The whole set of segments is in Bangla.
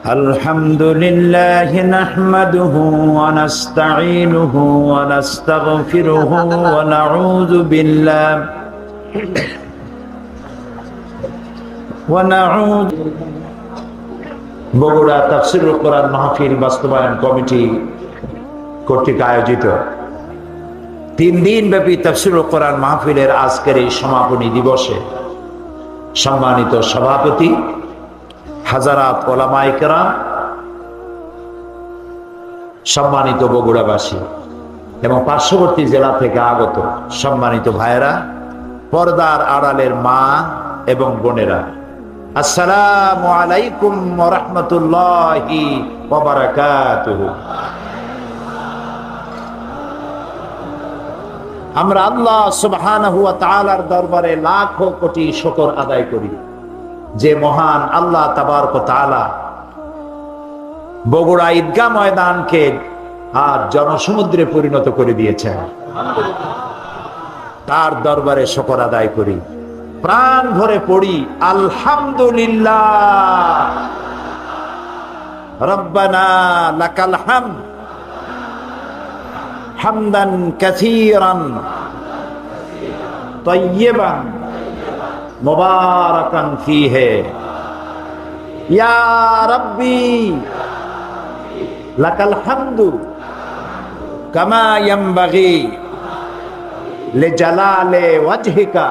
الحمد لله نحمده ونستعينه ونستغفره ونعوذ بالله বগুড়া তাফসীরুল কোরআন মাহফিল বাস্তবায়ন কমিটি কর্তৃক আয়োজিত 3 দিন ব্যাপী তাফসীরুল কোরআন মাহফিলের আজকের এই সমাপনী দিবসে সম্মানিত সভাপতি, হাজারাত ওলামায়ে কেরাম, সম্মানিত বগুড়াবাসী এবং পার্শ্ববর্তী জেলা থেকে আগত সম্মানিত ভাইয়েরা, পর্দার আড়ালের মা এবং বোনেরা, আসসালামু আলাইকুম ওয়া রাহমাতুল্লাহি ওয়া বারাকাতুহু। আমরা আল্লাহ সুবহানাহু ওয়া তাআলার দরবারে লাখো কোটি শুকর আদায় করি যে মহান আল্লাহ তাবারক ওয়া তাআলা বগুড়া ঈদগাহ ময়দানকে আর জনসমুদ্রে পরিণত করে দিয়েছেন। তার দরবারে শুকর আদায় করি, প্রাণ ভরে পড়ি আলহামদুলিল্লাহ, রব্বানা লাকাল হামদ হামদান কাসীরান তাইয়্যিবান মুবারাকান ফীহি ইয়া রাব্বি লাকাল হামদু কামা ইয়ানবাগি লিজালালি ওয়াজহিকা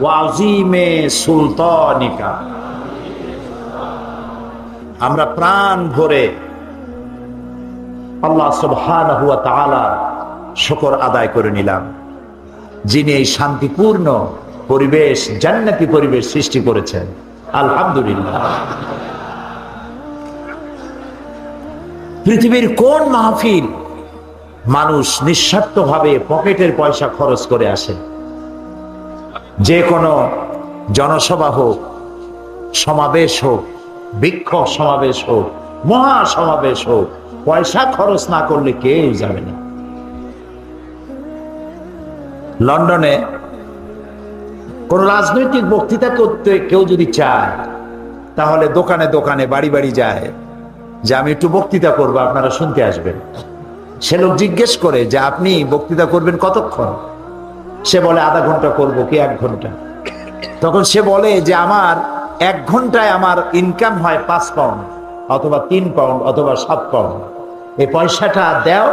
ওয়া আযীমি সুলতানিকা। আমরা প্রাণ ভরে আল্লাহ সুবহানাহু ওয়া তাআলা শুকর আদায় করে নিলাম, যিনি এই শান্তিপূর্ণ পরিবেশ, জান্নাতি পরিবেশ সৃষ্টি করেছেন। আলহামদুলিল্লাহ। পৃথিবীর কোন মাহফিল মানুষ নিঃস্বার্থভাবে পকেটের পয়সা খরচ করে আসে? যে কোনো জনসভা হোক, সমাবেশ হোক, বিক্ষোভ সমাবেশ হোক, মহা সমাবেশ হোক, পয়সা খরচ না করলে কেউ যাবে না। লন্ডনে কোন রাজনৈতিক বক্তৃতা করতে কেউ যদি চায়, তাহলে দোকানে দোকানে বাড়ি বাড়ি যায় যে আমি একটু বক্তৃতা করবো, আপনারা শুনতে আসবেন। সে লোক জিজ্ঞেস করে যে আপনি বক্তৃতা করবেন কতক্ষণ? সে বলে আধা ঘন্টা করবো কি 1 ঘন্টা। তখন সে বলে যে আমার 1 ঘন্টায় আমার ইনকাম হয় 5 পাউন্ড অথবা 3 পাউন্ড অথবা 7 পাউন্ড। এই পয়সাটা দাও,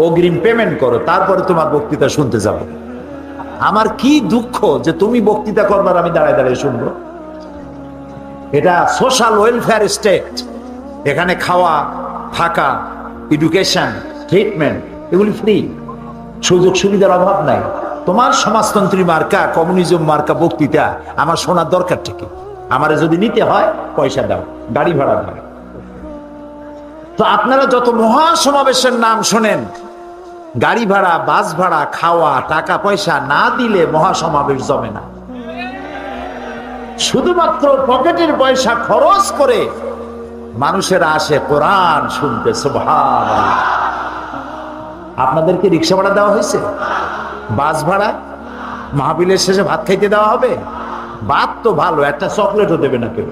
অগ্রিম পেমেন্ট করো, তারপরে তোমার বক্তৃতা শুনতে যাব। আমার কি দুঃখ যে তুমি বক্তৃতা করবার আমি দাঁড়ায় দাঁড়ায় শুনবো। এটা সোশ্যাল ওয়েলফেয়ার স্টেট, এখানে খাওয়া, থাকা, এডুকেশন, ট্রিটমেন্ট এগুলি ফ্রি, সুযোগ সুবিধার অভাব নাই। তোমার সমাজতন্ত্রী মার্কা, কমিউনিজম মার্কা বক্তৃতা আমার শোনার দরকার ঠিক। আমারে যদি নিতে হয় পয়সা দাও, গাড়ি ভাড়া দাও। তো আপনারা যত মহা সমাবেশের নাম শোনেন, গাড়ি ভাড়া, বাস ভাড়া, খাওয়া, টাকা পয়সা না দিলে মহাসমাবেশ জমে না। শুধুমাত্র পকেটের পয়সা খরচ করে মানুষেরা আসে কোরআন শুনতে। সুবহানাল্লাহ। আপনাদেরকে রিক্সা ভাড়া দেওয়া হয়েছে, বাস ভাড়া, মাহফিলের শেষে ভাত খাইতে দেওয়া হবে? ভাত তো ভালো, একটা চকলেটও দেবে না কেউ।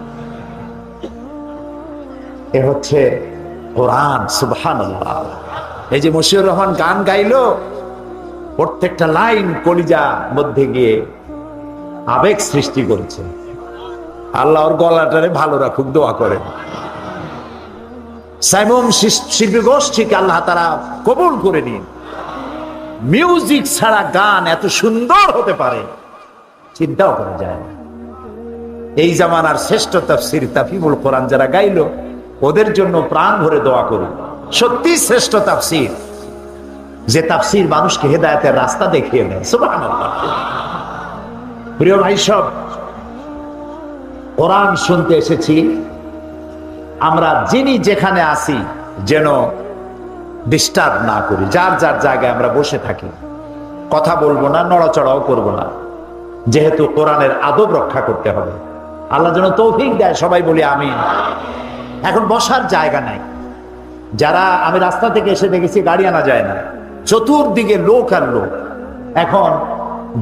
এ হচ্ছে কোরআন। সুবহানাল্লাহ। এই যে মশিউর রহমান গান গাইলো, প্রত্যেকটা লাইন কলিজা মধ্যে গিয়ে আবেগ সৃষ্টি করেছে। আল্লাহ ওর গলাটারে ভালো রাখুক, দোয়া করেন। সাইমুম শিল্পী গোষ্ঠীকে আল্লাহ তারা কবুল করে নিন। মিউজিক ছাড়া গান এত সুন্দর হতে পারে চিন্তাও করা যায় না। এই জামানার শ্রেষ্ঠ তাফসীর তাফিমুল কোরআন যারা গাইলো, ওদের জন্য প্রাণ ভরে দোয়া করি। সত্যি শ্রেষ্ঠ তাফসীর, যে তাফসীর মানুষকে হেদায়েতের রাস্তা দেখিয়ে দেয়। সুবহানাল্লাহ। প্রিয় ভাই সব, কোরআন শুনতে এসেছি আমরা, যিনি যেখানে আসি যেন ডিস্টার্ব না করি, যার যার জায়গায় আমরা বসে থাকি, কথা বলবো না, নড়াচড়াও করব না, যেহেতু কোরআনের আদব রক্ষা করতে হবে। আল্লাহ যেন তৌফিক দেয়, সবাই বলি আমিন। এখন বসার জায়গা নাই। যারা, আমি রাস্তা থেকে এসে দেখেছি গাড়ি আনা যায় না, চতুর্দিকে লোক আর লোক। এখন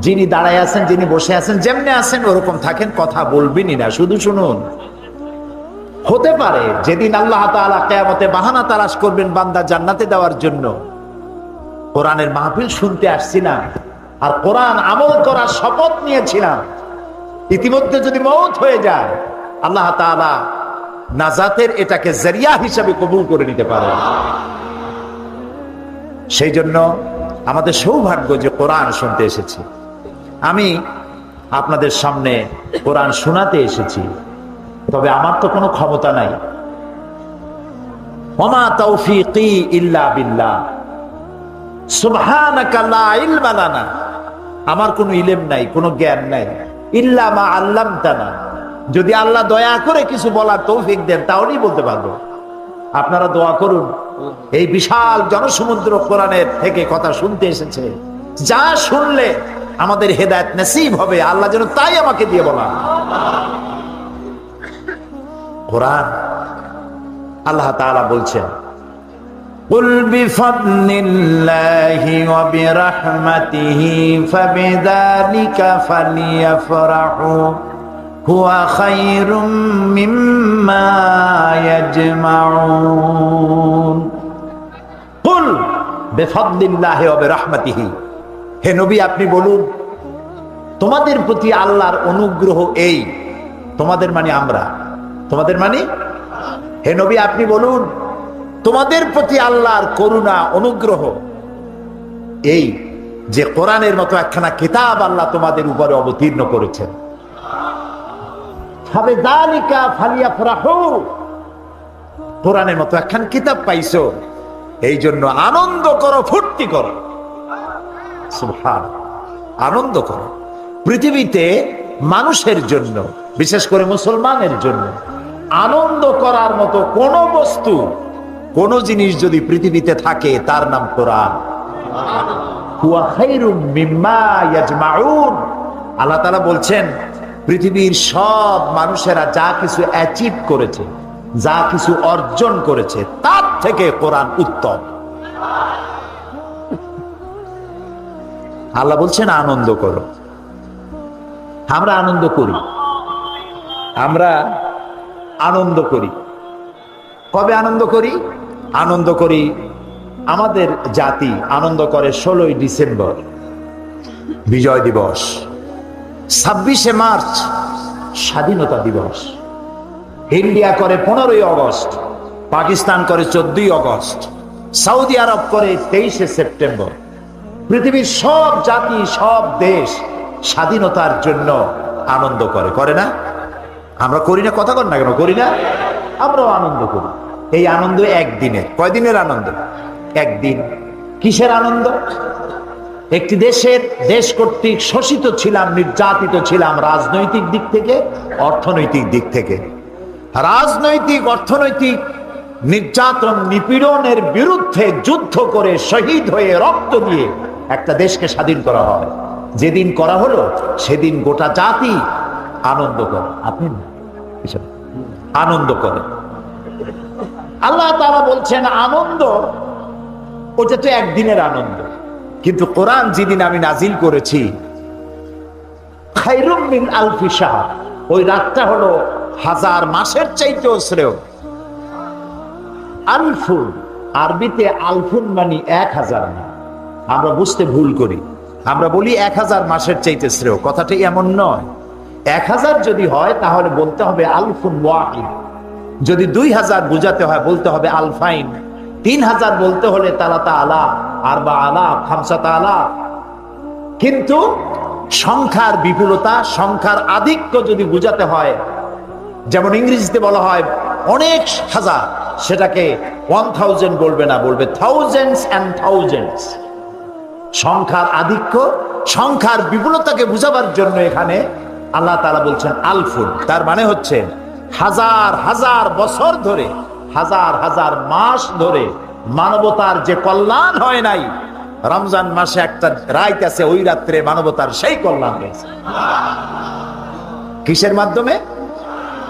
যিনি দাঁড়ায় আছেন, যিনি বসে আছেন, যেমনি আছেন ওরকম থাকেন, কথা বলবেনই না, শুধু শুনুন। হতে পারে যেদিন আল্লাহ তাআলা কিয়ামতে বাহানা তালাশ করবেন বান্দা জান্নাতে দেওয়ার জন্য, কোরআনের মাহফিল শুনতে আসছিলাম আর কোরআন আমল করার শপথ নিয়েছিলাম, ইতিমধ্যে যদি মওত হয়ে যায় আল্লাহ তাআলা নাজাতের এটাকে জরিয়া হিসাবে কবুল করে নিতে পারে। সেই জন্য আমাদের সৌভাগ্য যে কোরআন শুনতে এসেছি। আমি আপনাদের সামনে কোরআন শোনাতে এসেছি, তবে আমার তো কোনো ক্ষমতা নাই। ওমা তাওফীকি ইল্লা বিল্লাহ সুবহানাকা লা ইলমা লানা, আমার কোনো ইলম নাই, কোনো জ্ঞান নাই, ইল্লা মা আল্লামতানা, যদি আল্লাহ দয়া করে কিছু বলার তৌফিক দেন তাহলেই বলতে পারবো। আপনারা দোয়া করুন, এই বিশাল জনসমুদ্র কোরআনের থেকে কথা শুনতে এসেছে, যা শুনলে আমাদের হেদায়েত নসিব হবে আল্লাহ যেন তাই আমাকে দিয়ে বলা। কোরআন আল্লাহ তাআলা বলছেন, কুল বিফাদলিল্লাহি ওয়া বিরাহমাতিহি ফাবিযালিকা ফালিয়াফরাহু হুয়া খায়রুম মিম্মা ইয়াজমাউন। কুল বিফাদলিল্লাহি ওয়া বিরাহমাতিহি, হে নবী আপনি বলুন তোমাদের প্রতি আল্লাহর অনুগ্রহ এই, তোমাদের মানে আমরা, তোমাদের মানে, হে নবী আপনি বলুন তোমাদের প্রতি আল্লাহর করুণা অনুগ্রহ এই যে কোরআনের মতো একখানা কিতাব আল্লাহ তোমাদের উপরে অবতীর্ণ করেছেন। ফাবিযালিকা ফালিয়াফরাহু, কোরআনের মতো একখান কিতাব পাইছো এই জন্য আনন্দ করো, ফুর্তি করো, সুবহানাল্লাহ, আনন্দ করো। পৃথিবীতে মানুষের জন্য, বিশেষ করে মুসলমানের জন্য আনন্দ করার মতো কোন বস্তু, কোন জিনিস যদি পৃথিবীতে থাকে তার নাম কোরআন। হুয়া খায়রুম মিম্মা ইয়াজমাউন, আল্লাহ তাআলা বলছেন পৃথিবীর সব মানুষেরা যা কিছু অ্যাচিভ করেছে, যা কিছু অর্জন করেছে তার থেকে কোরআন উত্তম। আল্লাহ বলছেন আনন্দ করো। আমরা আনন্দ করি, আমরা আনন্দ করি। কবে আনন্দ করি? আনন্দ করি, আমাদের জাতি আনন্দ করে 16ই ডিসেম্বর বিজয় দিবস, 26শে মার্চ স্বাধীনতা দিবস, ইন্ডিয়া করে 15ই আগস্ট, পাকিস্তান করে 14ই আগস্ট, সৌদি আরব করে 23শে সেপ্টেম্বর। পৃথিবীর সব জাতি, সব দেশ স্বাধীনতার জন্য আনন্দ করে, করে না? আমরা করি না? কথা কর না কেন, করি না? আমরাও আনন্দ করি। এই আনন্দ একদিনের। কয়দিনের আনন্দ? একদিন। কিসের আনন্দ? একটি দেশ কর্তৃক শোষিত ছিলাম, নির্যাতিত ছিলাম, রাজনৈতিক দিক থেকে, অর্থনৈতিক দিক থেকে। রাজনৈতিক, অর্থনৈতিক নির্যাতন, নিপীড়নের বিরুদ্ধে যুদ্ধ করে শহীদ হয়ে রক্ত দিয়ে একটা দেশকে স্বাধীন করা হয়। যেদিন করা হলো সেদিন গোটা জাতি আনন্দ করে। আপনি আনন্দ করেন। আল্লাহ তাআলা বলছেন আনন্দ ওটা তো একদিনের আনন্দ, কিন্তু কোরআন যেদিন আমি নাজিল করেছি খায়রুম মিন আলফি শাহর, ওই রাতটা হলো 1000 মাসের চাইতেও শ্রেয়। আলফুন, আরবিতে আলফুন মানে 1000 না, আমরা বুঝতে ভুল করি, আমরা বলি 1000 মাসের চাইতে শ্রেয়। কথাটা এমন নয়। 1000 যদি হয় তাহলে বলতে হবে আলফুন ওয়াহিদ, যদি 2000 বুঝাতে হয় বলতে হবে আলফাইন, 3000 বলতে হলে তালাতা আলা, আরবা আলা, খামসাতা আলা। কিন্তু সংখ্যার বিপুলতা, সংখ্যার আধিক্য যদি বুঝাতে হয়, যেমন ইংরেজিতে বলা হয় অনেক হাজার, সেটাকে 1000 বলবে না, বলবে থাউজেন্ডস এন্ড থাউজেন্ডস। সংখ্যার আধিক্য, সংখ্যার বিপুলতাকে বুঝাবার জন্য এখানে আল্লাহ তাআলা বলছেন আলফুন। তার মানে হচ্ছে 1000 হাজার বছর ধরে, 1000 হাজার মাস ধরে মানবতার যে কল্যাণ হয় নাই, রমজান মাসে একটা রাত আছে, ওই রাত্রে মানবতার সেই কল্যাণ হয়েছে। কিসের মাধ্যমে?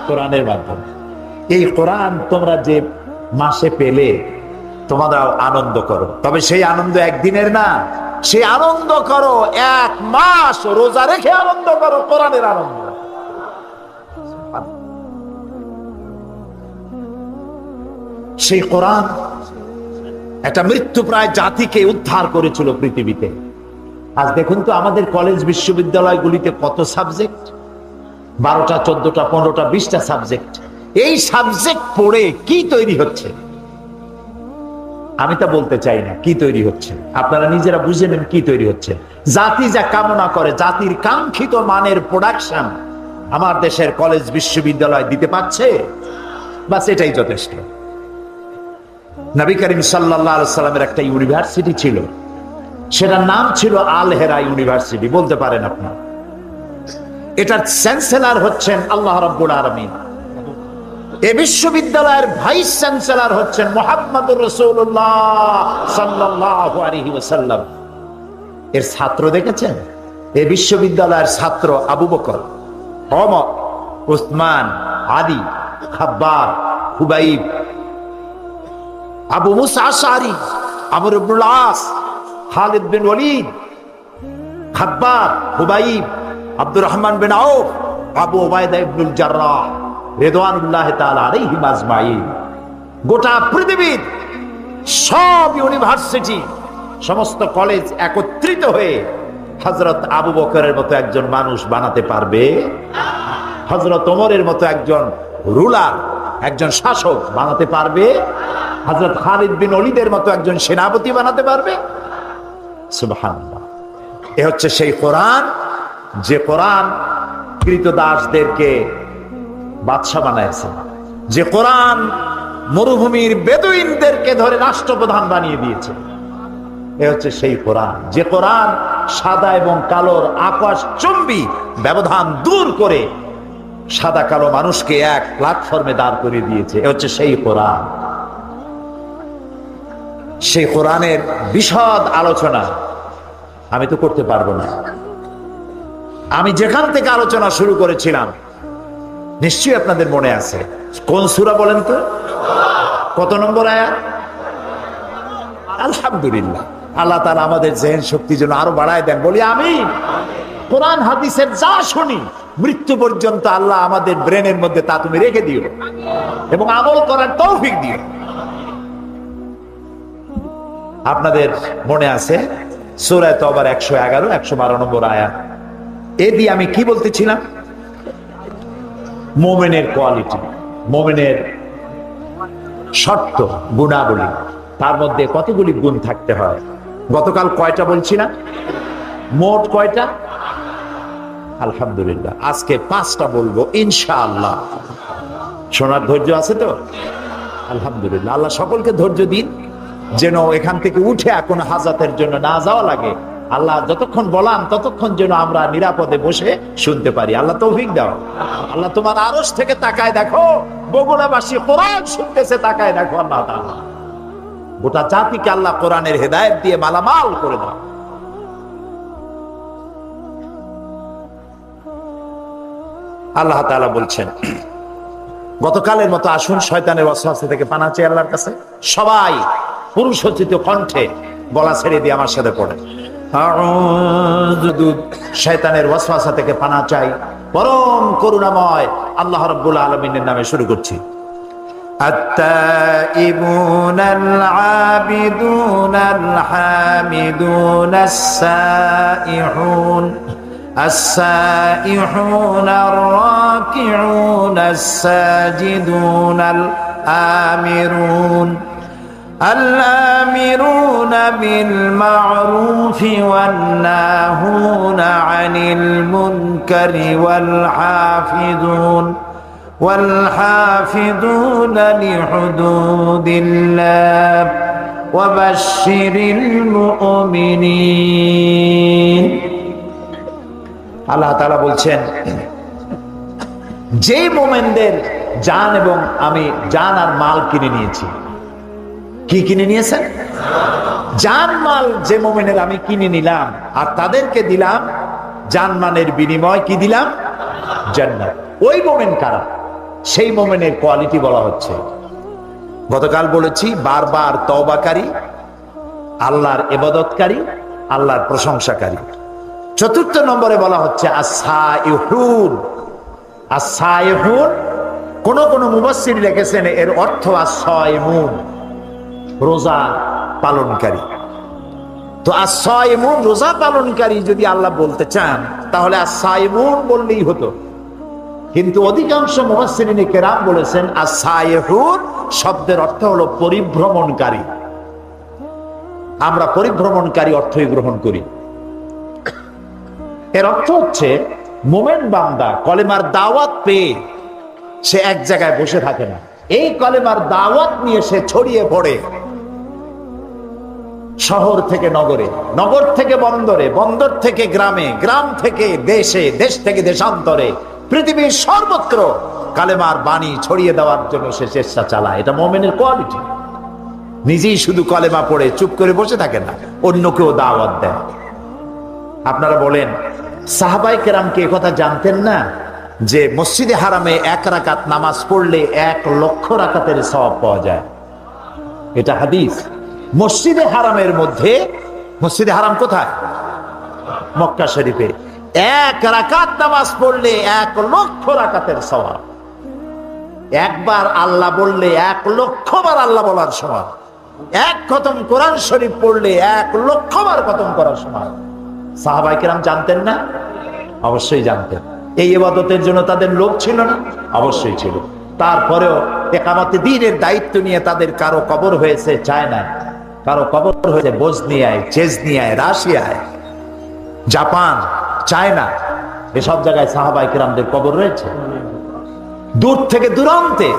কোরআনের মাধ্যমে। এই কোরআন তোমরা যে মাসে পেলে তোমরা আনন্দ করো, তবে সেই আনন্দ একদিনের না, সেই আনন্দ করো 1 মাস রোজা রেখে আনন্দ করো কোরআনের আনন্দ। সেই কোরআন একটা মৃত্যুপ্রায় জাতিকে উদ্ধার করেছিল পৃথিবীতে। আজ দেখুন তো আমাদের কলেজ বিশ্ববিদ্যালয়গুলিতে কত সাবজেক্ট, 12টা 14টা 15টা 20টা সাবজেক্ট। এই সাবজেক্ট পড়ে কি তৈরি হচ্ছে আমি তা বলতে চাই না, কি তৈরি হচ্ছে আপনারা নিজেরা বুঝে নেন কি তৈরি হচ্ছে। জাতি যা কামনা করে, জাতির কাঙ্ক্ষিত মানের প্রোডাকশন আমার দেশের কলেজ বিশ্ববিদ্যালয় দিতে পারছে, বাস এটাই যথেষ্ট। নবী করিম সাল্লাল্লাহু আলাইহি সাল্লামের একটা ইউনিভার্সিটি ছিল, সেটার নাম ছিল আল হেরা ইউনিভার্সিটি, বলতে পারেন আপনার। এটার চ্যান্সেলর হচ্ছেন আল্লাহ রাব্বুল আলামিন। এই বিশ্ববিদ্যালয়ের ভাইস চ্যান্সেলর হচ্ছেন মুহাম্মদুর রাসূলুল্লাহ সাল্লাল্লাহু আলাইহি ওয়াসাল্লাম। এর ছাত্র দেখেছেন? এই বিশ্ববিদ্যালয়ের ছাত্র আবু বকর, ওমর, উসমান, আলী, খাব্বার, হুবাইব, আবু মুসা আশআরী, আমর ইবনুল আস, খালিদ বিন ওয়ালিদ, খাব্বার, হুবাইব, আব্দুর রহমান বিন আউফ, আবু উবাইদা ইবনুল জাররাহ রিদওয়ানুল্লাহি তাআলা আলাইহিম আজমাইন। গোটা পৃথিবীর সব ইউনিভার্সিটি, সমস্ত কলেজ একত্রিত হয়ে হযরত আবু বকরের মতো একজন মানুষ বানাতে পারবে? হযরত ওমরের মতো একজন রুলার, একজন শাসক বানাতে পারবে? হযরত খালিদ বিন ওয়ালিদের মতো একজন সেনাপতি বানাতে পারবে? সুবহানাল্লাহ। এ হচ্ছে সেই কোরআন, যে কোরআন কৃতদাসদেরকে বাদশা বানাইছে, যে কোরআন মরুভূমির বেদুইনদেরকে ধরে রাষ্ট্রপ্রধান বানিয়ে দিয়েছে। এ হচ্ছে সেই কোরআন, যে কোরআন সাদা এবং কালোর আকাশচুম্বী ব্যবধান দূর করে সাদা কালো মানুষকে এক প্ল্যাটফর্মে দাঁড় করিয়ে দিয়েছে। এ হচ্ছে সেই কোরআন। সেই কোরআনের বিশদ আলোচনা আমি তো করতে পারবো না। আমি যেখান থেকে আলোচনা শুরু করেছিলাম নিশ্চয়ই আপনাদের মনে আছে। কোন সূরা বলেন তো? কত নম্বর আয়াত? আলহামদুলিল্লাহ, আল্লাহ তাআলা আমাদের জেহেন শক্তি যেন আরো বাড়ায় দেন, বলি আমিন। কোরআন হাদিসের যা শুনি মৃত্যু পর্যন্ত আল্লাহ আমাদের ব্রেনের মধ্যে তা তুমি রেখে দিও এবং আমল করার তৌফিক দিও। আপনাদের মনে আছে সূরা তওবার 111 112 নম্বর আয়াত। এ দিয়ে আমি কি বলতেছিলাম? মুমিনের কোয়ালিটি, মুমিনের শর্ত, গুণাবলী, তার মধ্যে কতগুলি গুণ থাকতে হয়। গতকাল কয়টা বলছিলাম? মোট কয়টা? আলহামদুলিল্লাহ, আজকে 5টা বলবো ইনশাআল্লাহ। শোনার ধৈর্য আছে তো? আলহামদুলিল্লাহ, আল্লাহ সকলকে ধৈর্য দিন, যেন এখান থেকে উঠে কোনো হাজাতের জন্য না যাওয়া লাগে। আল্লাহ যতক্ষণ বলান ততক্ষণ যেন আমরা নিরাপদে বসে শুনতে পারি। আল্লাহ তৌফিক দাও। আল্লাহ তোমার আরশ থেকে তাকায় দেখো, বগুড়াবাসী কোরআন শুনতেছে, তাকায় দেখো আল্লাহ তাআলা। গোটা জাতিকে আল্লাহ কোরআনের হেদায়েত দিয়ে মালামাল করে দাও। আল্লাহ তাআলা বলছেন, গতকালের মতো আসুন শয়তানের ওয়াসওয়াসা থেকে পানা চাই আল্লাহর কাছে। সবাই পুরুষোচিত কণ্ঠে গলা ছেড়ে দিয়ে আমার সাথে পড়ে, শয়তানের ওয়াসওয়াসা থেকে পানা চাই পরম করুণাময় আল্লাহ রাব্বুল আলামিনের নামে। শুরু করছি। আত-তাইবুনাল আবিদুনাল হামিদুনাস সাইহুন السائحون الراكعون الساجدون الآمرون بالمعروف والناهون عن المنكر والحافظون لحدود الله وبشر المؤمنين। আল্লাহ তাআলা বলছেন, যে মোমেনদের জান এবং আমি জান আর মাল কিনে নিয়েছি। কি কিনে নিয়েছেন? জান মাল যে মোমেনের আমি কিনে নিলাম আর তাদেরকে দিলাম জানমানের বিনিময় কি দিলাম? জান্নাত। ওই মোমেন কারা? সেই মোমেনের কোয়ালিটি বলা হচ্ছে। গতকাল বলেছি বারবার তওবাকারী, আল্লাহর ইবাদতকারী, আল্লাহর প্রশংসাকারী। ৪র্থ নম্বরে বলা হচ্ছে আস-সাইহুন। আস-সাইহুন কোন কোন মুফাসসির লিখেছেন এর অর্থ as-সাইমুন, রোজা পালনকারী। তো as-সাইমুন রোজা পালনকারী যদি আল্লাহ বলতে চান তাহলে as-সাইমুন বললেই হতো, কিন্তু অধিকাংশ মুফাসসিরিনে কেরাম বলেছেন as-সাইহুন শব্দের অর্থ হলো পরিভ্রমণকারী। আমরা পরিভ্রমণকারী অর্থই গ্রহণ করি। এর অর্থ হচ্ছে মোমেন বান্দা কলেমার দাওয়াত পেয়ে সে এক জায়গায় বসে থাকে না, এই কলেমার দাওয়াত নিয়ে সে ছড়িয়ে পড়ে শহর থেকে নগরে, নগর থেকে বন্দরে, বন্দর থেকে গ্রামে, গ্রাম থেকে দেশে, দেশ থেকে দেশান্তরে, পৃথিবীর সর্বত্র কালেমার বাণী ছড়িয়ে দেওয়ার জন্য সে চেষ্টা চালায়। এটা মুমিনের কোয়ালিটি। নিজেই শুধু কলেমা পড়ে চুপ করে বসে থাকে না, অন্যকেও দাওয়াত দেয়। আপনারা বলেন সাহাবায়ে কেরামকে কথা জানতেন না যে মসজিদে হারামে 1 রাকাত নামাজ পড়লে 1 লক্ষ রাকাতের সওয়াব পাওয়া যায়? এটা হাদিস। মসজিদে হারামের মধ্যে, মসজিদে হারাম কোথায়? মক্কা শরীফে। 1 রাকাত নামাজ পড়লে 1 লক্ষ রাকাতের সওয়াব। একবার আল্লাহ বললে 1 লক্ষ বার আল্লাহ বলার সমান। 1 খতম কোরআন শরীফ পড়লে 1 লক্ষ বার খতম করার সমান। সাহাবায়ে কেরাম জানতেন না? অবশ্যই জানতেন। এই ইবাদতের জন্য তাদের লোভ ছিল না? অবশ্যই ছিল। তারপরেও ইকামতে দ্বীনের দায়িত্ব নিয়ে তাদের কারো কবর হয়েছে চায়না, কারো কবর হয়েছে বসনিয়ায়, চেচনিয়ায়, রাশিয়ায়, জাপান, চায়না, এসব জায়গায় সাহাবায়ে কেরামদের কবর রয়েছে। দূর থেকে দূরান্তে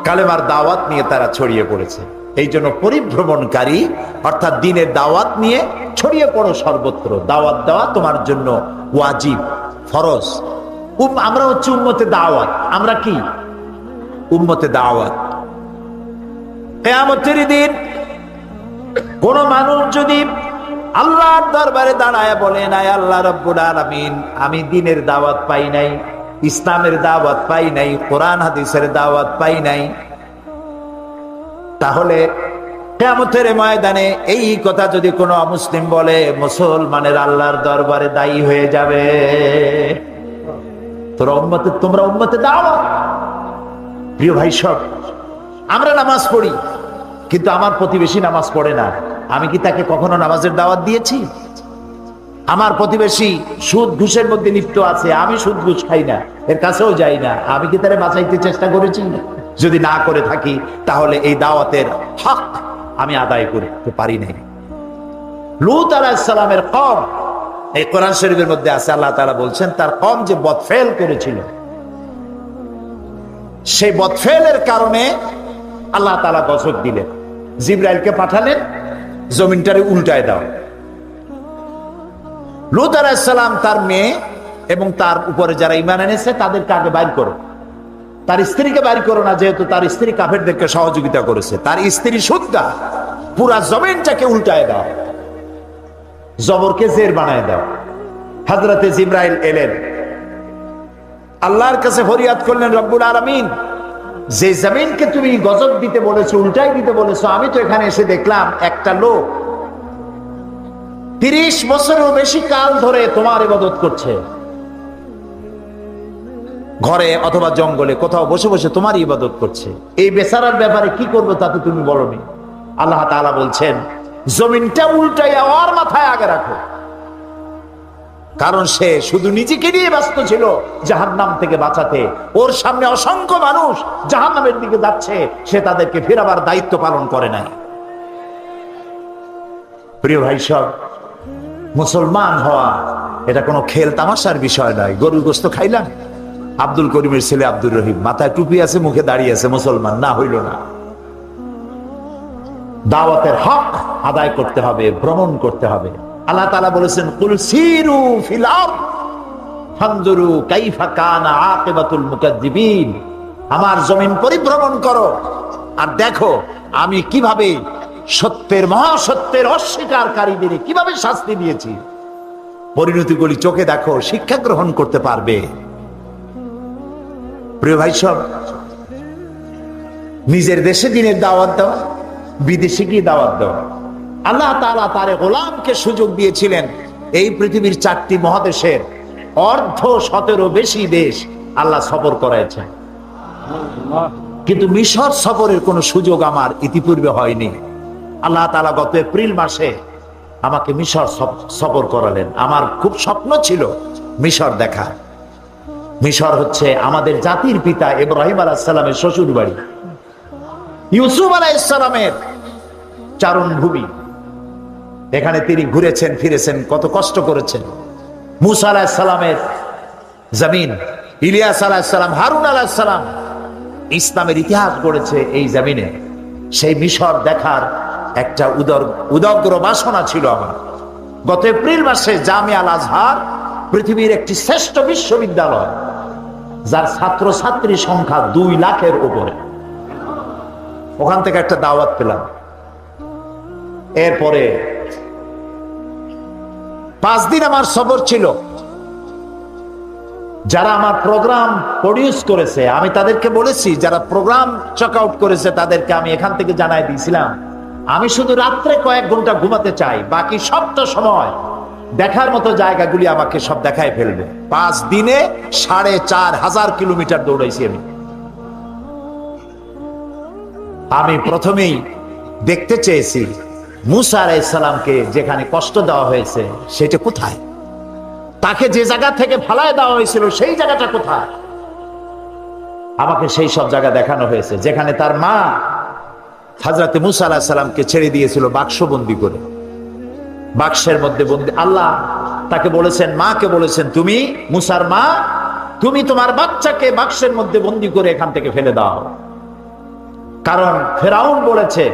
কালেমার দাওয়াত নিয়ে তারা ছড়িয়ে পড়েছে। এই জন্য পরিভ্রমণকারী অর্থাৎ দ্বীনের দাওয়াত নিয়ে ছড়িয়ে পড়ো সর্বত্র। দাওয়াত দেওয়া তোমার জন্য ওয়াজিব, ফরজ। আমরা হচ্ছে উম্মতে দাওয়াত। আমরা কি? উম্মতে দাওয়াত। কিয়ামতের দিন কোন মানুষ যদি আল্লাহর দরবারে দাঁড়ায় বলেন, আয় আল্লাহ রাব্বুল আলামিন, আমি দ্বীনের দাওয়াত পাই নাই, ইসলামের দাওয়াত পাই নাই, কোরআন হাদিসের দাওয়াত পাই নাই, তাহলে কিয়ামতের ময়দানে এই কথা যদি কোনো অমুসলিম বলে, মুসলমানের আল্লাহর দরবারে দায়ী হয়ে যাবে। তোমরা উম্মতে দাওয়াত। প্রিয় ভাই সব, আমরা নামাজ পড়ি কিন্তু আমার প্রতিবেশী নামাজ পড়ে না। আমি কি তাকে কখনো নামাজের দাওয়াত দিয়েছি? আমার প্রতিবেশী সুদ ঘুষের মধ্যে লিপ্ত আছে, আমি সুদ ঘুষ খাই না, এর কাছেও যাই না, আমি কি তারে বাঁচাইতে চেষ্টা করেছি? যদি না করে থাকি তাহলে এই দাওয়াতের হক আমি আদায় করতে পারি নাই। লূত আলাইহিস সালামের কওম, এই কোরআন শরীফের মধ্যে আছে, আল্লাহ তাআলা বলছেন তার কওম যে বদফেল করেছিল, সেই বদফেলের কারণে আল্লাহ তাআলা গজব দিলেন, জিবরাইলকে পাঠালেন, জমিনটারে উল্টায় দাও। লূত আলাইহিস সালাম তার মেয়ে এবং তার উপরে যারা ঈমান এনেছে তাদেরকে আগে বাইর করো, তার স্ত্রীকে বাইর করো না, যেহেতু তার স্ত্রী কাফেরদেরকে সহযোগিতা করেছে। তার স্ত্রী সুদ্দা, পুরা জমিনটাকে উল্টায় দাও, জবরকে জের বানায় দাও। হযরতে জিবরাইল এলেন, আল্লাহর কাছে ফরিয়াদ করলেন, রব্বুল আলামিন, যে জমিনকে তুমি গজব দিতে বলেছো, উল্টাই দিতে বলেছো, আমি তো এখানে এসে দেখলাম একটা লোক 30 বছরেরও বেশি কাল ধরে তোমার ইবাদত করছে, ঘরে অথবা জঙ্গলে কোথাও বসে বসে তোমার ইবাদত করছে। এই বেচারার ব্যাপারে কি করবো তা তো তুমি বলোনি। আল্লাহ তাআলা বলছেন, জমিনটা উল্টাইয়া ওর মাথায় আগে রাখো, কারণ সে শুধু নিজেকে নিয়ে ব্যস্ত ছিল জাহান্নাম থেকে বাঁচাতে। ওর সামনে অসংখ্য মানুষ জাহান্নামের দিকে যাচ্ছে, সে তাদেরকে ফেরাবার দায়িত্ব পালন করে নাই। প্রিয় ভাই সব, মুসলমান হওয়া এটা কোনো খেল তামাশার বিষয় নয়। গরুর গোশত খাইলাম, আব্দুল করিমের ছেলে আব্দুর রহিম, মাথায় টুপি আছে, মুখে দাঁড়িয়ে আছে, মুসলমান না হইল না। দাওয়াতের হক আদায় করতে হবে, ভ্রমণ করতে হবে। আল্লাহ তাআলা বলেছেন, কুল সিরু ফিল আরদ ফানজুরু কাইফা কানা আকিবাতুল মুকাজ্জিবিন, আমার জমিন পরিভ্রমণ করো আর দেখো আমি কিভাবে সত্যের, মহাসত্যের অস্বীকারীদের কিভাবে শাস্তি দিয়েছি। পরিণতিগুলি চোখে দেখো, শিক্ষা গ্রহণ করতে পারবে। প্রিয় ভাই সব, নিজের দেশে দ্বীনের দাওয়াত দেওয়া, বিদেশে গিয়ে দাওয়াত দেওয়া। আল্লাহ তাআলা তার গোলামকে সুযোগ দিয়েছিলেন এই পৃথিবীর 4টি মহাদেশের 1/17 বেশি দেশ আল্লাহ সফর করাইছেন। কিন্তু মিশর সফরের কোনো সুযোগ আমার ইতিপূর্বে হয়নি। আল্লাহ তাআলা গত এপ্রিল মাসে আমাকে মিশর সফর করালেন। আমার খুব স্বপ্ন ছিল মিশর দেখা। মিশর হচ্ছে আমাদের জাতির পিতা ইব্রাহিম আলাইহিস সালামের শ্বশুর বাড়ি, ইউসুফ আলাইহিস সালামের চারণ ভূমি। এখানে তিনি ঘুরেছেন ফিরেছেন, কত কষ্ট করেছেন। মুসা আলাইহিস সালামের জমিন, ইলিয়াস আলাইহিস সালাম, হারুন আলাইহিস সালাম ইসলামের ইতিহাস গড়েছে এই জমিনে। সেই মিশর দেখার একটা উদগ্র বাসনা ছিল আমার। গত এপ্রিল মাসে জামিয়া আল আজহার পৃথিবীর একটি শ্রেষ্ঠ বিশ্ববিদ্যালয়, যার ছাত্রছাত্রী সংখ্যা 2 লাখের উপরে, ওখান থেকে একটা দাওয়াত পেলাম। এরপরে 5 দিন আমার সফর ছিল। যারা আমার প্রোগ্রাম প্রডিউস করেছে আমি তাদেরকে বলেছি, যারা প্রোগ্রাম চেক আউট করেছে তাদেরকে আমি এখান থেকে জানাই দিয়েছিলাম, আমি শুধু রাত্রে কয়েক ঘন্টা ঘুমাতে চাই, বাকি সবটা সময় দেখার মতো জায়গাগুলি আমাকে সব দেখায় ফেলবে। 5 দিনে 4500 কিলোমিটার দৌড়াইছি আমি প্রথমেই দেখতে চেয়েছি মুসা আলাইহিস সালামকে যেখানে কষ্ট দেওয়া হয়েছে সেটা কোথায়, তাকে যে জায়গা থেকে ফালায় দেওয়া হয়েছিল সেই জায়গাটা কোথায়। আমাকে সেই সব জায়গা দেখানো হয়েছে, যেখানে তার মা হযরত মুসা আলাইহিস সালামকে ছেড়ে দিয়েছিল বাক্সবন্দি করে। বাক্সের মধ্যে বন্দি। আল্লাহ তাকে বলেছেন, মাকে বলেছেন, তুমি মুসার মা, তুমি তোমার বাচ্চাকে বাক্সের মধ্যে বন্দি করে এখান থেকে ফেলে দাও। কারণ ফেরাউন বলেছে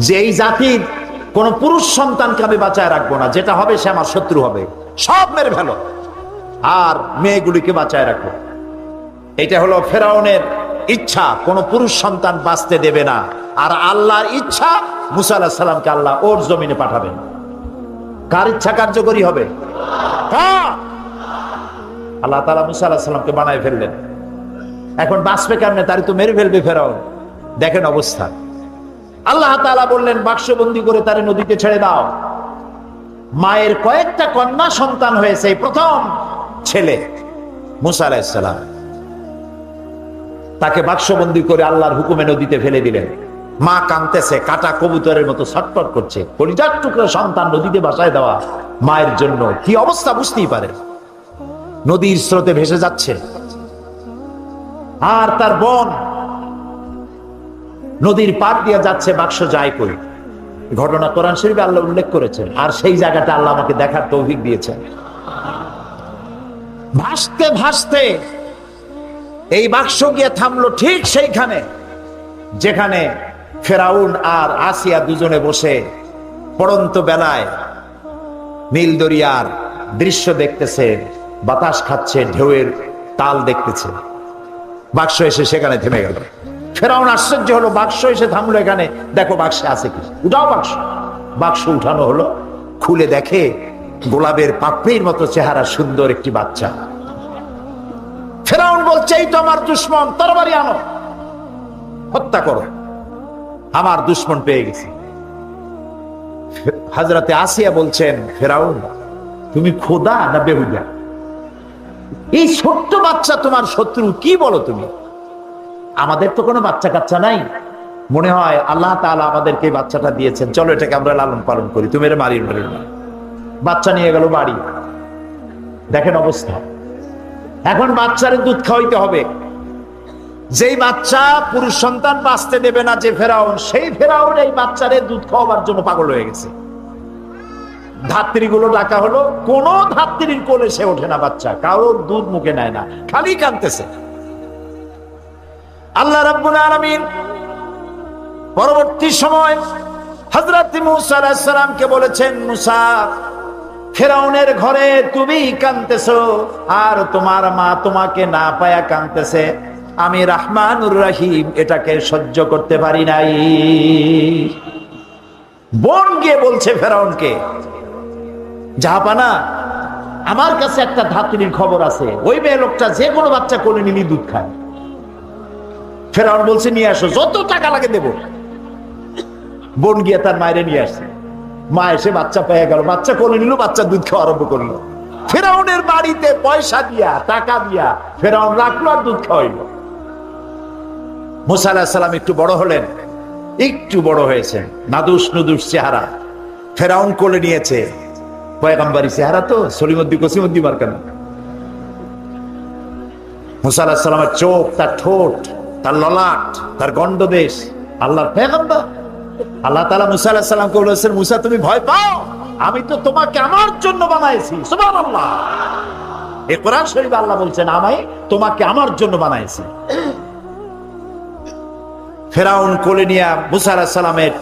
যে এই জাতির কোন পুরুষ সন্তানকে আমি বাঁচায় রাখবো না, যেটা হবে সে আমার শত্রু হবে, সব মেরে ফেলো, আর মেয়েগুলিকে বাঁচায় রাখো। এটা হলো ফেরাউনের ইচ্ছা, কোন পুরুষ সন্তান বাঁচতে দেবে না। আর আল্লাহর ইচ্ছা, মুসা আলাইহিস সালামকে আল্লাহ ওর জমিনে পাঠাবেন। কার ইচ্ছা কার্যকরী হবে? আল্লাহ তাআলা মুসা আলাইহিস সালামকে বানায় ফেললেন। এখন বাঁচবে কেমনে? তারই তো মেরে ফেলবে ফেরাউন। দেখেন অবস্থা। আল্লাহ তাআলা বললেন, বাক্সবন্দি করে তারে নদীতে ছেড়ে দাও। মায়ের কয়েকটা কন্যা সন্তান হয়েছে, প্রথম ছেলে মুসা আলাইহিস সালাম, তাকে বাক্সবন্দি করে আল্লাহর হুকুমে নদীতে ফেলে দিলেন। মা কাঁদতেছে, কাটা কবুতরের মতো ছটফট করছে। কলিজার টুকরো সন্তান নদীতে ভাসায় দেওয়া মায়ের জন্য কি অবস্থা বুঝতেই পারে। নদীর স্রোতে ভেসে যাচ্ছে, আর তার বোন নদীর পার দিয়ে যাচ্ছে, বাক্স যায় কই। ঘটনা কোরআন শরীফে আল্লাহ উল্লেখ করেছেন, আর সেই জায়গাটা আল্লাহ আমাকে দেখার তৌফিক দিয়েছেন। ভাসতে ভাসতে এই বাক্স গিয়ে থামলো ঠিক সেইখানে যেখানে ফেরাউন আর আসিয়া দুজনে বসে পড়ন্ত বেলায় নীল দরিয়ার দৃশ্য দেখতেছে, বাতাস খাচ্ছে, ঢেউয়ের তাল দেখতেছে। বাক্স এসে সেখানে থেমে গেল। ফেরাউন আশ্চর্য হলো, বাক্স এসে থামলো এখানে, দেখো বাক্সে আছে কি, উঠাও বাক্স। বাক্স উঠানো হলো, খুলে দেখে গোলাপের পাপড়ির মতো চেহারা সুন্দর একটি বাচ্চা। ফেরাউন বলছে, এই তো আমার দুশমন, তরবারি আনো, হত্যা করো, আমার দুশমন পেয়ে গেছি। হযরতে আসিয়া বলছেন, ফেরাউন তুমি খোদা না বেহুদা? এই ছোট্ট বাচ্চা তোমার শত্রু, কি বলো তুমি? আমাদের তো কোনো বাচ্চা কাচ্চা নাই, মনে হয় আল্লাহ তাআলা আমাদেরকে এই বাচ্চাটা দিয়েছেন, চলো এটাকে আমরা লালন পালন করি, তুমি এর মারি না। বাচ্চা নিয়ে গেল বাড়ি। দেখেন অবস্থা। এখন বাচ্চারে দুধ খাওয়াইতে হবে। যেই বাচ্চা পুরুষ সন্তান বাঁচতে দেবে না যে ফেরাউন, সেই ফেরাউন এই বাচ্চারে দুধ খাওয়াবার জন্য পাগল হয়ে গেছে। ধাত্রীগুলো ডাকা হলো, কোন ধাত্রীর কোলে সে ওঠে না, বাচ্চা কারোর দুধ মুখে নেয় না, খালি কাঁদতেছে। আল্লাহ রাব্বুল আলামিন পরবর্তী সময় হযরত মুসা আলাইহিস সালামকে বলেছেন, মুসা, ফেরাউনের ঘরে তুমি কাঁদতেছো আর তোমার মা তোমাকে না পায়া কাঁদতেছে, আমি রহমানুর রহিম এটাকে সহ্য করতে পারি নাই। বোন গিয়ে বলছে ফেরাউনকে, জাহাপানা, আমার কাছে একটা ধাত্রীর খবর আছে, ওই মেয়ে লোকটা যে কোনো বাচ্চা কোলে নিলি দুধ খায়। ফেরাউন বলছে, নিয়ে আসো, যত টাকা লাগে দেব। বোন গিয়ে তার মায়েরে নিয়ে আসছে। মা এসে বাচ্চা পেয়ে গেল, বাচ্চা কোলে নিল, বাচ্চা দুধ খাওয়া আরম্ভ করলো। ফেরাউনের বাড়িতে পয়সা দিয়া, টাকা দিয়া ফেরাউন রাখলো আর দুধ খাওয়াইলো। মুসা আলাইহিস সালাম একটু বড় হলেন, একটু বড় হয়েছেন, নাদুস নুদুস চেহারা, ফেরাউন কোলে নিয়েছে, পয়গম্বরী চেহারা তো, সলিমুদ্দি কসিমুদ্দি মার্কানা। মুসা আলাইহিস সালামের চোখ, তার ঠোঁট, তার ললাট, তার গন্ডদেশ, আল্লাহর পয়গম্বর। আল্লাহ তাআলা মুসা আলাইহিস সালামকে বলেছেন, মুসা তুমি ভয় পাও, আমি তো তোমাকে আমার জন্য বানাইছি। সুবহানাল্লাহ। এই কোরআন শরীফে আল্লাহ বলছেন, আমি তোমাকে আমার জন্য বানাইছি। ফেরাউন কোলে নিয়ে মুসা আলাইহিস সালামের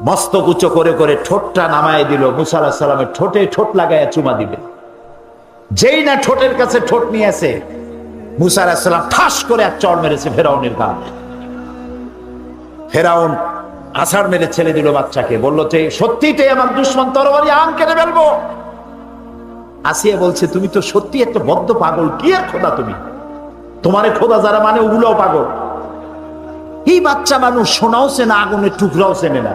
মস্তক উঁচু করে করে ঠোঁটটা নামায় দিল। মুসা আলাইহিস সালামের ঠোঁটে ঠোঁট লাগাইয়া চুমা দিবে। যেই না ঠোঁটের কাছে ঠোঁট নিয়েছে, মুসা আলাইহিস সালাম ঠাস করে এক চড় মেরেছে ফেরাউনের গায়ে। ফেরাউন আছাড় মেরে ছেড়ে দিল বাচ্চাকে, বললো যে সত্যিটাই আমার দুশমন, তরবারি আম কেটে ফেলবো। আসিয়া বলছে, তুমি তো সত্যি একটা বদ্ধ পাগল, কি আর খোদা তুমি, তোমারে খোদা যারা মানে ওগুলোও পাগল। এই বাচ্চা মানুষ সোনাও চেনে, আগুনের টুকরাও চেনে না,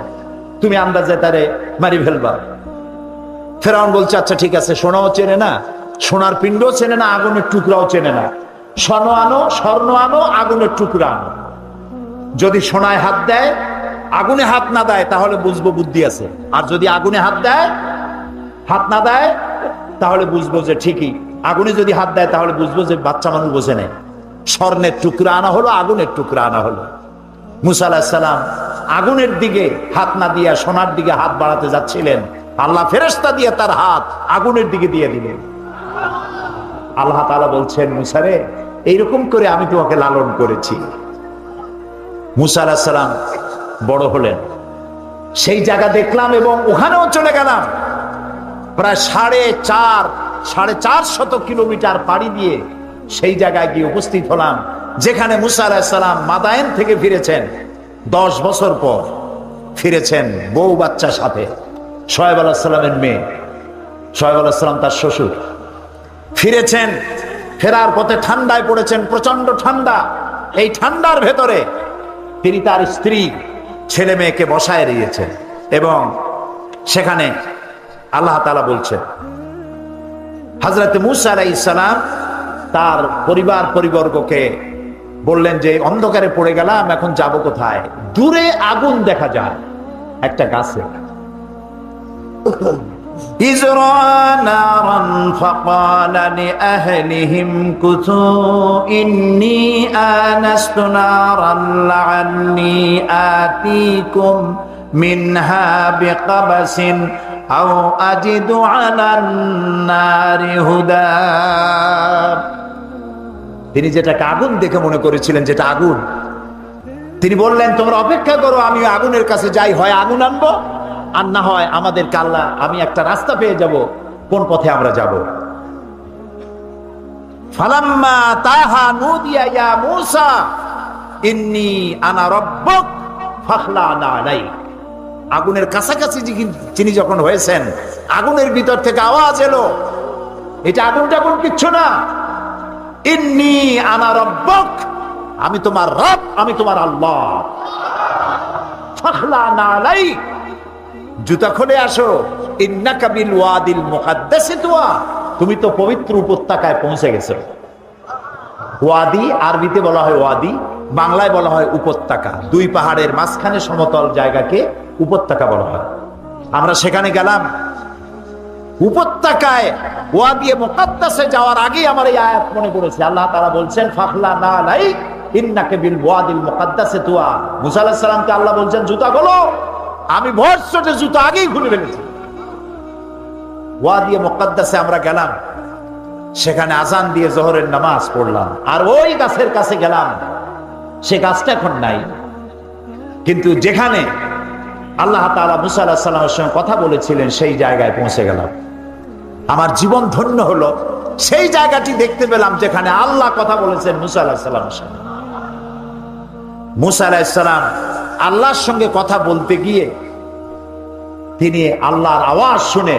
তুমি আন্দাজে তারে মারি ফেলবা। ফেরাউন বলছে, আচ্ছা ঠিক আছে, সোনাও চেনে না, সোনার পিণ্ডও চেনে না, আগুনের টুকরাও চেনে না, স্বর্ণ আনো, আগুনের টুকরা আনো। যদি সোনায় হাত দেয়, আগুনে হাত না দেয়, তাহলে বুঝবো বুদ্ধি আছে। আর যদি আগুনে হাত দেয়, হাত না দেয়, তাহলে বুঝবো যে ঠিকই। আগুনে যদি হাত দেয়, তাহলে বুঝবো যে বাচ্চা মানুষ বোঝে নেই। স্বর্ণের টুকরা আনা হলো, আগুনের টুকরা আনা হলো। মুসা আলাইহিস সালাম আগুনের দিকে হাত না দিয়া সোনার দিকে হাত বাড়াতে যাচ্ছিলেন, আল্লাহ ফেরেশতা দিয়ে তার হাত আগুনের দিকে দিয়ে দিলেন। আল্লাহ তাআলা বলছেন, মুসা রে, এইরকম করে আমি তোমাকে লালন করেছি। মুসা আলাইহিস সালাম বড় হলেন, সেই জায়গা দেখলাম এবং ওখানেও চলে গেলাম। প্রায় 450 কিলোমিটার পাড়ি দিয়ে সেই জায়গায় গিয়ে উপস্থিত হলাম, যেখানে মুসা আলাইহিস সালাম মাদায়েন থেকে ফিরেছেন। 10 বছর পর ফিরেছেন বউ বাচ্চার সাথে। শোয়েব আলাইহিস সালামের মেয়ে, শোয়েব আলাইহিস সালাম তার শ্বশুর, ফিরেছেন। ফেরার পথে ঠান্ডায় পড়েছেন, প্রচন্ড ঠান্ডা। এই ঠান্ডার ভেতরে তিনি তার স্ত্রী ছেলে মেয়েকে বসায় দিয়েছেন এবং সেখানে আল্লাহ তাআলা বলছেন, হযরত মুসা আলাইহিস সালাম তার পরিবর্গকে বললেন যে অন্ধকারে পড়ে গেলাম, এখন যাব কোথায়? দূরে আগুন দেখা যায় একটা গাছে। ইজরা নারান ফাকালা লিআহলিহিম কুতু ইন্নী আনাস্তু নারান লাআল্লী আতীকুম মিনহা বিকাবাসিন আও আজিদু আলান নারি হুদা। তিনি যেটাকে আগুন দেখে মনে করেছিলেন যেটা আগুন, তিনি বললেন, তোমরা অপেক্ষা করো, আমি আগুনের কাছে যাই, হয় আগুন আনবো, আর না হয় আমাদেরকে আল্লাহ, আমি একটা রাস্তা পেয়ে যাব কোন পথে আমরা যাব। ফালাম্মা তাহা নুদিয়া ইয়া মূসা ইন্নী আনা রাব্বুক ফাখলা'না আলাইক। আগুনের কাছাকাছি যিনি যখন হয়েছেন, আগুনের ভিতর থেকে আওয়াজ এলো, এটা আগুন টাগুন কিচ্ছু না, ইন্নী আনা রাব্বুক, আমি তোমার রব, আমি তোমার আল্লাহ। ফাখলা'না আলাইক, জুতা খুলে আসো। ইন্নাকা বিল ওয়াদিল মুকাদ্দাসি তুয়া, তুমি তো পবিত্র উপত্যকায় পৌঁছে গেছো। ওয়াদি আরবিতে বলা হয় ওয়াদি, বাংলায় বলা হয় উপত্যকা। দুই পাহাড়ের মাঝখানে সমতল জায়গাকে উপত্যকা বলা হয়। আমরা সেখানে গেলাম। উপত্যকায় ওয়াদি মুকাদ্দাসে যাওয়ার আগে আমার এই আয়াত মনে পড়েছে। আল্লাহ তাআলা বলছেন, ফাখলা'না আলাইক ইন্নাকা বিল ওয়াদিল মুকাদ্দাসি তুয়া। মুসা আলাইহিস সালামকে আল্লাহ বলছেন, জুতা খোলো। আমি ভর চটে জুতা আগেই খুলে ফেলেছি। ওয়াদি মুকাদ্দাসে আমরা গেলাম, সেখানে আজান দিয়ে জোহরের নামাজ পড়লাম। আর ওই গাছের কাছে গেলাম, সে গাছটা এখন নাই, কিন্তু যেখানে আল্লাহ তাআলা মুসা আলাইহিস সালামের সঙ্গে কথা বলেছিলেন সেই জায়গায় পৌঁছে গেলাম। আমার জীবন ধন্য হলো, সেই জায়গাটি দেখতে পেলাম যেখানে আল্লাহ কথা বলেছেন মুসা আলাইহিস সালামের সঙ্গে। মুসা আলাইহিস সালাম আল্লাহর সঙ্গে কথা বলতে গিয়ে তিনি আল্লাহর আওয়াজ শুনে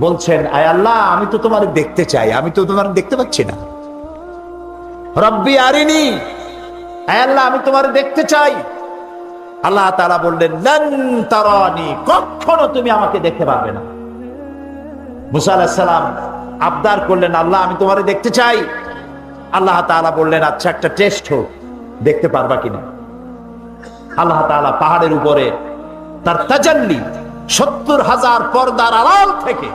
বলছেন, আয় আল্লাহ, আমি তো তোমার দেখতে চাই, আমি তো তোমার দেখতে পাচ্ছি না। রব্বি আরিনি, আয় আল্লাহ, আমি তোমার দেখতে চাই। আল্লাহ তাআলা বললেন, লান তারানি, কখনো তুমি আমাকে দেখতে পারবে না। মুসা আলাইহিস সালাম আবদার করলেন, আল্লাহ, আমি তোমারে দেখতে চাই। আল্লাহ তাআলা বললেন, আচ্ছা, একটা টেস্ট হোক, দেখতে পারবা কিনা? আল্লাহ তাআলা পাহাড়ের উপরে তার তাজাল্লি ৭০,০০০ পর্দার আড়াল থেকে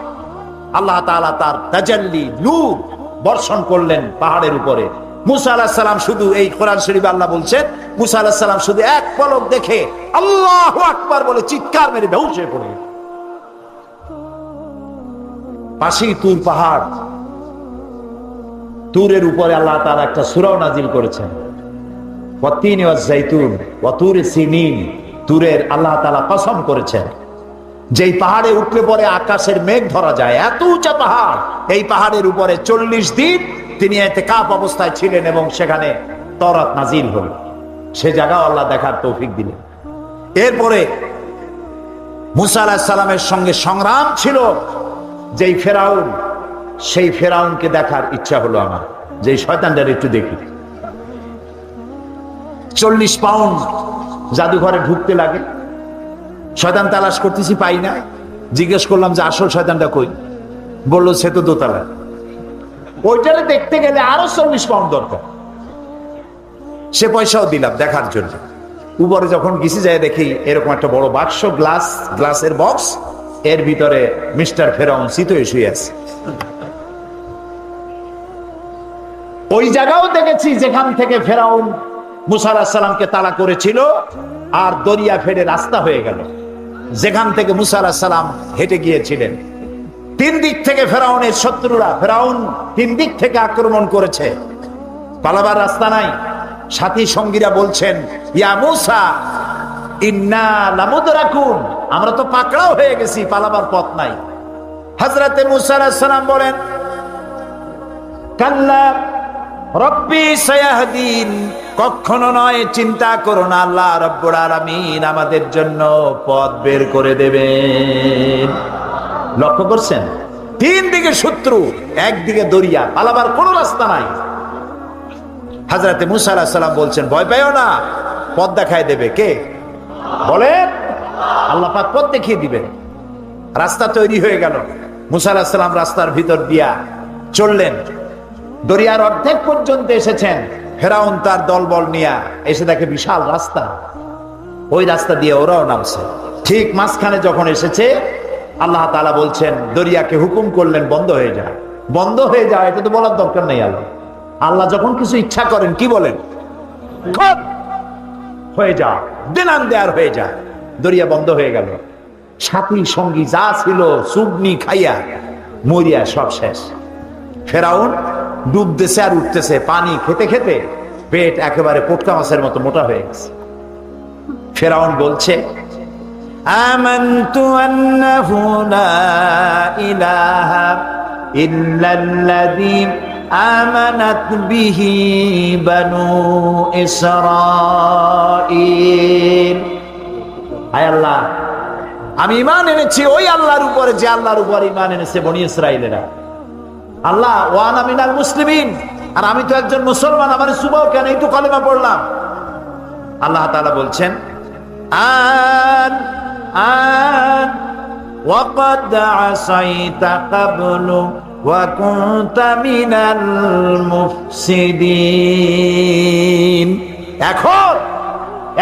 আল্লাহ তাআলা তার তাজাল্লি নূর বর্ষণ করলেন পাহাড়ের উপরে। মুসা আলাইহিস সালাম শুধু, এই কোরআন শরীফে আল্লাহ বলছেন, মুসা আলাইহিস সালাম শুধু এক পলক দেখে আল্লাহু আকবার বলে চিৎকার মেরে বেহুশ হয়ে পড়ে। পাশেই তুর পাহাড়, তুরের উপরে আল্লাহ তাআলা একটা সূরা নাজিল করেছেন, ওয়াত্তিন ওয়াজ-যাইতুন ওয়া তুর সিনিন। তুরের আল্লাহ তাআলা কসম করেছেন, যেই পাহাড়ে উঠলে পরে আকাশের মেঘ ধরা যায়, এত উঁচা পাহাড়, এই পাহাড়ের উপরে 40 দিন তিনি ইতিকাফ অবস্থায় ছিলেন এবং সেখানে তওরাত নাজিল হল। সে জায়গা আল্লাহ দেখার তৌফিক দিলেন। এরপরে মুসা আলাইহিস সালামের সঙ্গে সংগ্রাম ছিল যেই ফেরাউন, সেই ফেরাউনকে দেখার ইচ্ছা হলো আমার, যেই শয়তানটার একটু দেখি। 40 পাউন্ড জাদুঘরে ঢুকতে লাগে, শয়তান তালাশ করতেছি, পাই না। জিজ্ঞেস করলাম যে আসল শয়তানটা কই? বললো সে তো দোতলা। ওইটারে দেখতে গেলে আরো 40 পাউন্ড দরকার। সে পয়সাও দিলাম দেখার জন্য। উপরে যখন গেছি যায় দেখি এরকম একটা বড় বাক্স, গ্লাসের বক্স, এর ভিতরে মিস্টার ফেরাউন চিতই শুয়ে আছে। ওই জায়গাও দেখেছি যেখান থেকে ফেরাউন মুসা আলাইহিস সালামকে তাড়া করেছিল, আর দরিয়া ফেটে রাস্তা হয়ে গেল যেখান থেকে মুসা আলাইহিস সালাম হেঁটে গিয়েছিলেন। 3 দিক থেকে ফেরাউনের শত্রুরা, ফেরাউন 3 দিক থেকে আক্রমণ করেছে, পালাবার রাস্তা নাই। সাথী সঙ্গীরা বলছেন, ইয়া মুসা ইন্না লামুদরাকুন, আমরা তো পাকড়াও হয়ে গেছি, পালাবার পথ নাই। হযরতে মুসা আলাইহিস সালাম বলেন, কাল্লা রব্বি সায়াহদিন, কখনো নয়, চিন্তা করো না, আল্লাহ রাব্বুল আলামিন আমাদের জন্য পথ বের করে দেবেন। লক্ষ্য করছেন, 3 দিকে শত্রু, একদিকে দরিয়া, পালাবার কোনো রাস্তা নাই। হযরতে মুসা আলাইহিস সালাম বলছেন, ভয় পাইও না, পথ দেখায় দেবে কে? বলেন, আল্লাহ পাক পথ দেখিয়ে দিবেন। রাস্তা তৈরি হয়ে গেল। মুসা আলাইহিস সালাম রাস্তার ভিতর দিয়া চললেন, দরিয়ার অর্ধেক পর্যন্ত এসেছেন। ফেরাউন তার দলবল নিয়ে এসে দেখে বিশাল রাস্তা, ওই রাস্তা দিয়ে ওরাও নামছে। ঠিক মাঝখানে যখন এসেছে, আল্লাহ তাআলা বলছেন, দরিয়াকে হুকুম করলেন বন্ধ হয়ে যায়। বন্ধ হয়ে যায় এটা তো বলার দরকার নেই। আল্লাহ যখন কিছু ইচ্ছা করেন কি বলেন? হয়ে যা, দেনান দেয়ার হয়ে যায়। দরিয়া বন্ধ হয়ে গেল। সাথী সঙ্গী যা ছিল চুগনি খাইয়া মরিয়া সব শেষ। ফেরাউন ডুবতেছে আর উঠতেছে, পানি খেতে খেতে পেট একেবারে পোটকা মাছের মতো মোটা হয়ে গেছে। ফেরাউন বলছে, আমানতু আন্নাহু লা ইলাহা ইল্লাল্লাযী আমানাত বিহি বানু ইসরাঈল। আয় আল্লাহ, আমি ঈমান এনেছি ওই আল্লাহর উপরে যে আল্লাহর উপর ঈমান এনেছে বনি ইসরাঈলেরা। আল্লাহ, ওয়ানা মিনাল মুসলিমিন, আর আমি তো একজন মুসলমান, আমার সুবাও কেন, এই তো কলেমা পড়লাম। আল্লাহ তাআলা বলছেন, আন আন ওয়াকাদ আসাইতা ক্বাবলু ওয়া কুনতা মিনাল মুফসিদিন।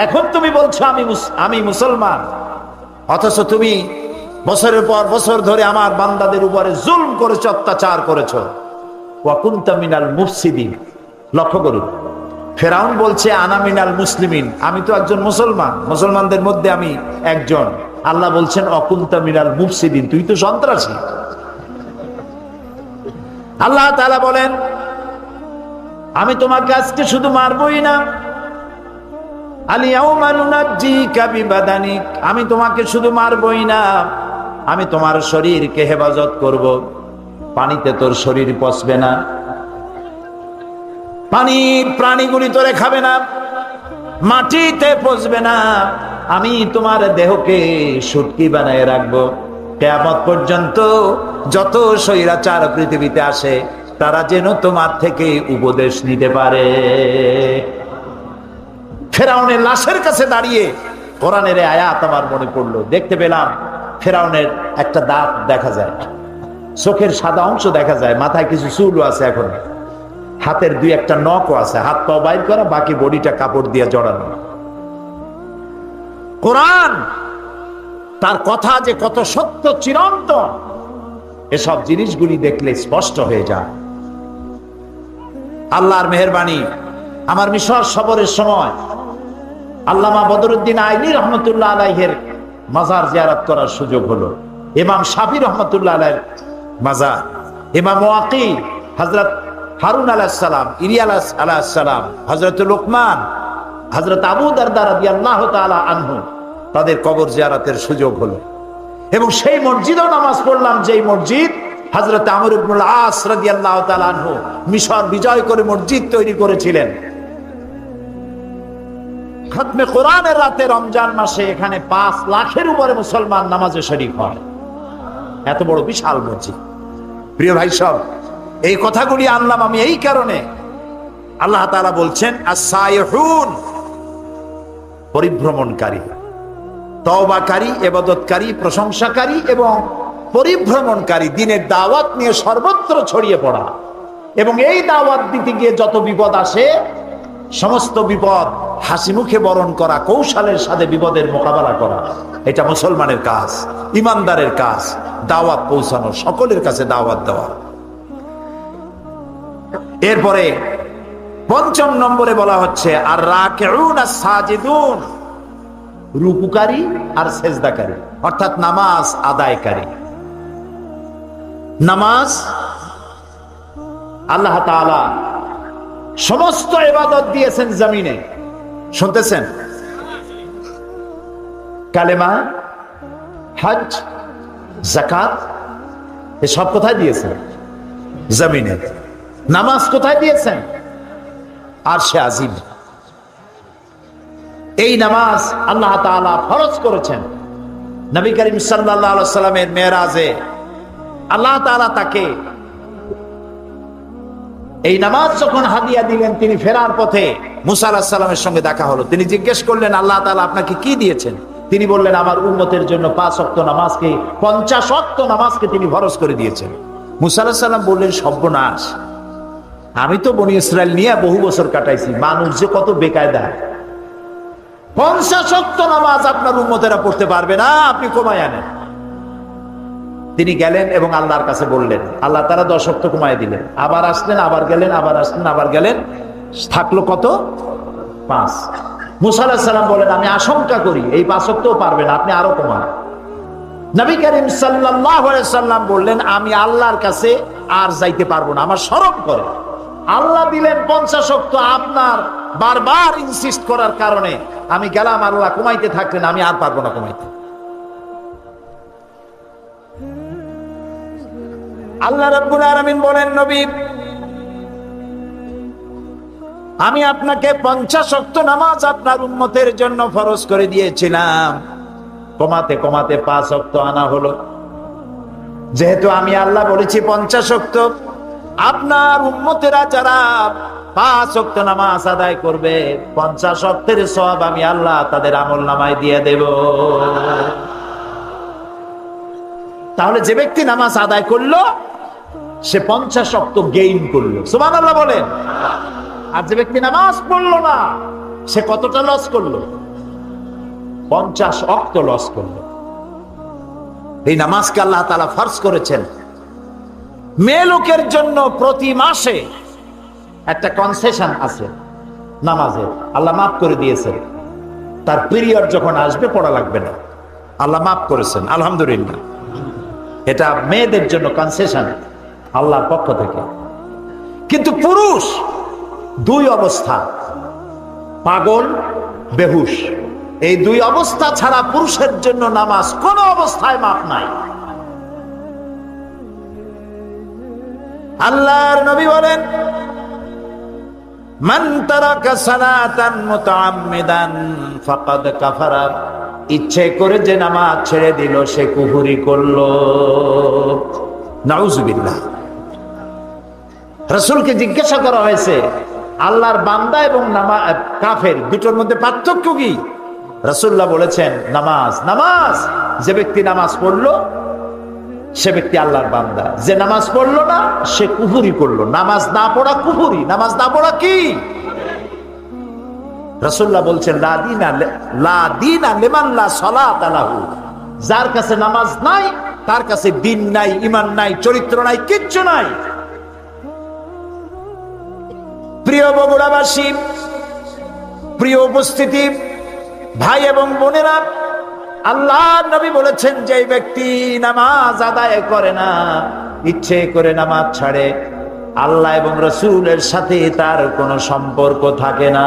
এখন তুমি বলছো আমি মুসলমান, অথচ তুমি বছরের পর বছর ধরে আমার বান্দাদের উপরে জুলম করেছো, অত্যাচার করেছো। ওয়া কুনতা মিনাল মুফসিদিন। লক্ষ্য করুন, ফেরাউন বলছে আনা মিনাল মুসলিমিন, আমি তো একজন মুসলমান, মুসলমানদের মধ্যে আমি একজন। আল্লাহ বলছেন ওয়া কুনতা মিনাল মুফসিদিন, তুই তো সন্ত্রাসী। আল্লাহ তাআলা বলেন, আমি তোমাকে আজকে শুধু মারবই না, আলিয়াউমা নুনাজ্জিকা বিবাদানিক, আমি তোমাকে শুধু মারবই না, আমি তোমার শরীরকে হেফাজত করব। পানিতে তোর শরীর পচবে না, পানির প্রাণীগুলি তোরে খাবে না, মাটিতে পচবে না। আমি তোমার দেহকে শুটকি বানায় রাখবো। কিয়ামত পর্যন্ত যত স্বৈরাচার পৃথিবীতে আসে, তারা যেন তোমার থেকে উপদেশ নিতে পারে। ফেরাউনের লাশের কাছে দাঁড়িয়ে কোরআনের আয়াত আমার মনে পড়লো। দেখতে পেলাম ফেরাউনের একটা দাঁত দেখা যায়, চোখের সাদা অংশ দেখা যায়, মাথায় কিছু চুলও আছে। এখন হাতের দুই একটা নখও আছে, হাত পা বাইর করা, বাকি বডিটা কাপড় দিয়ে জড়ানো। কোরআন তার কথা যে কত সত্য চিরন্তন, এসব জিনিসগুলি দেখলে স্পষ্ট হয়ে যায়। আল্লাহর মেহেরবানি, আমার মিশর সফরের সময় আল্লামা বদরুদ্দিন আইনি রহমতুল্লাহ আলাইহের মাজার জিয়ারত করার সুযোগ হলো। ইমাম শাফি রহমতুল্লাহ আলাইহির মাজার, ইমাম ওয়াকি, হযরত হারুন আলাইহিস সালাম, ইলিয়াস আলাইহিস সালাম, হযরত লোকমান, হযরত আবু দারদা রাদিয়াল্লাহু তাআলা আনহু, তাদের কবর জিয়ারতের সুযোগ হলো। এবং সেই মসজিদেও নামাজ পড়লাম, যেই মসজিদ হযরত আমর ইবনুল আস রাদিয়াল্লাহু তাআলা আনহু মিশর বিজয় করে মসজিদ তৈরি করেছিলেন। খতমে কোরআনের রাতে রমজান মাসে এখানে 5 লাখের উপরে মুসলমান নামাজে শরীক হয়। এত বড় বিশাল মসজিদ। প্রিয় ভাই সব, এই কথাগুলি আনলাম আমি এই কারণে, আল্লাহ তাআলা বলছেন আস-সাইহুন, পরিভ্রমণকারী, তওবাকারী, ইবাদতকারী, প্রশংসাকারী এবং পরিভ্রমণকারী, দ্বীনের দাওয়াত নিয়ে সর্বত্র ছড়িয়ে পড়া। এবং এই দাওয়াত দিতে গিয়ে যত বিপদ আসে, সমস্ত বিপদ হাসি মুখে বরণ করা, কৌশলের সাথে বিপদের মোকাবেলা করা, এটা মুসলমানের কাজ, ইমানদারের কাজ। দাওয়াত পৌঁছানো, সকলের কাছে দাওয়াত দেওয়া। এরপরে 5 নম্বরে বলা হচ্ছে আর রাকিউন আস-সাজিদুন, রুকুকারী আর সেজদাকারী, অর্থাৎ নামাজ আদায়কারী। নামাজ আল্লাহ তাআলা সমস্ত ইবাদত দিয়েছেন জমিনে, শুনতেছেন? কালেমা, হজ, যাকাত, এসব কোথায় দিয়েছেন? জমিনে। নামাজ কোথায় দিয়েছেন? আরশে আজিম। এই নামাজ আল্লাহ তাআলা ফরজ করেছেন। নবী করিম সাল্লাল্লাহু আলাইহি সাল্লামের মেরাজে আল্লাহ তাআলা তাকে এই নামাজ যখন হাদিয়া দিলেন, তিনি ফেরার পথে মুসা আলাইহিস সালামের সঙ্গে দেখা হলো। তিনি জিজ্ঞেস করলেন, আল্লাহ তাআলা আপনাকে কি দিয়েছেন? তিনি বললেন, আমার উম্মতের জন্য 5 ওয়াক্ত নামাজকে, 50 ওয়াক্ত নামাজকে তিনি ফরজ করে দিয়েছেন। মুসা আলাইহিস সালাম বললেন, সর্বনাশ, আমি তো বনি ইসরাইল নিয়ে বহু বছর কাটাইছি, মানুষ যে কত বেকায়দা, 50 ওয়াক্ত নামাজ আপনার উম্মতেরা পড়তে পারবে না, আপনি কমায় আনেন। তিনি গেলেন এবং আল্লাহর কাছে বললেন, আল্লাহ তাআলা 10 ওয়াক্ত কমায় দিলেন। আবার আসলেন, আবার গেলেন, আবার আসলেন, আবার গেলেন, থাকলো কত? 5। মুসা আলাইহিস সালাম বলেন, আমি আশঙ্কা করি এই 5 ওয়াক্তও পারবে না, আপনি আরো কমান। নবী করিম সাল্লাল্লাহু আলাইহি সাল্লাম বললেন, আমি আল্লাহর কাছে আর যাইতে পারবো না, আমার শরম করে। আল্লাহ দিলেন 50 ওয়াক্ত, আপনার বারবার ইনসিস্ট করার কারণে আমি গেলাম, আল্লাহ কমাইতে থাকলেন, আমি আর পারবো না কমাইতে। আল্লাহ রাব্বুল আলামিন বলেন, নবী, আমি আপনাকে 50 ওয়াক্ত নামাজ আপনার উম্মতের জন্য ফরজ করে দিয়েছিলাম, কমাতে কমাতে 5 ওয়াক্ত আনা হলো। যেহেতু আমি আল্লাহ বলেছি 50 ওয়াক্ত, আপনার উম্মতেরা যারা 5 ওয়াক্ত নামাজ আদায় করবে, 50 ওয়াক্তের সওয়াব আমি আল্লাহ তাদের আমলনামায় দিয়ে দেব। তাহলে যে ব্যক্তি নামাজ আদায় করলো, সে 50 ওয়াক্ত গেইন করলো, সুবহানাল্লাহ বলেন। আর যে ব্যক্তি নামাজ পড়লো না, সে কতটা লস করলো? 50 ওয়াক্ত লস করলো। এই নামাজকে আল্লাহ তাআলা ফরজ করেছেন। মেয়ে লোকের জন্য প্রতি মাসে একটা কনসেশন আছে নামাজের, আল্লাহ মাফ করে দিয়েছেন। তার পিরিয়ড যখন আসবে পড়া লাগবে না, আল্লাহ মাফ করেছেন, আলহামদুলিল্লাহ। এটা মেয়েদের জন্য কনসেশন আল্লাহর পক্ষ থেকে। কিন্তু পুরুষ 2 অবস্থা, পাগল, বেহুশ, এই 2 অবস্থা ছাড়া পুরুষের জন্য নামাজ কোন অবস্থায় মাফ নাই। আল্লাহর নবী বলেন, মান তারাকা সালাতান মুতাআম্মিদান ফাকাদ কাফারা, ইচ্ছে করে যে নামাজ ছেড়ে দিল সে কুফরি করলো। নাউজুবিল্লাহ। রাসূলকে জিজ্ঞাসা করা হয়েছে, আল্লাহর বান্দা এবং কাফের দুটোর মধ্যে পার্থক্য কি? রাসূলুল্লাহ বলেছেন, নামাজ। নামাজ, যে ব্যক্তি নামাজ পড়লো সে ব্যক্তি আল্লাহর বান্দা। যে নামাজ পড়লো না সে কুফরি করলো। নামাজ না পড়া কুফরি, নামাজ না পড়া কি? রাসূলুল্লাহ বলছেন লা দীনা লিমান লা সালাতা লাহু, যার কাছে নামাজ নাই তার কাছে দিন নাই, ঈমান নাই, চরিত্র নাই, কিচ্ছু নাই। প্রিয় বগুড়াবাসী, প্রিয় উপস্থিতি, ভাই এবং বোনেরা, আল্লাহ নবী বলেছেন যে ব্যক্তি নামাজ আদায় করে না, ইচ্ছে করে নামাজ ছাড়ে, আল্লাহ এবং রসুলের সাথে তার কোনো সম্পর্ক থাকে না।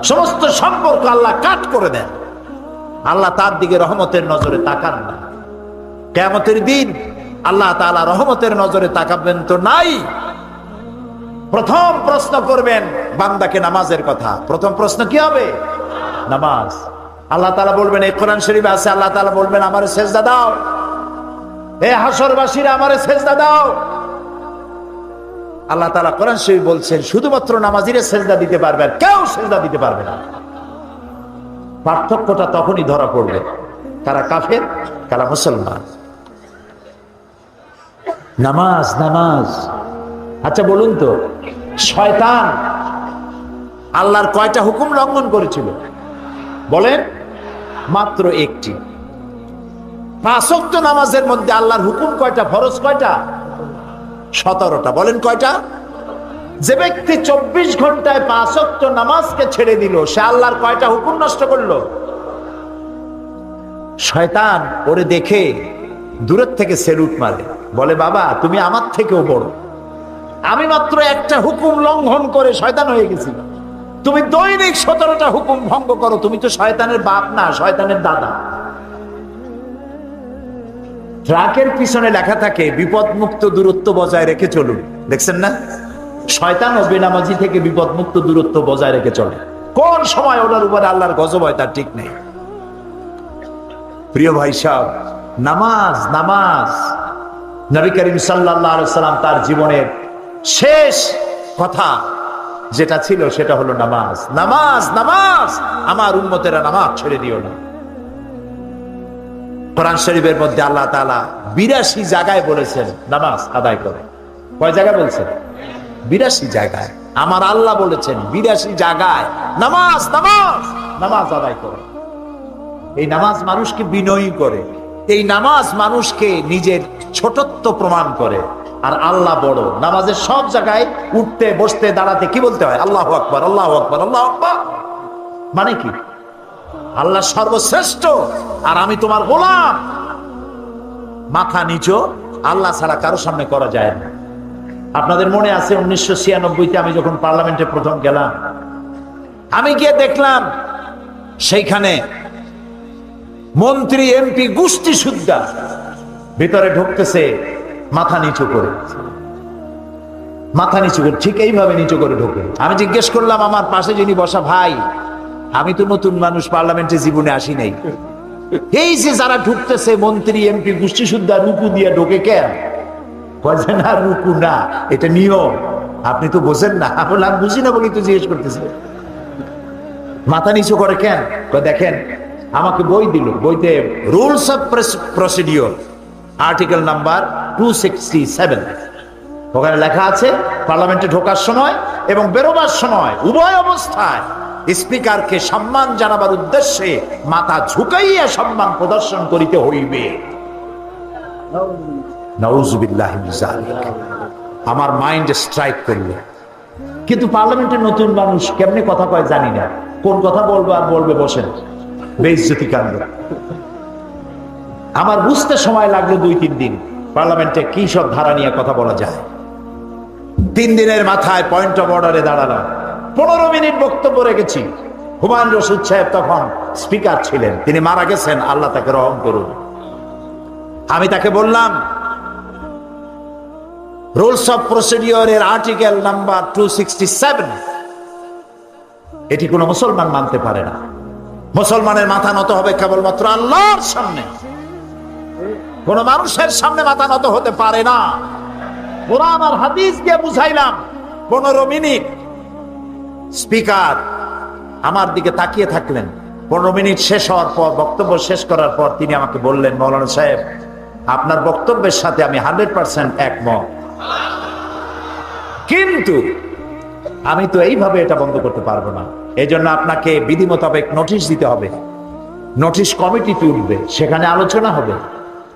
সমস্ত সম্পর্ক আল্লাহ কাট করে দেন। আল্লাহ তার দিকে রহমতের নজরে তাকান না। কিয়ামতের দিন আল্লাহ তাআলা রহমতের নজরে তাকাবেন তো নাই। প্রথম প্রশ্ন করবেন বান্দাকে নামাজের কথা। প্রথম প্রশ্ন কি হবে? নামাজ। আল্লাহ তাআলা বলবেন, এই কোরআন শরীফে আছে, আল্লাহ তাআলা বলবেন আমারে সেজদা দাও, হে হাসরবাসীরা আমারে সেজদা দাও। আল্লাহ তাআলা কোরআন শরীফ বলছেন শুধুমাত্র নামাজিরা সেজদা দিতে পারবে, আর কেউ সেজদা দিতে পারবে না। পার্থক্যটা তখনই ধরা পড়বে কারা কাফের কারা মুসলমান। নামাজ নামাজ। আচ্ছা বলুন তো, শয়তান আল্লাহর কয়টা হুকুম লঙ্ঘন করেছিল? বলেন। মাত্র একটি। 5 ওয়াক্ত নামাজের মধ্যে আল্লাহর হুকুম কয়টা? ফরজ কয়টা? 17টা। বলেন কয়টা? যে ব্যক্তি 24 ঘন্টায় 5 ওয়াক্ত নামাজকে ছেড়ে দিল, সে আল্লাহর কয়টা হুকুম নষ্ট করলো? শয়তান ওরে দেখে দূরের থেকে সেলুট মারে, বলে বাবা তুমি আমার থেকেও বড়, আমি মাত্র একটা হুকুম লঙ্ঘন করে শয়তান হয়ে গেছি, তুমি দৈনিক 17টা হুকুম ভঙ্গ করো, তুমি তো শয়তানের বাপ না, শয়তানের দাদা। ট্রাকের পিছনে লেখা থাকে বিপদ মুক্ত দূরত্ব বজায় রেখে চলুন, দেখছেন না? শয়তান ও বেনামাজি থেকে বিপদ মুক্ত দূরত্ব বজায় রেখে চলে। কোন সময় ওনার উপরে আল্লাহর গজব হয় তার ঠিক নেই। প্রিয় ভাই সাহেব, নামাজ নামাজ। নবী করিম সাল্লাল্লাহু আলাইহি সাল্লাম তার জীবনের শেষ কথা যেটা ছিল সেটা হলো নামাজ নামাজ নামাজ। আমার উম্মতেরা নামাজ ছেড়ে দিও না। কোরআন শরীফের মধ্যে আল্লাহ তাআলা 82 জায়গায় বলেছেন নামাজ আদায় করে। কয় জায়গায় বলছেন? 82 জায়গায়। আমার আল্লাহ বলেছেন 82 জায়গায় নামাজ নামাজ নামাজ আদায় করে। এই নামাজ মানুষকে বিনয়ী করে, এই নামাজ মানুষকে নিজের ছোটত্ব প্রমাণ করে। আর আল্লাহ বড়। নামাজের সব জায়গায় উঠতে বসতে দাঁড়াতে কি বলতে হয়? আল্লাহু আকবার, আল্লাহু আকবার, আল্লাহু আকবার। মানে কি? আল্লাহ সর্বশ্রেষ্ঠ আর আমি তোমার গোলাম। মাথা নিচু আল্লাহ ছাড়া কারো সামনে করা যায় না। আপনাদের মনে আছে 1996-তে আমি যখন পার্লামেন্টে প্রথম গেলাম, আমি গিয়ে দেখলাম সেইখানে মন্ত্রী এমপি গোষ্ঠী সুদ্ধা ভিতরে ঢুকতেছে মাথা নিচু করে, মাথা নিচু করে, ঠিক এইভাবে নিচু করে ঢোকে। আমি জিজ্ঞেস করলাম আমার পাশে যিনি বসা, ভাই আমি তো নতুন মানুষ, পার্লামেন্টে জীবনে আসি নাই, এই যে যারা ঢুকতেছে মন্ত্রী এমপি গোষ্ঠী সুদ্ধা রুকু দিয়ে ঢোকে কেন? কয় না রুকু না, এটা নিয়ম, আপনি তো বোঝেন না। আমি বুঝি না বলি তো জিজ্ঞেস করতেছে মাথা নিচু করে কেন? দেখেন আমাকে বই দিল, বইতে rules of procedure article number 267, ওখানে লেখা আছে পার্লামেন্টে ঢোকার সময় এবং বেরোবার সময় উভয় অবস্থায় স্পিকারকে সম্মান জানাবার উদ্দেশ্যে মাথা ঝুঁকাইয়া সম্মান প্রদর্শন করিতে হইবে। নাউযুবিল্লাহি মিন যালিক। আমার মাইন্ড স্ট্রাইক করলো। কিন্তু পার্লামেন্টের নতুন মানুষ কেমনে কথা কয় জানি না, কোন কথা বলবো আর বলবে বসেন, বেইজ্জতি কাণ্ড। আমার বুঝতে সময় লাগলো 2-3 দিন পার্লামেন্টে কি সব ধারা নিয়ে কথা বলা যায়। 3 দিনের মাথায় পয়েন্ট অফ অর্ডারে দাঁড়ালাম, 15 মিনিট বক্তব্য রেখেছি। হুমায়ুন রশিদ সাহেব তখন স্পিকার ছিলেন, তিনি মারা গেছেন, আল্লাহ তাকে রহম করুন। আমি তাকে বললাম রুলস অফ প্রসিডিওরের আর্টিকেল নাম্বার 267 এটি কোনো মুসলমান মানতে পারে না। মুসলমানের মাথা নত হবে কেবলমাত্র আল্লাহর সামনে, কোন মানুষের সামনে মাথা নত হতে পারে না। কোরআন আর হাদিস দিয়ে বুঝাইলাম। 15 মিনিট স্পিকার আমার দিকে তাকিয়ে থাকলেন। 15 মিনিট শেষ হওয়ার পর, বক্তব্য শেষ করার পর তিনি আমাকে বললেন, মাওলানা সাহেব আপনার বক্তব্যের সাথে আমি 100% একমত, কিন্তু আমি তো এইভাবে এটা বন্ধ করতে পারবো না। এই জন্য আপনাকে বিধি মোতাবেক নোটিশ দিতে হবে। নোটিশ কমিটিতে উঠবে, সেখানে আলোচনা হবে,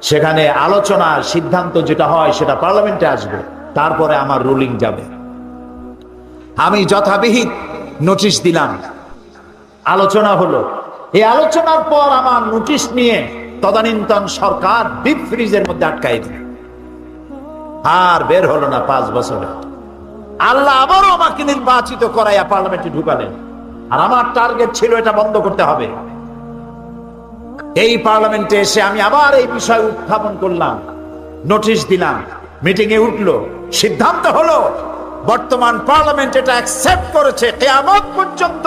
সেখানে আলোচনার সিদ্ধান্ত যেটা হয় সেটা পার্লামেন্টে আসবে, তারপরে আমার রুলিং যাবে। আমি যথাবিহিত নোটিশ দিলাম, আলোচনা হলো। এই আলোচনার পর আমার নোটিশ নিয়ে তদানীন্তন সরকার ডিপ ফ্রিজের মধ্যে আটকাই দিল, আর বের হলো না 5 বছরে। আল্লাহ আবারও আমাকে নির্বাচিত করাইয়া পার্লামেন্টে ঢুকালেন, আর আমার টার্গেট ছিল এটা বন্ধ করতে হবে। এই পার্লামেন্টে এসে আমি আবার এই বিষয় উত্থাপন করলাম, নোটিশ দিলাম, মিটিং এ উঠলো, সিদ্ধান্ত হলো বর্তমান পার্লামেন্ট এটা অ্যাকসেপ্ট করেছে, কিয়ামত পর্যন্ত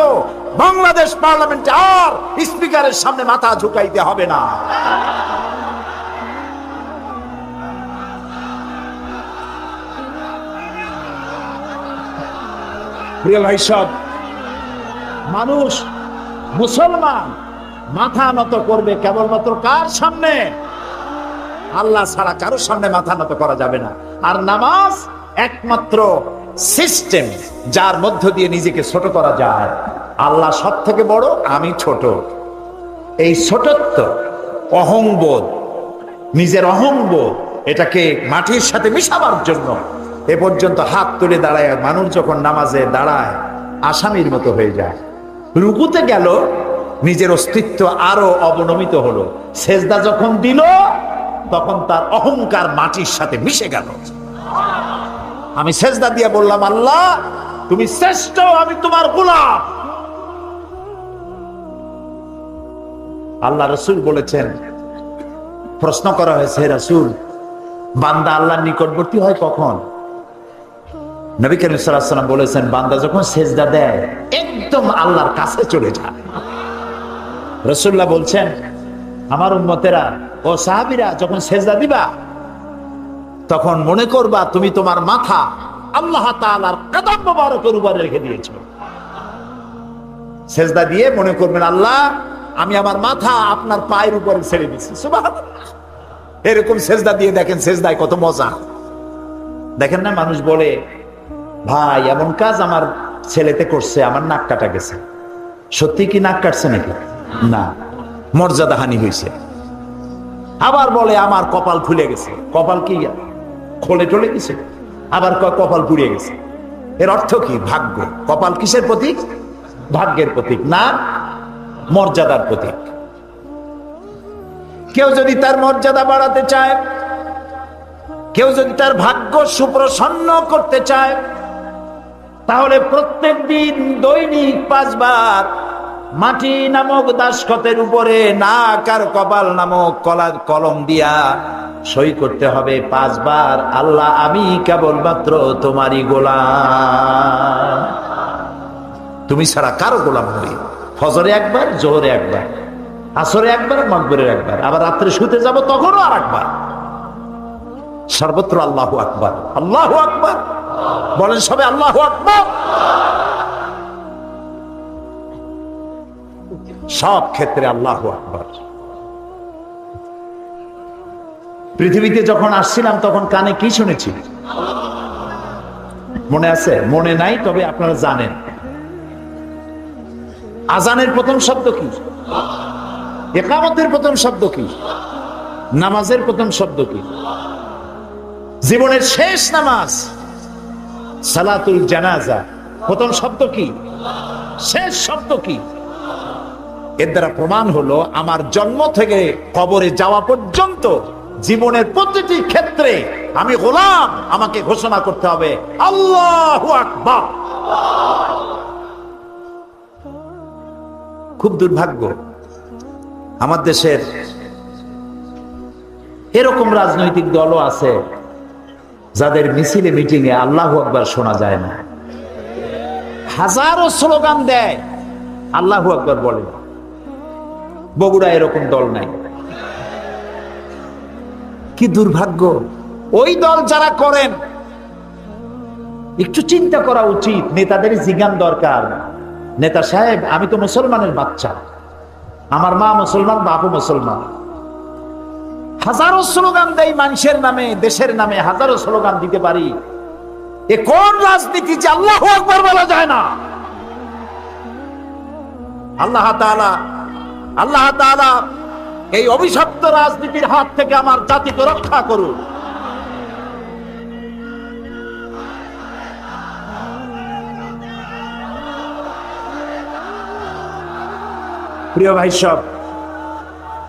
বাংলাদেশ পার্লামেন্টে আর স্পিকারের সামনে মাথা ঝুঁকাইতে হবে না। প্রিয় ভাই সব, মানুষ মুসলমান মাথা নত করবে কেবলমাত্র কার সামনে? আল্লাহ ছাড়া কারোর সামনে মাথা নত করা যাবে না। আর নামাজ একমাত্র সিস্টেম যার মধ্য দিয়ে নিজেকে ছোট করা যায়। আল্লাহ সব থেকে বড়, আমি ছোট। এই ছোটত্ব, অহংবোধ, নিজের অহংবোধ, এটাকে মাটির সাথে মিশাবার জন্য এ পর্যন্ত হাত তুলে দাঁড়ায় মানুষ যখন নামাজে দাঁড়ায় আসামির মতো হয়ে যায়। রুকুতে গেল, নিজের অস্তিত্ব আরো অবনমিত হলো। সেজদা যখন দিল তখন তার অহংকার মাটির সাথে মিশে গেল। আমি সেজদা দিয়ে বললাম, আল্লাহ তুমি শ্রেষ্ঠ, আমি তোমার গোলাম। আল্লাহ রসুল বলেছেন, প্রশ্ন করা হয়েছে, হে রাসূল, বান্দা আল্লাহর নিকটবর্তী হয় কখন? নবী করিম সাল্লাল্লাহু আলাইহি ওয়াসাল্লাম বলেছেন, বান্দা যখন সেজদা দেয় একদম আল্লাহর কাছে চলে যায়। রাসূলুল্লাহ বলছেন, আমার উম্মতেরা ও সাহাবীরা যখন সেজদা দিবা তখন মনে করবা তুমি তোমার মাথা আল্লাহ তাআলার কদম মোবারকের উপরে রেখে দিয়েছো। সেজদা দিয়ে মনে করবেন, আল্লাহ আমি আমার মাথা আপনার পায়ের উপরে ছেড়ে দিচ্ছি। সুবহানাল্লাহ। এরকম সেজদা দিয়ে দেখেন, সেজদায় কত মজা। দেখেন না, মানুষ বলে, ভাই এমন কাজ আমার ছেলেতে করছে, আমার নাক কাটা গেছে। সত্যি কি নাক কাটছে নাকি? না, মর্যাদাহানি হয়েছে। আবার বলে আমার কপাল খুলে গেছে। কপাল কি খোলে টলে গেছে? আবার কপাল পুড়িয়ে গেছে। এর অর্থ কি? ভাগ্য। কপাল কিসের প্রতীক? ভাগ্যের প্রতীক, না মর্যাদার প্রতীক। কেউ যদি তার মর্যাদা বাড়াতে চায়, কেউ যদি তার ভাগ্য সুপ্রসন্ন করতে চায়, তাহলে প্রত্যেক দিন দৈনিক 5 বার মাটি নামক দাসখতের উপরে নাক আর কপাল নামক কলম দিয়া সই করতে হবে 5 বার, আল্লাহ আমি কেবলমাত্র তোমারই গোলাম, তুমি ছাড়া কারো গোলাম নই। ফজরে একবার, জোহরে একবার, আসরে একবার, মাগরিবে একবার, আবার রাত্রে শুতে যাব তখনও আর একবার। সর্বত্র আল্লাহু আকবার, আল্লাহু আকবার বলেন সবে, আল্লাহু আকবার। সব ক্ষেত্রে আল্লাহু আকবার। পৃথিবীতে যখন আসছিলাম তখন কানে কি শুনেছি মনে আছে? মনে নাই, তবে আপনারা জানেন। আজানের প্রথম শব্দ কি? ইকামতের প্রথম শব্দ কি? নামাজের প্রথম শব্দ কি? জীবনের শেষ নামাজ সালাতুল জানাজা প্রথম শব্দ কি? শেষ শব্দ কি? এর দ্বারা প্রমাণ হলো আমার জন্ম থেকে কবরে যাওয়া পর্যন্ত জীবনের প্রতিটি ক্ষেত্রে আমি গোলাম, আমাকে ঘোষণা করতে হবে আল্লাহু আকবার। খুব দুর্ভাগ্য আমার দেশের এরকম রাজনৈতিক দলও আছে যাদের মিছিলে মিটিংয়ে আল্লাহু আকবার শোনা যায় না। হাজারো স্লোগান দেয়, আল্লাহু আকবার বলে। বগুড়া এরকম দল নাই। কি দুর্ভাগ্য! ওই দল যারা করেন একটু চিন্তা করা উচিত, নেতাদের জিজ্ঞান দরকার। নেতা সাহেব, আমি তো মুসলমানের বাচ্চা, আমার মা মুসলমান, বাপও মুসলমান, হাজারো স্লোগান দেই মানুষের নামে, দেশের নামে হাজারো স্লোগান দিতে পারি। এ কোন রাজনীতি যে আল্লাহু আকবার বলা যায় না? আল্লাহ তাআলা এই অভিশপ্ত রাজনীতির হাত থেকে আমার জাতিকে রক্ষা করুন। প্রিয় ভাই সব,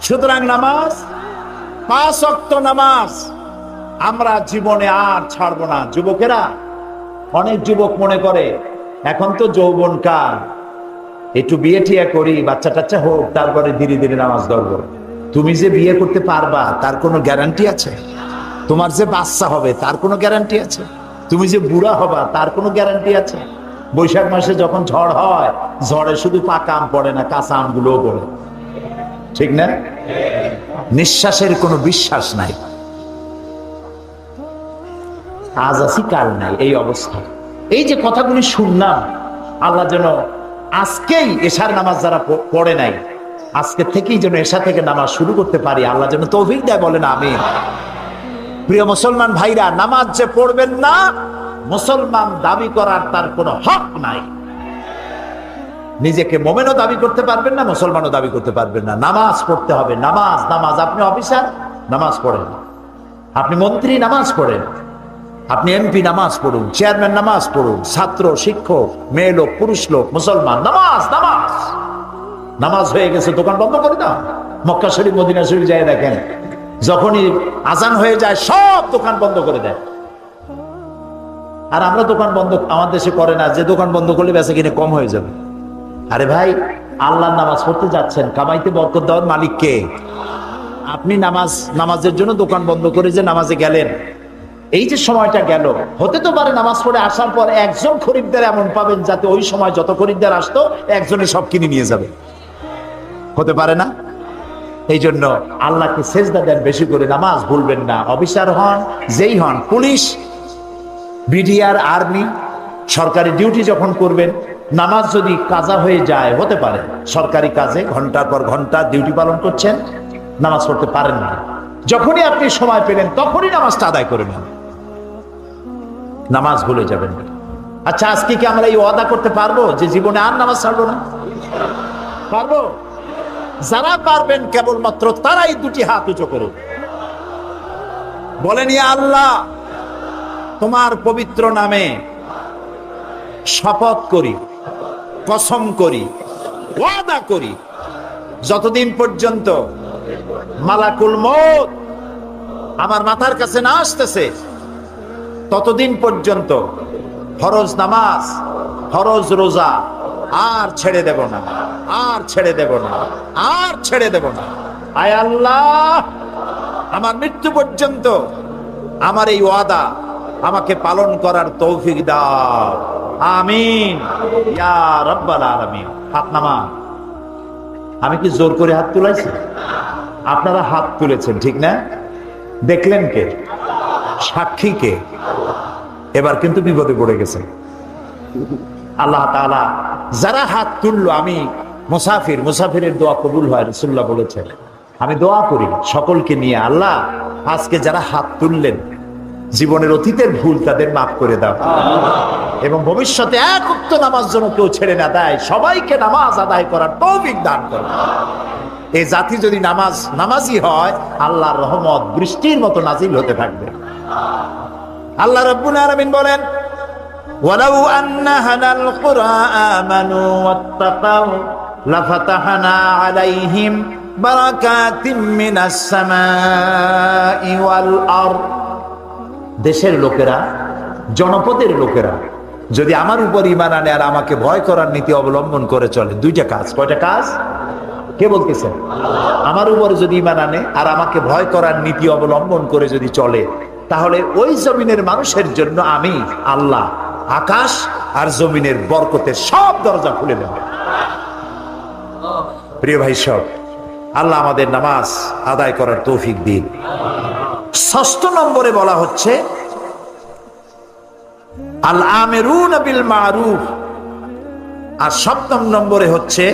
সুতরাং নামাজ, 5 ওয়াক্ত নামাজ আমরা জীবনে আর ছাড়বো না। যুবকেরা, অনেক যুবক মনে করে এখন তো যৌবন কাল, একটু বিয়ে টিয়া করি, বাচ্চা টাচ্চা হোক, তারপরে ধীরে ধীরে নামাজ ধরবো। তুমি যে বিয়ে করতে পারবা তার কোনো গ্যারান্টি আছে? তোমার যে বাচ্চা হবে তার কোনো গ্যারান্টি আছে? তুমি যে বুড়া হবা তার কোনো গ্যারান্টি আছে? বৈশাখ মাসে যখন ঝড় হয়, ঝড়ে শুধু পাকা আম পড়ে না, কাঁচা আমগুলোও পড়ে, ঠিক না? নিঃশ্বাসের কোনো বিশ্বাস নাই, আজ আছি কাল নাই, এই অবস্থা। এই যে কথাগুলি শুনলাম, আল্লাহ যেন আজকেই এশার নামাজ যারা পড়ে নাই, আজকে থেকেই যেন এশা থেকে নামাজ শুরু করতে পারি, আল্লাহ যেন তৌফিক দেয়, বলেন আমিন। প্রিয় মুসলমান ভাইরা, নামাজ যে পড়বেন না, মুসলমান দাবি করার তার কোনো হক নাই। নিজেকে মোমেনও দাবি করতে পারবেন না, মুসলমানও দাবি করতে পারবেন না। নামাজ পড়তে হবে, নামাজ নামাজ। আপনি অফিসার, নামাজ পড়েন। আপনি মন্ত্রী, নামাজ পড়েন। আপনি এমপি, নামাজ পড়ুন। চেয়ারম্যান, নামাজ পড়ুন। ছাত্র, শিক্ষক, মেয়ে লোক, পুরুষ লোক, মুসলমান, নামাজ নামাজ। নামাজ হয়ে গেছে, দোকান বন্ধ করে দাও। মক্কা শরীফ, মদিনা শরীফ যায় দেখেন, যখনই আজান হয়ে যায় সব দোকান বন্ধ করে দেয়। আর আমরা দোকান বন্ধ আমার দেশে করে না, যে দোকান বন্ধ করলে বেচা কিনে কম হয়ে যাবে। আরে ভাই, আল্লাহর নামাজ পড়তে যাচ্ছেন, কামাইতে বরকত দেওয়ার মালিক কে? আপনি নামাজের জন্য দোকান বন্ধ করে যে নামাজে গেলেন, এই যে সময়টা গেল, হতে তো পারে নামাজ পড়ে আসার পর একজন খরিদ্দার এমন পাবেন যাতে ওই সময় যত খরিদ্দার আসতো একজনে সব কিনে নিয়ে যাবে, হতে পারে না? এই জন্য আল্লাহকে সেজদা দেন বেশি করে, নামাজ ভুলবেন না। অফিসার হন, যেই হন, পুলিশ, বিডিআর, আর্মি, সরকারি ডিউটি যখন করবেন, নামাজ যদি কাজা হয়ে যায়, হতে পারে সরকারি কাজে ঘন্টার পর ঘন্টা ডিউটি পালন করছেন, নামাজ পড়তে পারেন না, যখনই আপনি সময় পেলেন তখনই নামাজটা আদায় করে নেন, নামাজ ভুলে যাবেন না। আচ্ছা, আজকে কি আমরা এই ওয়াদা করতে পারবো যে জীবনে আর নামাজ ছাড়বো না? পারবো? যারা পারবেন কেবলমাত্র তারাই দুটি হাত উঁচু করুন, বলেন, ইয়া আল্লাহ, তোমার পবিত্র নামে শপথ করি, কসম করি, ওয়াদা করি, যতদিন পর্যন্ত মালাকুল মউত আমার মাথার কাছে না আসতেছে, ততদিন পর্যন্ত ফরজ নামাজ, ফরজ রোজা আর ছেড়ে দেব না, আর ছেড়ে দেব না, আর ছেড়ে দেব না। আয় আল্লাহ, আমার মৃত্যু পর্যন্ত আমার এই ওয়াদা আমাকে পালন করার তৌফিক দাও, আমিন ইয়া রাব্বাল আলামিন। হাত নামান। আমি কি জোর করে হাত তুলাইছি? আপনারা হাত তুলেছেন, ঠিক না? দেখলেন কে? সাক্ষী কে? এবার কিন্তু বিপদে পড়ে গেছে। আল্লাহ তাআলা যারা হাত তুললো, আমি মুসাফির, মুসাফিরের দোয়া কবুল হয়, রাসূলুল্লাহ বলেছেন। আমি দোয়া করি সকলকে নিয়ে, আল্লাহ আজকে যারা হাত তুললেন, জীবনের অতীতের ভুল তাদের মাফ করে দাও, এবং ভবিষ্যতে এক ওয়াক্ত নামাজ যেন কেউ ছেড়ে না দেয়, সবাইকে নামাজ আদায় করার তৌফিক দান করো। এই জাতি যদি নামাজি হয়, আল্লাহর রহমত বৃষ্টির মতো নাজিল হতে থাকবে। আল্লাহ রাব্বুল আলামিন বলেন, ওয়ালাউ আন্না হানাল কুরা আমানু ওয়াত্তাকাউ লাফাতাহনা আলাইহিম বারাকাতিম মিনাস সামাই ওয়াল আরদ। দেশের লোকেরা, জনপদের লোকেরা যদি আমার উপর ঈমান আনে আর আমাকে ভয় করার নীতি অবলম্বন করে চলে, দুইটা কাজ। কয়টা কাজ? কে বলতেছেন? আমার উপরে যদি ঈমান আনে আর আমাকে ভয় করার নীতি অবলম্বন করে যদি চলে, তাহলে ওই জমিনের মানুষের জন্য আমি আল্লাহ আকাশ আর জমিনের বরকতের সব দরজা খুলে দেব। প্রিয় ভাই সব, আল্লাহ আমাদের নামাজ আদায় করার তৌফিক দিন। 6 নম্বরে বলা হচ্ছে আল আমিরুন বিল মারুফ, আর 7 নম্বরে হচ্ছে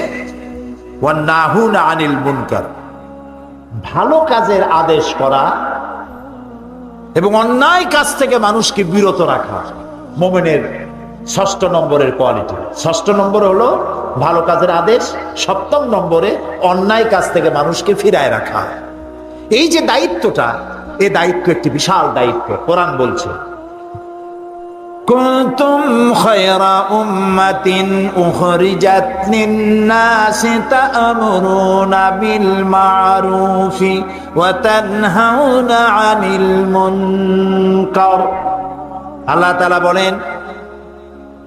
ওয়ান নাহুনা আনিল মুনকার, ভালো কাজের আদেশ করা এবং অন্যায় কাজ থেকে মানুষকে বিরত রাখা মুমিনের ৬ষ্ঠ নম্বরের কোয়ালিটি। ৬ষ্ঠ নম্বর হলো ভালো কাজের আদেশ, ৭ম নম্বরে অন্যায় কাজ থেকে মানুষকে ফিরায় রাখা। এই যে দায়িত্বটা, এই দায়িত্ব একটি বিশাল দায়িত্ব। কোরআন বলছে, কুনতুম খায়রা উম্মাতিন উখরিজাত লিন-নাসি তা'মুরুনা বিল মা'রুফি ওয়া তানহাউনা আনিল মুনকার। আল্লাহ তাআলা বলেন,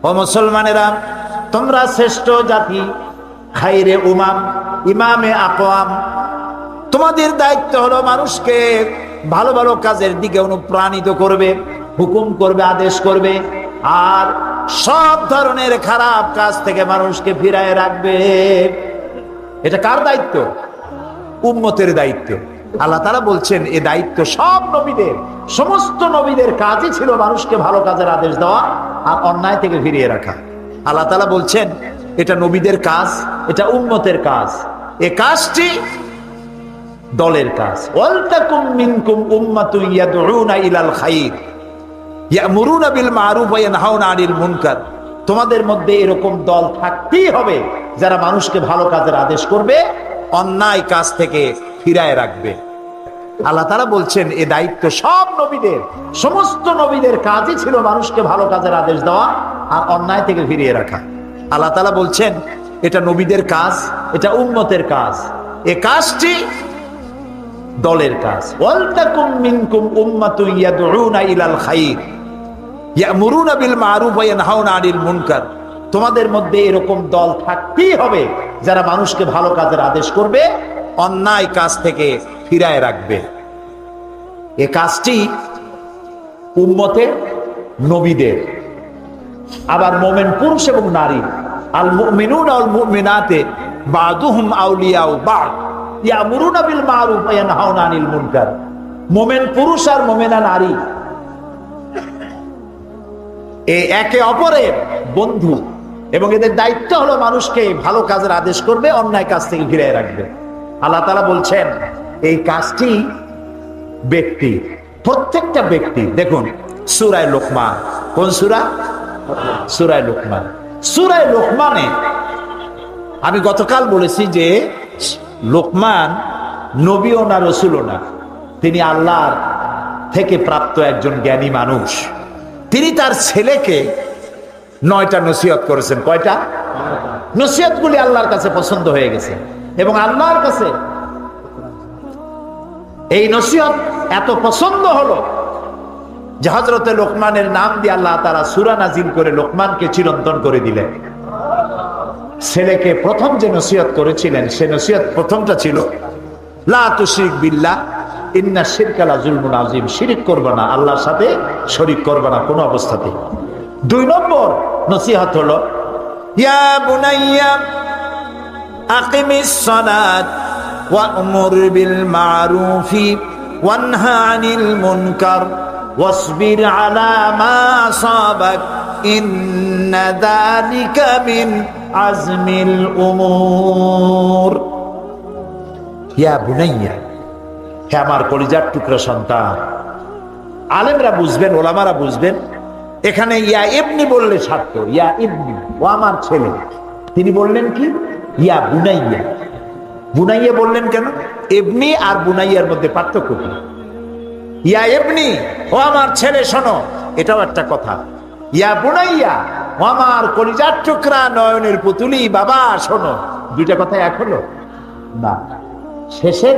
ও মুসলমানেরা, তোমরা শ্রেষ্ঠ জাতি, খাইরে উমাম, ইমামে আকওয়াম। তোমাদের দায়িত্ব হলো মানুষকে ভালো ভালো কাজের দিকে অনুপ্রাণিত করবে, হুকুম করবে, আদেশ করবে, আর সব ধরনের খারাপ কাজ থেকে মানুষকে ফিরায় রাখবে। এটা কার দায়িত্ব? উম্মতের দায়িত্ব। আল্লাহ তাআলা বলছেন এ দায়িত্ব সব নবীদের, সমস্ত নবীদের কাজই ছিল মানুষকে ভালো কাজের আদেশ দেওয়া আর অন্যায় থেকে ফিরিয়ে রাখা। আল্লাহ তাআলা বলছেন এটা নবীদের কাজ, এটা উম্মতের কাজ। এ কাজটি দলের কাজ। ওয়ালতাকুম মিনকুম উম্মাতুন ইয়াদউনা ইলাল খায়র ইয়ামুরুনা বিল মা'রুফ ওয়া ইয়ানহাউনা আনিল মুনকার। তোমাদের মধ্যে এরকম দল থাকতেই হবে যারা মানুষকে ভালো কাজের আদেশ করবে, অন্যায় কাজ থেকে ফিরায় রাখবে। আল্লাহ তাআলা বলছেন এ দায়িত্ব সব নবীদের, সমস্ত নবীদের কাজই ছিল মানুষকে ভালো কাজের আদেশ দেওয়া আর অন্যায় থেকে ফিরিয়ে রাখা। আল্লাহ তাআলা বলছেন এটা নবীদের কাজ, এটা উম্মতের কাজ। এ কাজটি দলের কাজ। ওয়ালতাকুম মিনকুম উম্মাতুন ইয়াদউনা ইলাল খায়র ইয়ামুরুনা বিল মা'রুফ ওয়া ইয়ানহাউনা আনিল মুনকার। তোমাদের মধ্যে এরকম দল থাকতেই হবে যারা মানুষকে ভালো কাজের আদেশ করবে, অন্যায় কাজ থেকে ফিরায় রাখবে। এ কাজটি উম্মতের, নবীদের। আবার মুমিন পুরুষ এবং নারী, আল মুমিনুনা ওয়াল মুমিনাতে বা'দুহুম আউলিয়াউ বা'দ ইয়ামুরুনা বিল মা'রুফ ওয়া ইয়ানহাউনা আনিল মুনকার। মুমিন পুরুষ আর মুমিনা নারী একে অপরের বন্ধু, এবং এদের দায়িত্ব হলো মানুষকে ভালো কাজের আদেশ করবে, অন্যায় কাজ থেকে ফিরিয়ে রাখবে। আল্লাহ তাআলা বলছেন এই কাজটি ব্যক্তি, প্রত্যেকটা ব্যক্তি। দেখুন সূরা লোকমান, কোন সূরা? সূরা লোকমান। সূরা লোকমানে আমি গতকাল বলেছি যে লোকমান নবীও না, রসুলও না, তিনি আল্লাহর থেকে প্রাপ্ত একজন জ্ঞানী মানুষ। তিনি তার ছেলেকে 9টা নসিহত করেছেন। কয়টা? নসিহতগুলি আল্লাহর কাছে পছন্দ হয়ে গেছে, এবং আল্লাহর কাছে এই নসিহত এত পছন্দ হলো যে হযরতে লোকমানের নাম দিয়ে আল্লাহ তাআলা সূরা নাজিল করে লোকমানকে চিরন্তন করে দিলেন। ছেলেকে প্রথম যে নসিহত করেছিলেন, সে নসিহত প্রথমটা ছিল লা তুশরিক বিল্লাহ ইন্না শিরকা লা যুলমুন আযীম। শিরক করবে না, আল্লাহর সাথে শরীক করবে না কোনো অবস্থাতেই। 2 নম্বর নসিহত হলো ইয়া বুনাইয়া আকিমিস সালাত ওয়া'মুর বিল মা'রুফি ওয়ানহা আনিল মুনকার ওয়াসবির আলা মা আসাবাক ইন্না যালিকা মিন আজমিল উমুর। ইয়া বুনাইয়া, হে আমার কলিজার টুকরা সন্তান। আলেমরা বুঝবেন, ওলামারা বুঝবেন, এখানে ইয়া ইবনি বললে সার্থ, ইয়া ইবনি, ও আমার ছেলে। তিনি বললেন কি? ইয়া বুনাইয়া। বুনাইয়া বললেন কেন? ইবনি আর বুনাইয়ার মধ্যে পার্থক্য কি? ইয়া ইবনি, ও আমার ছেলে শোনো, এটাও একটা কথা। ইয়া বুনাইয়া, ও আমার কলিজার টুকরা নয়নের পুতুলি বাবা শোনো, দুইটা কথা এক হলো না। শেষের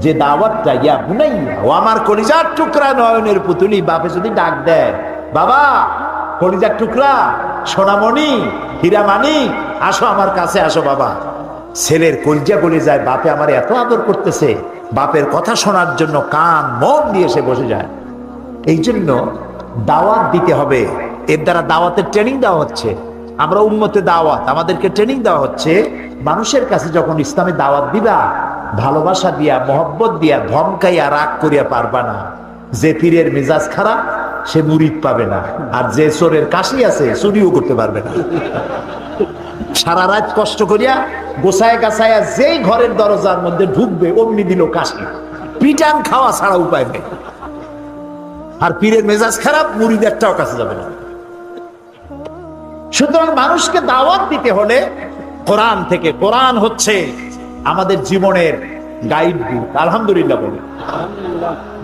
যে দাওয়াতটা ইয়া বুনাইয়া, ও আমার কলিজার টুকরা নয়নের পুতুলি, বাপে যদি ডাক দেয় বাবা কলিজার টুকরা, সোনামণি, হীরামানি, আসো আমার কাছে আসো বাবা, ছেলের কলিজা গলে যায়, বাপে আমার এত আদর করতেছে, বাপের কথা শোনার জন্য কান মন দিয়ে সে বসে যায়। এই জন্য দাওয়াত দিতে হবে। এর দ্বারা দাওয়াতের ট্রেনিং দেওয়া হচ্ছে। আমরা উম্মতে দাওয়াত, আমাদেরকে ট্রেনিং দেওয়া হচ্ছে। মানুষের কাছে যখন ইসলামে দাওয়াত দিবা, ভালোবাসা দিয়া, মহব্বত দিয়া, ধমকাইয়া, রাগ করিয়া পারবা না। যে পীরের মেজাজ খারাপ সে মুরিদ পাবে না, আর যে চোরের কাশি আছে চুরিও করতে পারবে না। সারা রাত কষ্ট করিয়া গোছায় গাছায়া যেই ঘরের দরজার মধ্যে ঢুকবে অমনি দিল কাশি। পিটান খাওয়া ছাড়া উপায় নেই। আর পীরের মেজাজ খারাপ, মুরিদ একটাও কাছে যাবে না। সুতরাং মানুষকে দাওয়াত দিতে হলে কোরআন থেকে। কোরআন হচ্ছে আমাদের জীবনের গাইড বুক। আলহামদুলিল্লাহ বলে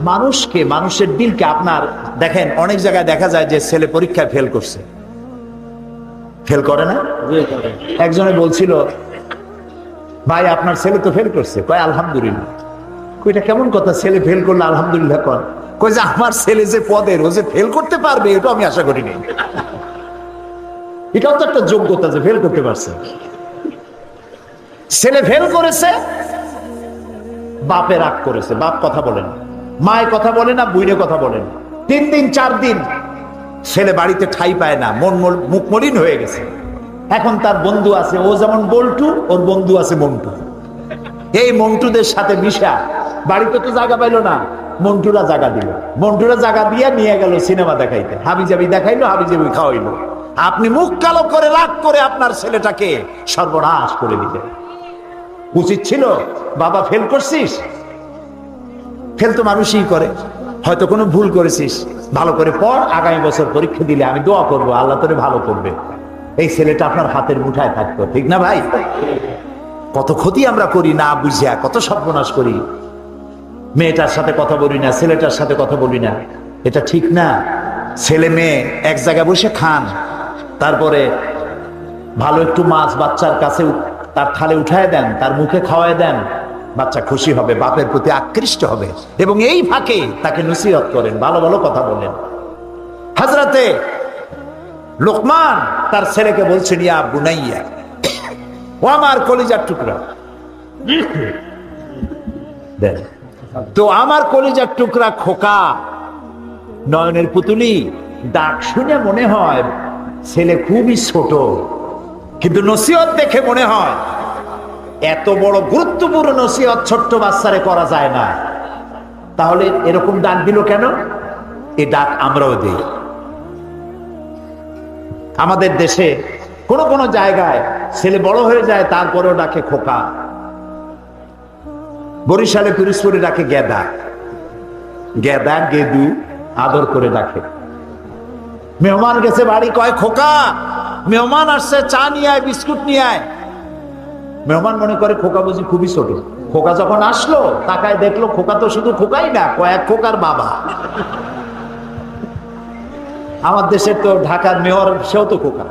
মানুষকে, মানুষের দিলকে। আপনার দেখেন অনেক জায়গায় দেখা যায় যে ছেলে পরীক্ষায় ফেল করছে, ফেল করে না? একজনে বলছিল, ভাই আপনার ছেলে তো ফেল করছে। কয় আলহামদুলিল্লাহ। কইটা কেমন কথা, ছেলে ফেল করলে আলহামদুলিল্লাহ কর? কই যে আমার ছেলে যে পদের, ও যে ফেল করতে পারবে এটা আমি আশা করিনি। এটাও তো একটা যোগ্যতা যে ফেল করতে পারছে। ছেলে ফেল করেছে, বাপে রাগ করেছে, বাপ কথা বলে না, মায় কথা বলে না, বুইরে কথা বলে না। 3 দিন 4 দিন ছেলে বাড়িতে ঠাই পায় না, মুখ মলিন হয়ে গেছে। এখন তার বন্ধু আছে, ও যেমন বল্টু, ওর বন্ধু আছে মন্টু। এই মন্টুদের সাথে মিশা বাড়িতে তো জায়গা পাইলো না, মন্টুরা জায়গা দিল। মন্টুরা জায়গা দিয়ে নিয়ে গেল সিনেমা দেখাইতে, হাবিজাবি দেখাইলো, হাবিজাবি খাওয়াইলো। আপনি মুখ কালো করে রাগ করে আপনার ছেলেটাকে সর্বনাশ করে দিলেন। উচিত ছিল বাবা ফেল করছিস, ফেল তো মানুষই করে, হয়তো কোনো ভুল করেছিস, ভালো করে পড়, আগামী বছর পরীক্ষা দিলে আমি দোয়া করবো আল্লাহ তোরে ভালো করবে। এই ছেলেটা আপনার হাতের মুঠায় থাকতো, ঠিক না ভাই? কত ক্ষতি আমরা করি না বুঝিয়া, কত সর্বনাশ করি। মেয়েটার সাথে কথা বলি না, ছেলেটার সাথে কথা বলি না, এটা ঠিক না। ছেলে মেয়ে এক জায়গায় বসে খান, তারপরে ভালো একটু মাছ বাচ্চার কাছে তার থালে উঠায় দেন, তার মুখে খাওয়ায় দেন, বাচ্চা খুশি হবে, বাপের প্রতি আকৃষ্ট হবে। এবং এই ফাঁকে তাকে নসিহত করেন, ভালো ভালো কথা বলেন। হযরতে লোকমান তার ছেলেকে বলছেন, ইয়া বুনাইয়া, ও আমার কলিজার টুকরা। তো আমার কলিজার টুকরা খোকা, নয়নের পুতুলি। ডাক শুনে মনে হয় ছেলে খুবই ছোট, কিন্তু নসিহত দেখে মনে হয় এত বড় গুরুত্বপূর্ণ নসিহত ছোট্ট বাচ্চারে করা যায় না। তাহলে এরকম ডাক দিল কেন? এই ডাক আমরাও দিই। আমাদের দেশে কোন কোন জায়গায় ছেলে বড় হয়ে যায়, তারপরেও ডাকে খোকা। বরিশালে পিরোজপুরে ডাকে গেদা, গেদা গেদু আদর করে ডাকে। মেহমান গেছে বাড়ি, কয় খোকা মেহমান আসছে, চা নিয়ে আয়, বিস্কুট নিয়ে আয়। মেহমান মনে করে খোকা বুঝি খুবই ছোট। খোকা যখন আসলো তাকায় দেখলো খোকা তো শুধু খোকাই না, কয়েক খোকার বাবা। আমার দেশের তো ঢাকার মেয়র, সেও তো খোকা,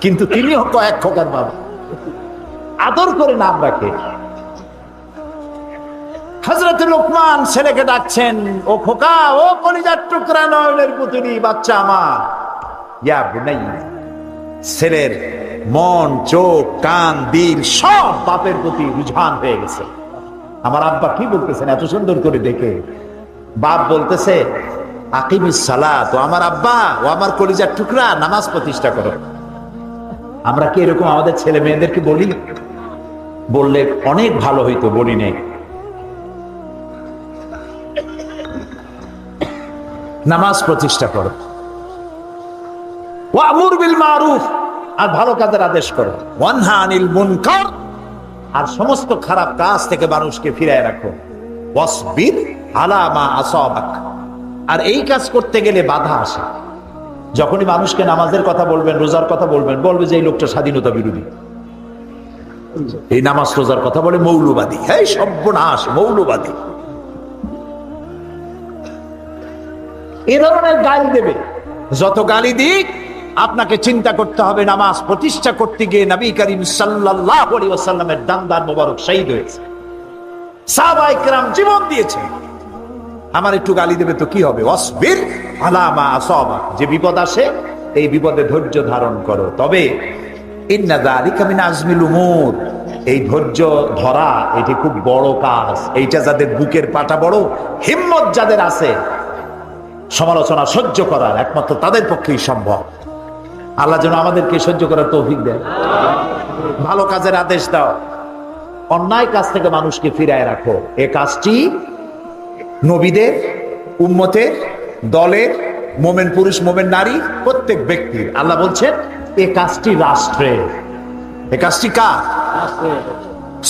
কিন্তু তিনিও কয়েক খোকার বাবা। আদর করে নাম রাখে। হযরত লোকমান ছেলেকে ডাকছেন, ও খোকা, ও কলিজার টুকরা, নয়নের পুতুলি বাচ্চা আমার। ইয়া বুনাইয়া। ছেলের মন, চোখ, কান, দিল সব বাপের প্রতি রুঝান হয়ে গেছে। আমার আব্বা কি বলতেছেন এত সুন্দর করে দেখে? বাপ বলতেছে, আকিমিস সালাত। তো আমার আব্বা, ও আমার কলিজার টুকরা, নামাজ প্রতিষ্ঠা করো। আমরা কি এরকম আমাদের ছেলে মেয়েদেরকে বলি? বললে অনেক ভালো হইতো, বলি নেই। নামাজ প্রতিষ্ঠা করো, ওয়ামুর বিল মারুফ, আর ভালো কাজের আদেশ করো, ওয়ানহা আনিল মুনকার, আর সমস্ত খারাপ কাজ থেকে মানুষকে ফিরায় রাখো, ওয়াসবির আলা মা আসাবাক। আর এই কাজ করতে গেলে বাধা আসে। যখনই মানুষকে নামাজের কথা বলবেন, রোজার কথা বলবেন, বলবে যে এই লোকটা স্বাধীনতা বিরোধী, এই নামাজ রোজার কথা বলে মৌলবাদী। হ্যাঁ, সর্বনাশ, মৌলবাদী। এ ধরনের গালি দেবে। যত গালি দিক, আপনাকে চিন্তা করতে হবে নামাজ প্রতিষ্ঠা করতে গিয়ে নবী করিম সাল্লাল্লাহু আলাইহি ওয়াসাল্লামের দান্দার মোবারক শহীদ হয়েছে, সাহাবায়ে কেরাম জীবন দিয়েছে। আমার একটু গালি দেবে তো কি হবে? ওয়াসবির আলা মা আসাবাক, যে বিপদ আসে এই বিপদে ধৈর্য ধারণ করো। তবে ইন্না যালিকা মিন আজমিল উমুর, এই ধৈর্য ধরা এটি খুব বড় কাজ। এইটা যাদের বুকের পাটা বড়, হিম্মত যাদের আছে, সমালোচনা সহ্য করার একমাত্র তাদের পক্ষেই সম্ভব। আল্লাহ যেন আমাদেরকে সহ্য করার তৌফিক দেয়। ভালো কাজের আদেশ দাও, অন্যায় কাজ থেকে মানুষকে ফিরায় রাখো। এ কাজটি নবীদের, উম্মতের, দলের, মোমেন পুরুষ মোমেন নারী, প্রত্যেক ব্যক্তির। আল্লাহ বলছেন এই কাজটি রাষ্ট্রের। এই কাজটি কার?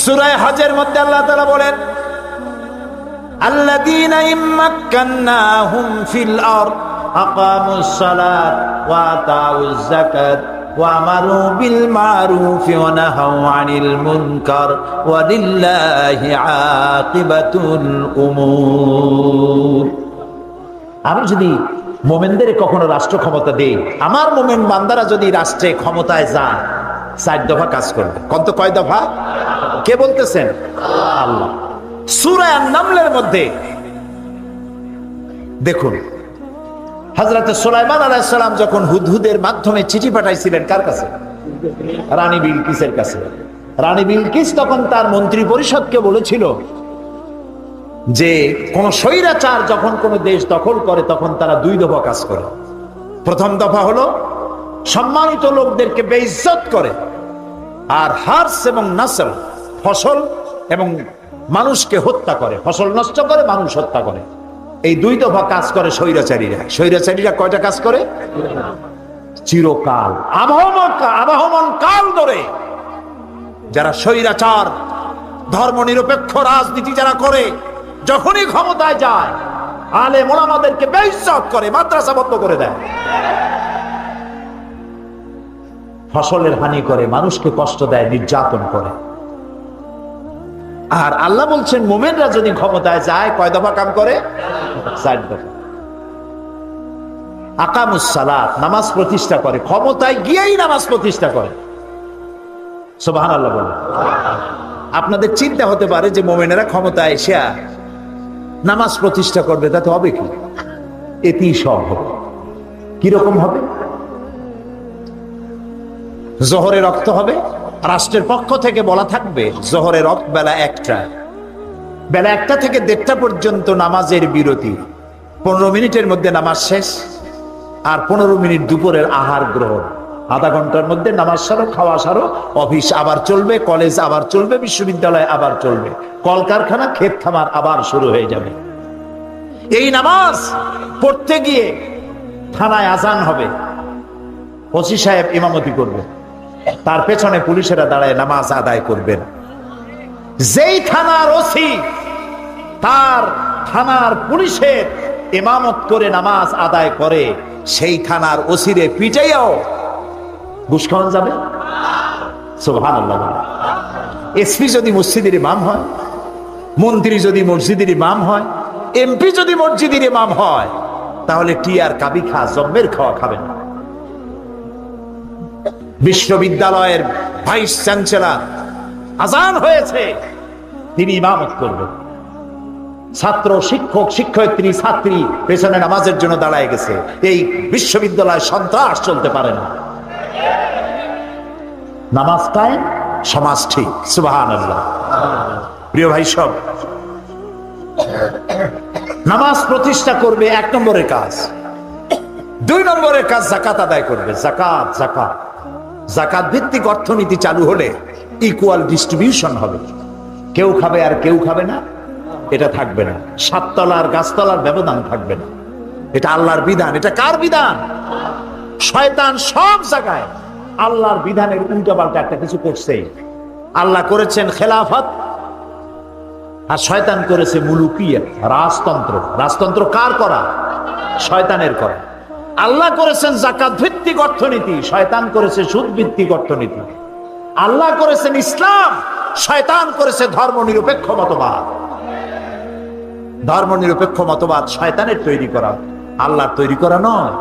সূরা হজের মধ্যে আল্লাহ তাআলা বলেন, আল্লাযীনা ইম্মাক্কান্নাহুম ফিল আরদ আকামুস সালাত ওয়া আতাউজ যাকাত ওয়া আমারু বিল মারুফি ওয়া নাহাউ আনিল মুনকার ওয়া লিল্লাহি আকিবাতুল উমুর। আমি যদি মোমেনদের কখনো রাষ্ট্র ক্ষমতা দেই, আমার মোমেন বান্দারা যদি রাষ্ট্রে ক্ষমতায় যায়, 4 দফা কাজ করবে। কত, কয় দফা? কে বলতেছেন? আল্লাহ। সূরা আন-নামলের মধ্যে দেখুন, হযরত সুলাইমান আলাইহিস সালাম যখন হুদহুদের মাধ্যমে চিঠি পাঠাইছিলেন কার কাছে? রানী বিলকিসের কাছে। রানী বিলকিস তখন তার মন্ত্রী পরিষদকে বলেছিল যে কোন স্বৈরাচার যখন কোন দেশ দখল করে তখন তারা 2 দফা কাজ করে। প্রথম দফা হলো সম্মানিত লোকদেরকে বেইজ্জত করে, আর হার্স এবং নাসল, ফসল এবং মানুষকে হত্যা করে, ফসল নষ্ট করে, মানুষ হত্যা করে। এই 2 দফা কাজ করে স্বৈরাচারীরা। স্বৈরাচারীরা কয়টা কাজ করে? চিরকাল, আবহমান কাল ধরে যারা স্বৈরাচার, ধর্ম নিরপেক্ষ রাজনীতি যারা করে, যখনই ক্ষমতায় যায় আলেম ওলামাদেরকে বেইজ্জত করে, মাদ্রাসা বন্ধ করে দেয়, ফসলের হানি করে, মানুষকে কষ্ট দেয়, নির্যাতন করে। আর আল্লাহ বলছেন মোমেনরা যদি ক্ষমতায় যায় কয় দফা কাম করে? 4 দফা। আকামুস সালাত, নামাজ প্রতিষ্ঠা করে, ক্ষমতায় গিয়েই নামাজ প্রতিষ্ঠা করে। সুবহানাল্লাহ বলেন। আপনাদের চিন্তা হতে পারে যে মোমেনেরা ক্ষমতায় এসে নামাজ প্রতিষ্ঠা করবে, তাতে হবে কি? এতেই সব হবে। কিরকম হবে? জোহরে রক্ত হবে, রাষ্ট্রের পক্ষ থেকে বলা থাকবে জোহরের রক্ত বেলা 1টা থেকে 1:30 পর্যন্ত নামাজের বিরতি, 15 মিনিটের মধ্যে নামাজ শেষ, আর 15 মিনিট দুপুরের আহার গ্রহণ। আধা ঘন্টার মধ্যে নামাজ সারো, খাওয়া সারো, অফিস আবার চলবে, কলেজ আবার চলবে, বিশ্ববিদ্যালয় আবার চলবে, কলকারখানা, ক্ষেত খামার আবার শুরু হয়ে যাবে। এই নামাজ পড়তে গিয়ে থানায় আজান হবে, ওসি সাহেব ইমামতি করবে, তার পেছনে পুলিশেরা দাঁড়ায় নামাজ আদায় করবেন। যেই থানার ওসি তার থানার পুলিশের ইমামত করে নামাজ আদায় করে, সেই থানার ওসিরে পিটাইয়াও ঘুষ খাওয়ানো যাবে? সুবহানাল্লাহ। এসপি যদি মসজিদের ইমাম হয়, মন্ত্রী যদি মসজিদের ইমাম হয়, এমপি যদি মসজিদের ইমাম হয়, তাহলে টিয়ার কাবি খা জম্মের খাওয়া খাবেন। বিশ্ববিদ্যালয়ের ভাইস চ্যান্সেলর আজান হয়েছে, তিনি ইমামত করবেন। ছাত্র, শিক্ষক, শিক্ষয়িত্রী, ছাত্রী পেছনে নামাজের জন্য দাঁড়ায় গেছে। এই বিশ্ববিদ্যালয়ে সন্ত্রাস চলতে পারে না। নামাজ কায়েম, সমাজ ঠিক। সুবহানাল্লাহ। প্রিয় ভাই সব, নামাজ প্রতিষ্ঠা করবে 1 নম্বরের কাজ। 2 নম্বরের কাজ যাকাত আদায় করবে। যাকাত, যাকাত, যাকাত ভিত্তিক অর্থনীতি চালু হলে ইকুয়াল ডিস্ট্রিবিউশন হবে। কেউ খাবে আর কেউ খাবে না, এটা থাকবে না। 7 তলার গাছতলার ব্যবধান থাকবে না। এটা আল্লাহর বিধান। এটা কার বিধান? শয়তান সব জায়গায় আল্লাহর বিধানের উল্টাপাল্টা একটা কিছু করছে। আল্লাহ করেছেন খেলাফত, আর শয়তান করেছে মুলুকিয়ত, রাজতন্ত্র। রাজতন্ত্র কার করা? শয়তানের করা। আল্লাহ করেছেন যাকাত ভিত্তিক অর্থনীতি, শয়তান করেছে সুদ ভিত্তিক অর্থনীতি। আল্লাহ করেছেন ইসলাম, শয়তান করেছে ধর্ম নিরপেক্ষ মতবাদ। ধর্ম নিরপেক্ষ মতবাদ শয়তানের তৈরি করা, আল্লাহর তৈরি করা নয়।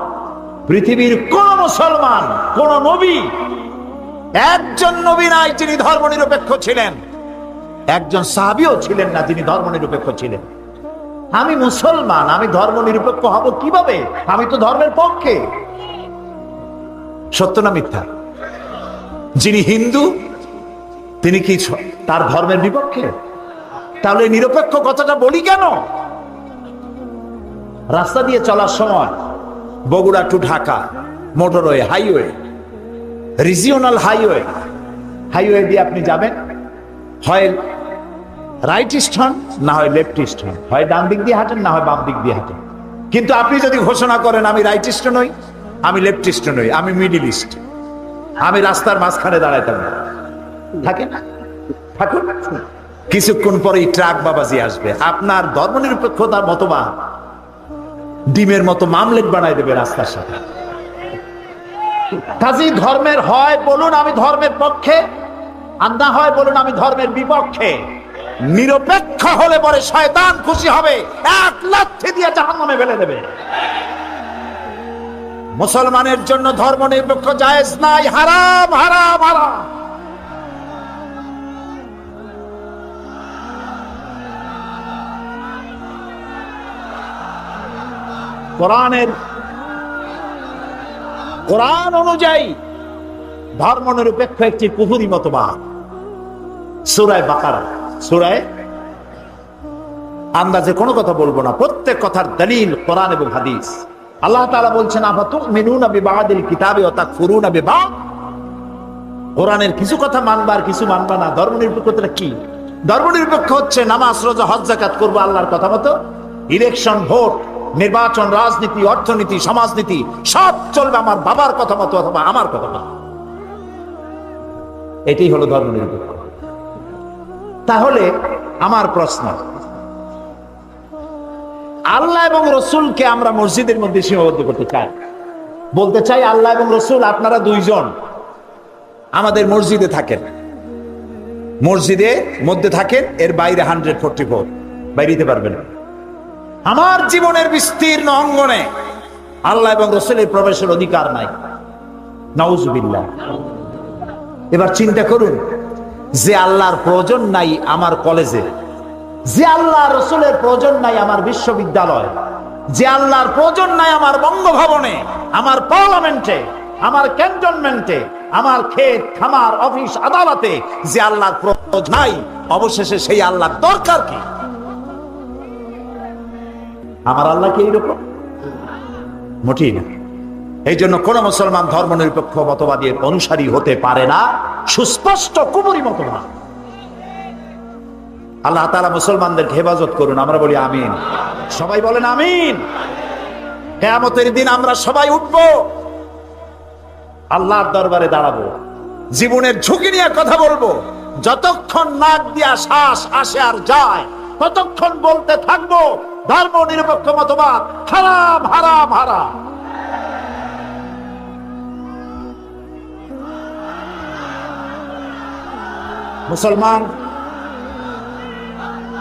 পৃথিবীর কোন মুসলমান, কোন নবী, একজন নবী নাই যিনি ধর্ম নিরপেক্ষ ছিলেন। একজন সাহাবীও ছিলেন না যিনি ধর্ম নিরপেক্ষ ছিলেন। আমি মুসলমান, আমি ধর্ম নিরপেক্ষ হব কিভাবে? আমি তো ধর্মের পক্ষে। সত্য না মিথ্যা? যিনি হিন্দু তিনি কি তার ধর্মের বিপক্ষে? তাহলে নিরপেক্ষ কথাটা বলি কেন? রাস্তা দিয়ে চলার সময় Bogura to Dhaka motorway, highway, regional highway, highway দিয়ে আপনি যাবেন, হয় রাইটিস্ট হন না হয় লেফটিস্ট হন, হয় ডান দিক দিয়ে হাঁটেন না হয় বাম দিক দিয়ে হাঁটেন। কিন্তু আপনি যদি ঘোষণা করেন আমি রাইটিস্ট নই, আমি লেফটিস্ট নই, আমি মিডিল ইস্ট, আমি রাস্তার মাঝখানে দাঁড়াইতাম না, থাকে না, থাকুন, কিছুক্ষণ পরেই ট্রাক বাবাজি আসবে, আপনার ধর্মনিরপেক্ষতার মতবাদ ডিমের মতো মামলেট বানাই দেবে রাস্তার সাথে। কাজী ধর্মের হয় বলুন আমি ধর্মের পক্ষে, আর না হয় বলুন আমি ধর্মের বিপক্ষে। নিরপেক্ষ হলে পরে শয়তান খুশি হবে, এক লাথি দিয়ে জাহান্নামে ফেলে দেবে। মুসলমানের জন্য ধর্ম নিরপেক্ষ জায়েজ নাই, হারাম হারাম হারাম। কোরআন অনুযায়ী ধর্ম নিরপেক্ষ একটি কুফরি মতবাদ। সূরা বাকারা, সূরায়ে আন্দাজে কোনো কথা বলবো না, প্রত্যেক কথার দলিল কোরআন এবং হাদিস। আল্লাহ তাআলা বলছেন আফাতুমিনুনা বিবাদিল কিতাবি ওয়া তাকফুরুনা বিবাদ। কোরআনের কিছু কথা মানবা আর কিছু মানবা না। ধর্ম নিরপেক্ষতা কি? ধর্ম নিরপেক্ষ হচ্ছে নামাজ রোজা হজ যাকাত করবো আল্লাহর কথা মতো, ইলেকশন ভোট নির্বাচন রাজনীতি অর্থনীতি সমাজনীতি সব চলবে আমার বাবার কথা মতো অথবা আমার কথা মতো। এটাই হলো ধর্ম নিরপেক্ষ। তাহলে আমার প্রশ্ন, আল্লাহ এবং রসুলকে আমরা মসজিদের মধ্যে সীমাবদ্ধ করতে চাই, বলতে চাই আল্লাহ এবং রসুল আপনারা দুইজন আমাদের মসজিদে থাকেন, মসজিদে মধ্যে থাকেন, এর বাইরে 144 বাইরে দিতে পারবেন। আমার জীবনের বিস্তীর্ণ অঙ্গনে আল্লাহ এবং রসুলের প্রবেশের অধিকার নাই। নাউজুবিল্লাহ। এবার চিন্তা করুন, যে আল্লাহর প্রয়োজন নাই আমার কলেজে, যে আল্লাহ রসুলের প্রয়োজন নাই আমার বিশ্ববিদ্যালয়, যে আল্লাহর প্রয়োজন নাই আমার বঙ্গভবনে, আমার পার্লামেন্টে, আমার ক্যান্টনমেন্টে, আমার ক্ষেত খামার অফিস আদালতে, যে আল্লাহর প্রয়োজন নাই, অবশেষে সেই আল্লাহর দরকার কি? আমার আল্লাহ কি এইরকম? মোটেই না। এই জন্য কোন মুসলমান ধর্ম নিরপেক্ষ মতবাদের অনুসারী হতে পারে না, সুস্পষ্ট কুফরি মতবাদ। আল্লাহ তাআলা মুসলমানদেরকে হেফাজত করুন, আমরা বলি আমিন। সবাই বলেন আমিন। কিয়ামতের দিন আমরা সবাই উঠব, আল্লাহর দরবারে দাঁড়াবো, জীবনের ঝুঁকি নিয়ে কথা বলবো। যতক্ষণ নাক দিয়া শ্বাস আসে আর যায় ততক্ষণ বলতে থাকবো ধর্ম নিরপেক্ষ মতবাদ হারাম হারাম হারাম।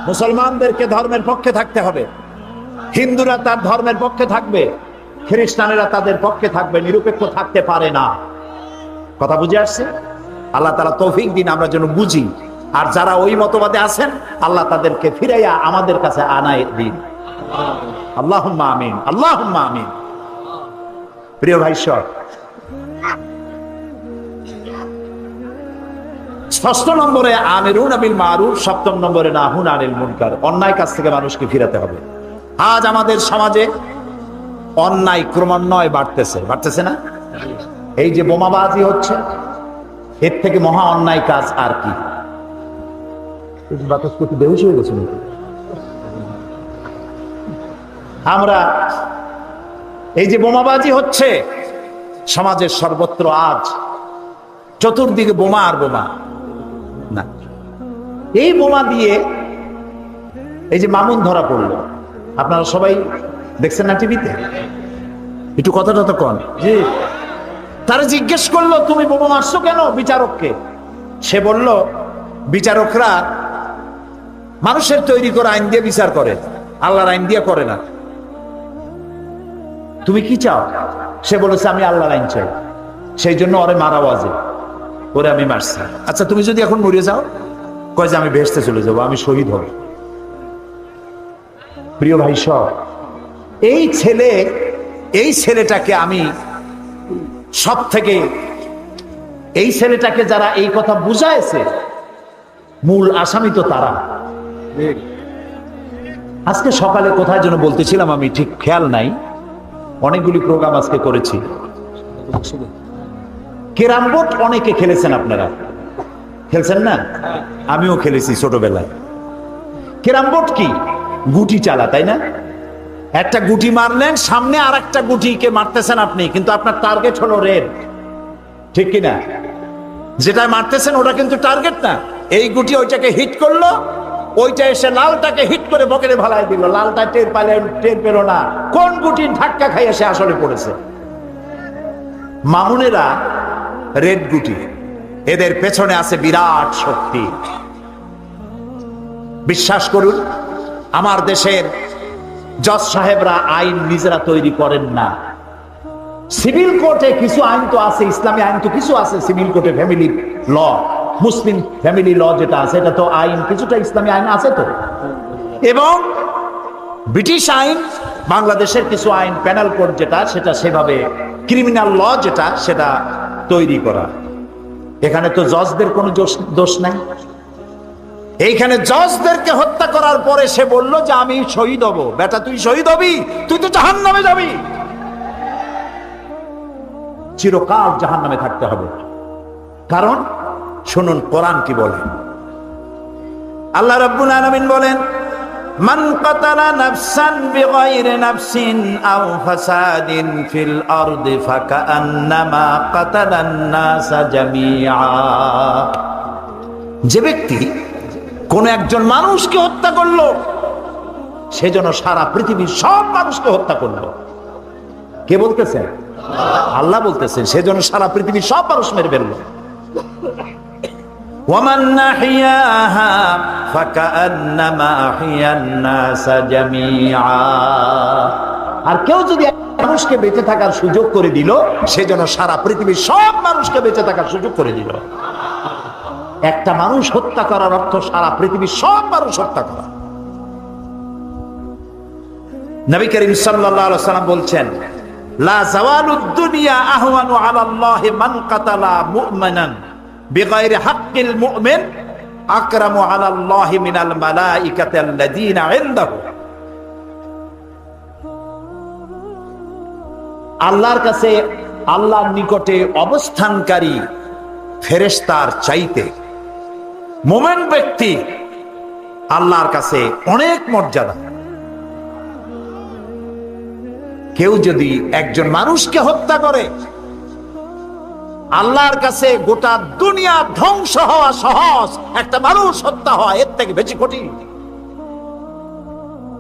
মুসলমানদেরকে ধর্মের পক্ষে থাকতে হবে। হিন্দুরা তার ধর্মের পক্ষে থাকবে, খ্রিস্টানেরা তাদের পক্ষে থাকবে, নিরপেক্ষ থাকতে পারে না। কথা বুঝে আসছে? আল্লাহ তাআলা তৌফিক দিন আমরা যেন বুঝি, আর যারা ওই মতবাদে আছেন আল্লাহ তাদেরকে ফিরাইয়া আমাদের কাছে আনায় দিন। আল্লাহুম্মা আমিন, আল্লাহুম্মা আমিন। প্রিয় ভাই সব, 6 নম্বরে আমিরুনা বিল মারুফ, 7 নম্বরে নাহুনা আনিল মুনকার। অন্যায় কাজ থেকে মানুষকে ফিরাতে হবে। আজ আমাদের সমাজে অন্যায় ক্রমান্বয়ে বাড়তেছে না? এই যে বোমাবাজি হচ্ছে, এর থেকে মহা অন্যায় কাজ আর কি? বেহুশ হয়ে গেছে। আমরা এই যে বোমাবাজি হচ্ছে সমাজের সর্বত্র, আজ চতুর্দিকে বোমা আর বোমা। না, এই বোমা দিয়ে এই যে মামুন ধরা পড়লো, আপনারা সবাই দেখছেন না টিভিতে? একটু কথাটা তো কন। জি। তারা জিজ্ঞেস করলো তুমি বোমা মারছো কেন বিচারককে? সে বলল বিচারকরা মানুষের তৈরি করা আইন দিয়ে বিচার করে, আল্লাহর আইন দিয়ে করে না। তুমি কি চাও? সে বলেছে আমি আল্লাহর আইন চাই, সেই জন্য ওরে মারা ওয়াজিব, ওরে আমি মারছি। আচ্ছা তুমি যদি এখন মরে যাও? কয় যে আমি বেহেশতে চলে যাবো, আমি শহীদ হব। প্রিয় ভাই সব, এই ছেলেটাকে আমি সব থেকে, এই ছেলেটাকে যারা এই কথা বুঝাইছে মূল আসামি তো তারা। আজকে সকালে কোথায় যেন বলতেছিলাম আমি, ঠিক খেয়াল নাই, অনেকগুলি প্রোগ্রাম আজকে করেছি। ক্যারাম বোর্ড অনেকে খেলেছেন, আপনারা খেলছেন না? আমিও খেলেছি ছোটবেলায়। ক্যারাম বোর্ড কি? গুটি চালা, তাই না? একটা গুটি মারলেন, সামনে আর একটা গুটিকে মারতেছেন আপনি, কিন্তু আপনার টার্গেট হলো রেড, ঠিক কিনা? যেটা মারতেছেন ওটা কিন্তু টার্গেট না। এই গুটি ওইটাকে হিট করলো, ওইটা এসে লালটাকে হিট করে পকেটে ভালাই দিল, লালটা টের পেল না কোন গুটির ধাক্কা খাইয়ে সে আসলে পড়েছে। মামুনেরা রেড গুটি, এদের পেছনে আছে বিরাট শক্তি। বিশ্বাস করুন, আমার দেশের জজ সাহেবরা আইন নিজেরা তৈরি করেন না। সিভিল কোর্টে কিছু আইন তো আছে, ইসলামী আইন তো কিছু আছে সিভিল কোর্টে, ফ্যামিলি ল, মুসলিম ফ্যামিলি ল যেটা আছে এটা তো আইন, কিছুটা ইসলামী আইন আছে তো। এবং ব্রিটিশ আইন, বাংলাদেশের কিছু আইন, প্যানাল কোড যেটা, সেটা সেভাবে ক্রিমিনাল ল যেটা, সেটা তৈরি করা। এখানে তো জজদের কোনো দোষ নাই। এইখানে জজদেরকে হত্যা করার পরে সে বলল যে আমি শহীদ হব। বেটা তুই শহীদ হবি? তুই তো জাহান্নামে যাবি, চিরকাল জাহান্নামে থাকতে হবে। কারণ শুনুন কোরআন কি বলে। আল্লাহ রাব্বুল আলামিন বলেন, মান কাতালা নাফসান বিগাইরি নাফসিন আও ফাসাদিন ফিল আরদি ফাকান্নামা কাতালান নাসা জামিআ। যে ব্যক্তি কোন একজন মানুষকে হত্যা করলো, সেজন্য সারা পৃথিবীর সব মানুষকে হত্যা করলো। কে বলতেছেন? আল্লাহ বলতেছেন, সেজন্য সারা পৃথিবীর সব মানুষ মেরে ফেললো। ওয়ামান নাহিয়াহা ফাকান্নামা আহইয়ান নাসা জামিআ। আর কেউ যদি মানুষকে বেঁচে থাকার সুযোগ করে দিল, সেজন্য সারা পৃথিবীর সব মানুষকে বেঁচে থাকার সুযোগ করে দিল। একটা মানুষ হত্যা করার অর্থ সারা পৃথিবীর সব মানুষ হত্যা করা। নবী করিম সাল্লাল্লাহু আলাইহি ওয়াসাল্লাম বলছেন, লা জাওয়ালুদ দুনিয়া আহওয়ানু আলাল্লাহি মান কাতালা মুমিনান বিগাইরি হাক্কিল মুমিন আকরামু আলাল্লাহি মিনাল মালাইকাতি আল্লাযীনা ইনদাহু। আল্লাহর কাছে, আল্লাহর নিকটে অবস্থানকারী ফেরেশতার চাইতে মুমিন ব্যক্তি আল্লাহর কাছে অনেক মর্যাদা। কেউ যদি একজন মানুষকে হত্যা করে, আল্লাহর কাছে গোটা দুনিয়া ধ্বংস হওয়া সহজ, একটা মানুষ হত্যা হওয়া এর থেকে বেশি কঠিন।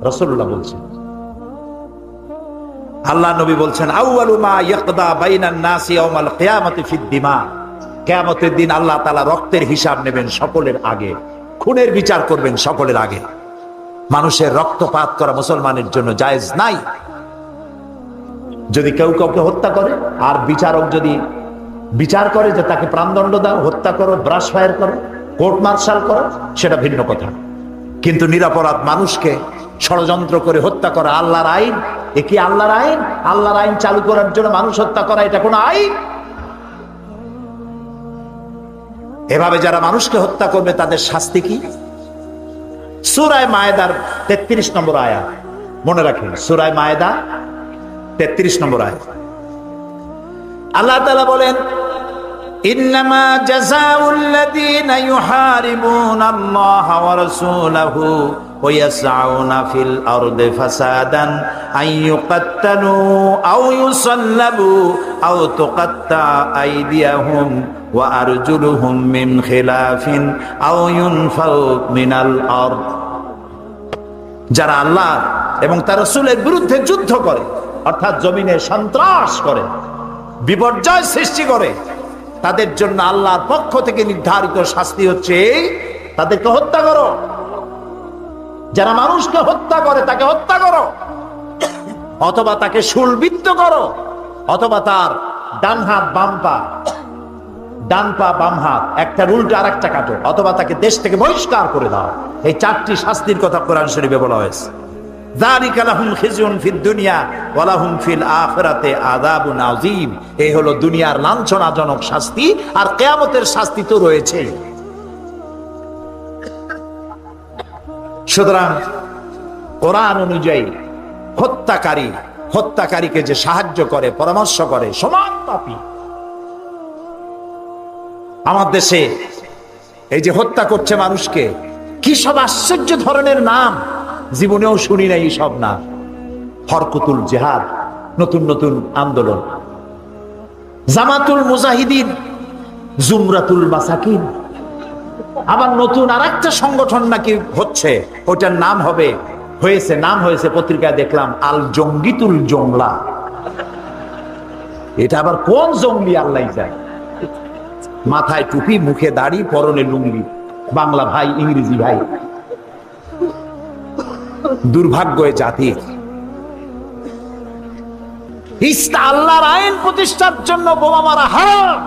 রাসূলুল্লাহ বলছেন, আল্লাহ নবী বলছেন, আউয়ালু মা ইয়াকদা বাইনান নাসি ইয়াউমাল কিয়ামাতি ফিদ দিমা। কিয়ামতের দিন আল্লাহ তাআলা রক্তের হিসাব নেবেন সকলের আগে, খুনের বিচার করবেন সকলের আগে। মানুষের রক্তপাত করা মুসলমানের জন্য জায়েজ নাই। যদি কেউ কাউকে হত্যা করে আর বিচারক যদি বিচার করে যে তাকে প্রাণদণ্ড দাও, হত্যা করো, ব্রাশ ফায়ার করো, কোর্ট মার্শাল করো, সেটা ভিন্ন কথা। কিন্তু নিরপরাধ মানুষকে ষড়যন্ত্র করে হত্যা করা আল্লাহর আইন। এ কি আল্লাহর আইন? আল্লাহর আইন চালু করার জন্য মানুষ হত্যা করা এটা কোন আইন? এভাবে যারা মানুষকে হত্যা করবে তাদের শাস্তি কি? সূরা মায়েদার 33 নম্বর আয়াত মনে রাখেন। সূরা মায়েদা 33 নম্বর আয়াত আল্লাহ তাআলা বলেন, ইন্নামা জাযাউল লাযীনা ইউহারিবুনাল্লাহা ওয়া রাসূলাহু ওয়া ইয়াসআউনা ফিল আরদি ফাসাদান আন ইউকাত্তালু আও ইউসাল্লাবু আও তুকাত্তা আইদিয়াহুম ওয়া আরজুলুহুম মিন খিলাফিন আও ইউনফাউ মিনাল আরদ। যারা আল্লাহ এবং তার রাসূলের বিরুদ্ধে যুদ্ধ করে, অর্থাৎ জমিনে সন্ত্রাস করে, বিপর্যয় সৃষ্টি করে, তাদের জন্য আল্লাহর পক্ষ থেকে নির্ধারিত শাস্তি হচ্ছে এই, তাদেরকে হত্যা করো। যারা মানুষকে হত্যা করে তাকে হত্যা করো, অথবা তাকে শূলবিদ্ধ করো, অথবা তার ডান হাত বাম পা, ডান পা বাম হাত একটা উল্টো আর একটা কাটো, অথবা তাকে দেশ থেকে বহিষ্কার করে দাও। এই 4টি শাস্তির কথা কোরআন শরীফে বলা হয়েছে। যালিকা লাহুম খিজুন ফিদ দুনিয়া ওয়া লাহুম ফিল আখিরাতি আযাবুন আযীম। এই হলো দুনিয়ার লাঞ্ছনাজনক শাস্তি, আর কিয়ামতের শাস্তি তো রয়েছে। সুতরাং কোরআন অনুযায়ী হত্যাকারীকে যে সাহায্য করে, পরামর্শ করে, সমান পাপী। আমার দেশে এই যে হত্যা করছে মানুষকে, কি সব আশ্চর্য ধরনের নাম, জীবনেও শুনি নাই এই সব নাম। হরকতুল জিহাদ, নতুন নতুন আন্দোলন, জামাতুল মুজাহিদিন, জুমরাতুল মাসাকিন। আবার নতুন আরেকটা সংগঠন নাকি হচ্ছে, ওটার নাম হয়েছে পত্রিকায় দেখলাম আল জঙ্গিতুল জংলা। এটা আবার কোন জঙ্গলি আল্লাহ যায়। মাথায় টুপি, মুখে দাড়ি, পরনে লুঙ্গি। বাংলা ভাই, ইংরেজি ভাই, দুর্ভাগ্য এ জাতির। আল্লাহর আইন প্রতিষ্ঠার জন্য বোমা মারা হারাম।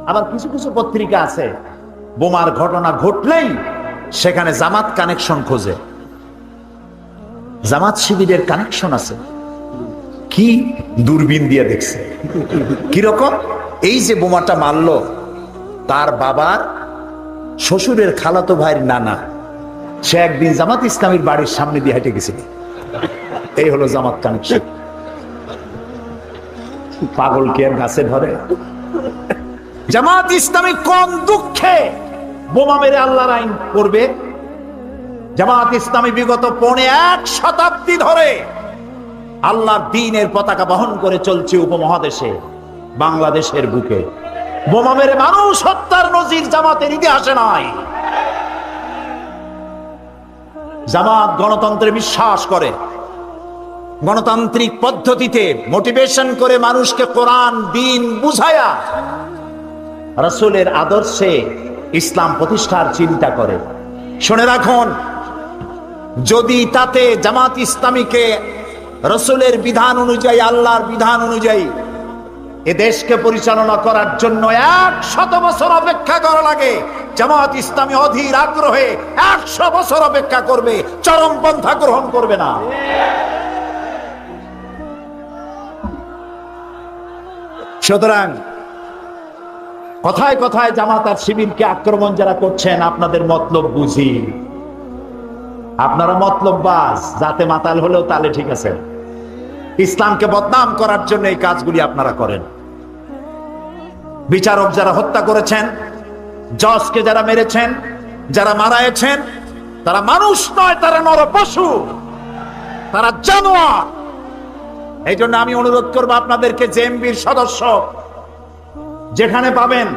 আবার কিছু কিছু পত্রিকা আছে বোমার ঘটনা ঘটলেই সেখানে জামাত কানেকশন খোঁজে, জামাত শিবিরের কানেকশন আছে। কি দূরবীন দিয়ে দেখছে কিরকম? এই যে বোমাটা মারলো, তার বাবার শ্বশুরের খালাতো ভাইয়ের নানা, সে একদিন জামাত ইসলামীর বাড়ির সামনে দিয়ে হেঁটে গেছিল। এই হলো জামাত কানেকশন। পাগল কে গাছে ধরে? জামাত ইসলামী কোন দুঃখে বোমা মেরে আল্লাহর আইন করবে? জামাত ইসলামী বিগত 1.5 শতাব্দী ধরে আল্লাহর দ্বীনের পতাকা বহন করে চলছে উপমহাদেশে, বাংলাদেশের বুকে। বোমা মেরে মানুষ হত্যার নজির জামাতের ইতিহাসে নাই। জামাত গণতন্ত্রে বিশ্বাস করে, গণতান্ত্রিক পদ্ধতিতে মোটিভেশন করে মানুষকে কোরআন দ্বীন বুঝায়া রাসূলের আদর্শে ইসলাম প্রতিষ্ঠার চিন্তা করে। শুনে রাখুন, যদি তাতে জামাত ইসলামীকে রাসূলের বিধান অনুযায়ী, আল্লাহর বিধান অনুযায়ী এ দেশকে পরিচালনা করার জন্য 100 বছর অপেক্ষা করা লাগে, জামাত ইসলামী অধীর আগ্রহে 100 বছর অপেক্ষা করবে, চরমপন্থা গ্রহণ করবে না। সুতরাং কথায় কথায় জামাত আর শিবিরকে আক্রমণ যারা করছেন, আপনাদের মতলব বুঝি। আপনারা মতলববাজ, যাতে মাতাল হলেও তালে ঠিক আছে। ইসলামকে বদনাম করার জন্য এই কাজগুলি আপনারা করেন। বিচারক যারা হত্যা করেছেন, জজকে যারা মেরেছেন, যারা মারায়েছেন, তারা মানুষ নয়, তারা নরপশু, তারা জানোয়ার। এই জন্য আমি অনুরোধ করবো আপনাদেরকে, জেএমবির সদস্য যেখানে পাবেন,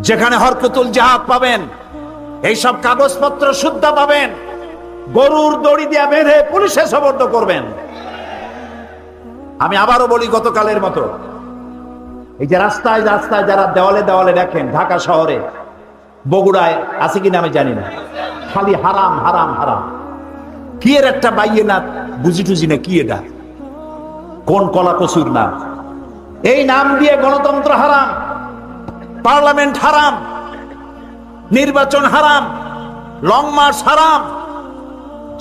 যেখানে হরকতুল জিহাদ পাবেন, এইসব কাগজপত্র শুদ্ধ পাবেন, গরুর দড়ি দিয়ে বেঁধে পুলিশে সোপর্দ করবেন। আমি আবারও বলি, গতকালের মতো এই যে রাস্তায় রাস্তায় যারা দেওয়ালে দেওয়ালে দেখেন, ঢাকা শহরে, বগুড়ায় আছে কিনা আমি জানি না, খালি হারাম হারাম হারাম। কি এর একটা বাইয়ে না বুঝি টুজি না, কি এটা কোন কলা কচুর নাম? এই নাম দিয়ে গণতন্ত্র হারাম, পার্লামেন্ট হারাম, নির্বাচন হারাম, লং মার্চ হারাম।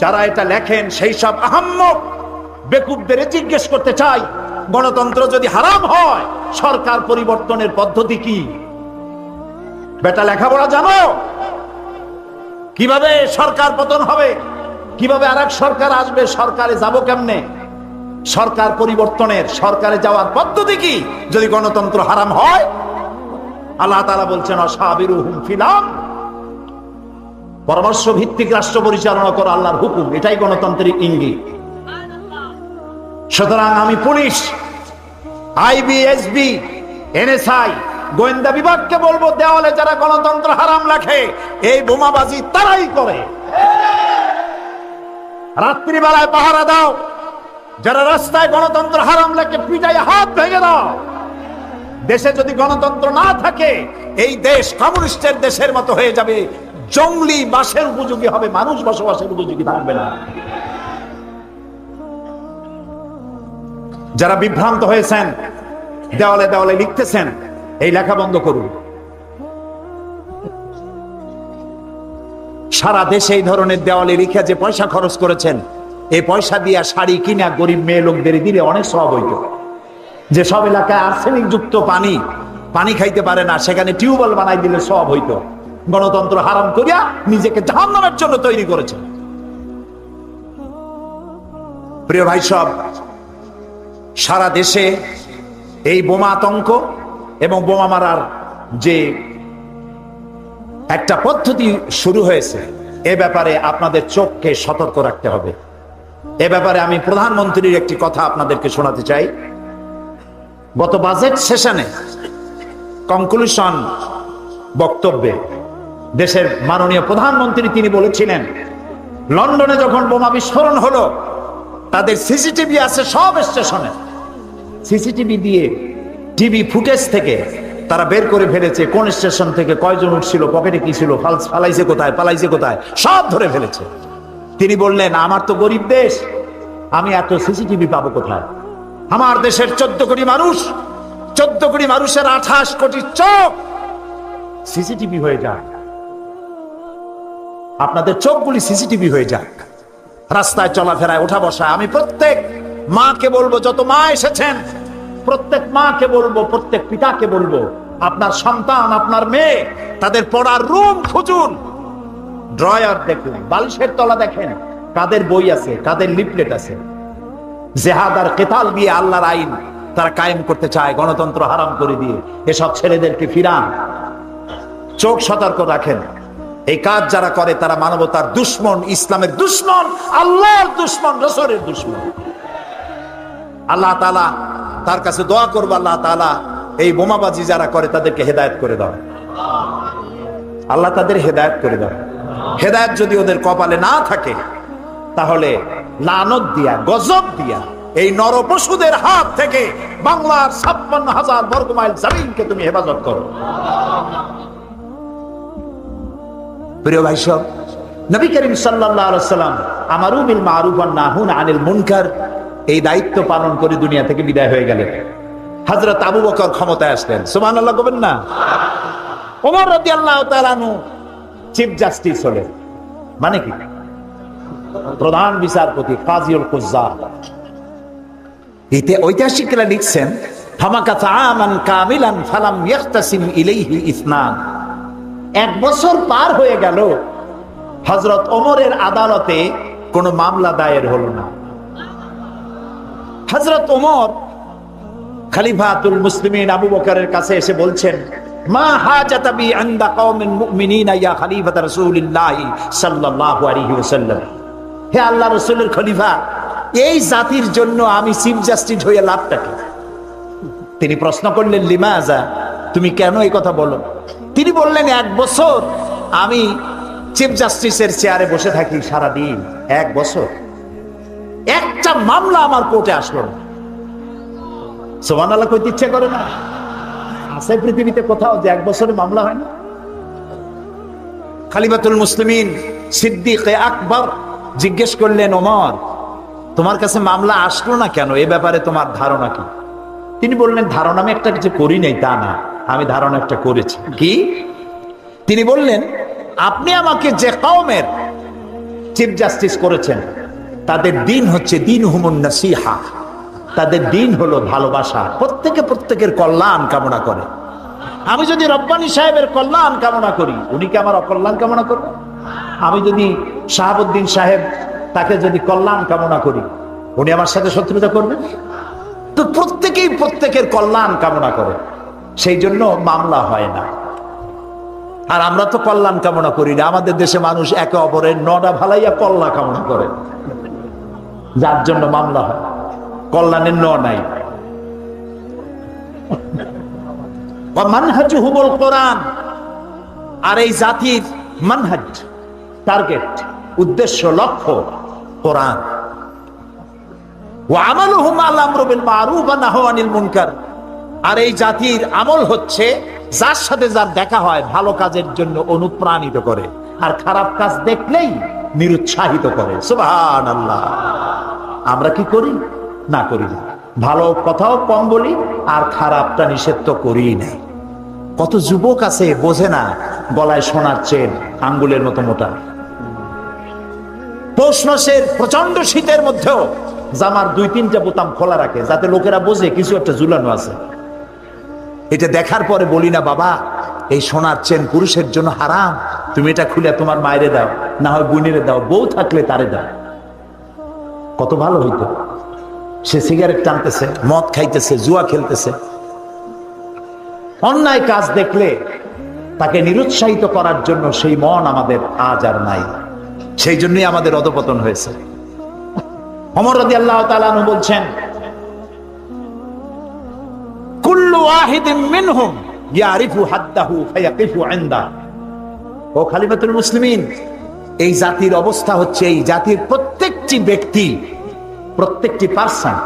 যারা এটা লেখেন সেই সব আহাম্মক বেকুবদের জিজ্ঞেস করতে চাই, গণতন্ত্র যদি হারাম হয়, সরকার পরিবর্তনের পদ্ধতি কি? বেটা লেখাপড়া জানো? কিভাবে সরকার পতন হবে, কিভাবে আরেক সরকার আসবে, সরকারে যাব কেমনে, সরকার পরিবর্তনের, সরকারে যাওয়ার পদ্ধতি কি যদি গণতন্ত্র হারাম হয়? আল্লাহ তাআলা বলছেন, অসাবিরুহুম ফিলাম, পরামর্শ ভিত্তিক রাষ্ট্র পরিচালনা করা আল্লাহর হুকুম, এটাই গণতন্ত্রের ইঙ্গিত। সুতরাং আমি পুলিশ, আইবিএসবি, এনএসআই, গোয়েন্দা বিভাগকে বলবো, দেওয়ালে যারা গণতন্ত্র হারাম লেখে, এই বোমাবাজি তারাই করে। রাত্রিবেলায় পাহারা দাও, যারা রাস্তায় গণতন্ত্র হারাম লেখে পিটাই হাত ভেঙে দাও। দেশে যদি গণতন্ত্র না থাকে, এই দেশ কমিউনিস্টের দেশের মতো হয়ে যাবে, জঙ্গলি বাসের উপযোগী হবে, মানুষ বসবাসের উপযোগী থাকবে না। যারা বিভ্রান্ত হয়েছেন, দেওয়ালে দেওয়ালে লিখতেছেন, এই লেখা বন্ধ করুন। সারা দেশে এই ধরনের দেওয়ালে লিখে যে পয়সা খরচ করেছেন, এই পয়সা দিয়ে শাড়ি কিনা গরিব মেয়ে লোকদের দিলে অনেক সওয়াব হইত। যে সব এলাকায় আর্সেনিক যুক্ত পানি খাইতে পারে না, সেখানে টিউবওয়েল বানাই দিলে সওয়াব হইত। গণতন্ত্র হারাম করিয়া নিজেকে জাহান্নামের জন্য তৈরি করেছে। প্রিয় ভাই সব, সারা দেশে এই বোমা আতঙ্ক এবং বোমা মারার যে একটা পদ্ধতি শুরু হয়েছে, এ ব্যাপারে আপনাদের চোখকে সতর্ক রাখতে হবে। এ ব্যাপারে আমি প্রধানমন্ত্রীর একটি কথা আপনাদেরকে শোনাতে চাই। গত বাজেট সেশনে কনক্লুশন বক্তব্যে দেশের মাননীয় প্রধানমন্ত্রী তিনি বলেছিলেন, লন্ডনে যখন বোমা বিস্ফোরণ হলো তাদের সিসিটিভি আছে সব স্টেশনে, সিসিটিভি দিয়ে টিভি ফুটেজ থেকে তারা বের করে ফেলেছে কোন স্টেশন থেকে কয়জন উঠছিল, পকেটে কি ছিল, ফালাইছে কোথায়, পালাইছে কোথায়, সব ধরে ফেলেছে। তিনি বললেন, আমার তো গরিব দেশ, আমি এত সিসিটিভি পাবো কোথায়? আমার দেশের 14 কোটি মানুষ, 14 কোটি মানুষের 28 কোটি চোখ সিসিটিভি হয়ে যাক, আপনাদের চোখগুলি সিসিটিভি হয়ে যাক, রাস্তায় চলাফেরায় ওঠা বসা। আমি প্রত্যেক মাকে বলবো, যত মা এসেছেন প্রত্যেক মাকে বলবো, প্রত্যেক পিতাকে বলবো, আপনার সন্তান, আপনার মেয়ে, তাদের পড়ার রুম খুঁজুন, ড্রয়ার দেখুন, বালিশের তলা দেখেন কাদের বই আছে, কাদের লিফলেট আছে। জেহাদ আর কেতাল দিয়ে আল্লাহর আইন তারা কায়েম করতে চায়, গণতন্ত্র হারাম করে দিয়ে। এসব ছেলেদেরকে ফিরান, চোখ সতর্ক রাখেন। এই কাজ যারা করে তারা মানবতার দুশ্মন, ইসলামের দুশ্মন, আল্লাহর দুশ্মন, রাসূলের দুশ্মন। আল্লাহ তাআলা তার কাছে দোয়া করব, আল্লাহ তাআলা এই বোমাবাজি যারা করে তাদেরকে হেদায়েত করে দাও, আল্লাহ তাদের হেদায়েত করে দাও। হেদায়েত যদি ওদের কপালে না থাকে তাহলে লানত দিয়া, গজব দিয়া এই নরপশুদের হাত থেকে বাংলার 56,000 বর্গমাইল জমিনকে তুমি হেফাজত করো। প্রিয় ভাই সব, নবী করিম সাল্লাল্লাহু আলাইহি ওয়াসাল্লাম আমারু বিল মারুফ ওয়ান নাহুন আনিল মুনকার এই দায়িত্ব পালন করে দুনিয়া থেকে বিদায় হয়ে গেলেন। হযরত আবু বকর ক্ষমতায় আসলেন, সুবহানাল্লাহ বলবেন না? ওমর রাদিয়াল্লাহু তাআলা আনহু চিফ জাস্টিস হলেন, মানে কি প্রধান বিচারপতি, কাজীউল কুজ্জাত। এতে ঐতিহাসিকরা লিখছেন, ফামাকাতা আমান কামিলান ফালাম ইয়াখতাসিম ইলাইহি ইসনান। 1 বছর পার হয়ে গেল, হযরত ওমরের আদালতে কোনো মামলা দায়ের হলো না। হযরত ওমর খলিফাতুল মুসলিমিন আবু বকরের কাছে এসে বলছেন, মা হাজাতা বি ইনদা কওমিন মুমিনিনা ইয়া খলিফাত রাসূলিল্লাহ সাল্লাল্লাহু আলাইহি ওয়াসাল্লাম। হে আল্লাহর রাসূলের খলিফা, এই জাতির জন্য আমি চিফ জাস্টিস হয়ে লাভটা কি? তিনি প্রশ্ন করলেন, লিমাজা, তুমি কেন এই কথা বলো? তিনি বললেন, 1 বছর আমি চিফ জাস্টিসের চেয়ারে বসে থাকি সারা দিন, 1 বছর একটা মামলা আমার কোর্টে আসলো না। সুবহানাল্লাহ কইতে ইচ্ছে করে না? আছে পৃথিবীতে কোথাও যে 1 বছরে মামলা হয় না? খলিফাতুল মুসলিমিন সিদ্দিক আকবর জিজ্ঞেস করলেন, ওমর, তোমার কাছে মামলা আসলো না কেন? এ ব্যাপারে তোমার ধারণা কি? তিনি বললেন, ধারণা আমি একটা কিছু করি নাই তা না, আমি ধারণা একটা করেছি। কি? তিনি বললেন, আপনি আমাকে যে কওমের চিফ জাস্টিস করেছেন তাদের দিন হচ্ছে দীনহুমুন নাসিহা, তাদের দিন হলো ভালোবাসা, প্রত্যেকে প্রত্যেকের কল্যাণ কামনা করে। আমি যদি রব্বানী সাহেবের কল্যাণ কামনা করি, উনি কি আমার অকল্যাণ কামনা করবে? আমি যদি শাহাবুদ্দিন সাহেব তাকে যদি কল্যাণ কামনা করি, উনি আমার সাথে শত্রুতা করবেন? তো প্রত্যেকেই প্রত্যেকের কল্যাণ কামনা করে, সেই জন্য মামলা হয় না। আর আমরা তো কল্যাণ কামনা করি না। আমাদের দেশে মানুষ একে অপরের নডা ভালাইয়া কল্যাণ কামনা করে, যার জন্য মামলা হয়। কল্যাণের ন নাই। মানহাজুহুমুল কোরআন, আর এই জাতির মানহাজ, টার্গেট, উদ্দেশ্য, লক্ষ্য কোরআন। ওয়া আমালুহুম আল আমরু বিল মারুফ ওয়া নাহয়ু আনিল মুনকার, আর এই জাতির আমল হচ্ছে যার সাথে যার দেখা হয় ভালো কাজের জন্য অনুপ্রাণিত করে, আর খারাপ কাজ দেখলেই নিরুৎসাহিত করে। সুবহানাল্লাহ। আমরা কি করি? না করি না। ভালো কথাও কম বলি, আর খারাপটা নিষেধ তো করিই নাই। কত যুবক আছে বোঝে না গলায় সোনার চেন আঙ্গুলের মতো মোটা, পৌষ মাসের প্রচন্ড শীতের মধ্যেও জামার 2-3টা বোতাম খোলা রাখে যাতে লোকেরা বোঝে কিছু একটা ঝুলানো আছে। এটা দেখার পরে বলি না, বাবা এই সোনার চেন পুরুষের জন্য হারাম, তুমি এটা খুলে তোমার মায়েরে দাও, না হয় বোনেরে দাও, বউ থাকলে তারে দাও। কত ভালো হইতো। সে সিগারেট টানতেছে, মদ খাইতেছে, জুয়া খেলতেছে। অন্যায় কাজ দেখলে তাকে নিরুৎসাহিত করার জন্য সেই মন আমাদের আজ আর নাই। সেই জন্যই আমাদের অধপতন হয়েছে। ওমর রাদিয়াল্লাহু তাআলা আনহু বলছেন, ওয়াহিদিন মিনহুম ইয়ারিফু হাদ্দাহু ফায়াকিফু ইনদা। ও খলিফাতুল মুসলিমিন, এই জাতির অবস্থা হচ্ছে, এই জাতির প্রত্যেকটি ব্যক্তি, প্রত্যেকটি পার্সন,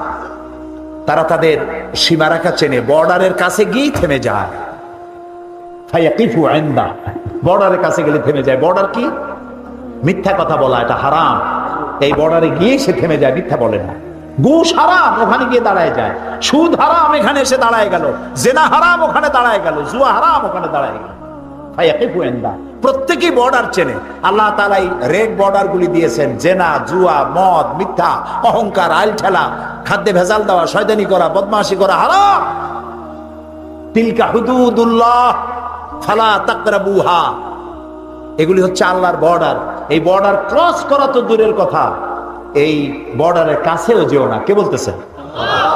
তারা তাদের সীমারেখা চেনে, বর্ডারের কাছে গিয়ে থেমে যায়। ফায়াকিফু ইনদা, বর্ডারের কাছে গেলে থেমে যায়। বর্ডার কি? মিথ্যা কথা বলা, এটা হারাম। এই বর্ডারে গিয়ে সে থেমে যায়, মিথ্যা বলে না। ঘুষ হারাম, ওখানে গিয়ে দাঁড়ায় যায়। সুদ হারাম, এখানে এসে দাঁড়ায় গেল। জেনা হারাম, ওখানে দাঁড়ায় গেল। জুয়া হারাম, ওখানে দাঁড়ায় গেল। ফায়াকিফু ইনদা, প্রত্যেকেই বর্ডার চেনে। আল্লাহ তাআলা রেড বর্ডার গুলি দিয়েছেন। জেনা, জুয়া, মদ, মিথ্যা, অহংকার, আইল ঠেলা, খাদ্যে ভেজাল দেওয়া, শয়তানি করা, বদমাশি করা হারাম। তিলকা হুদুদুল্লাহ ফালা তাকরাবুহা, এগুলি হচ্ছে আল্লাহর বর্ডার। এই বর্ডার ক্রস করা তো দূরের কথা, এই বর্ডারের কাছেও যেও না। কে বলতেছে?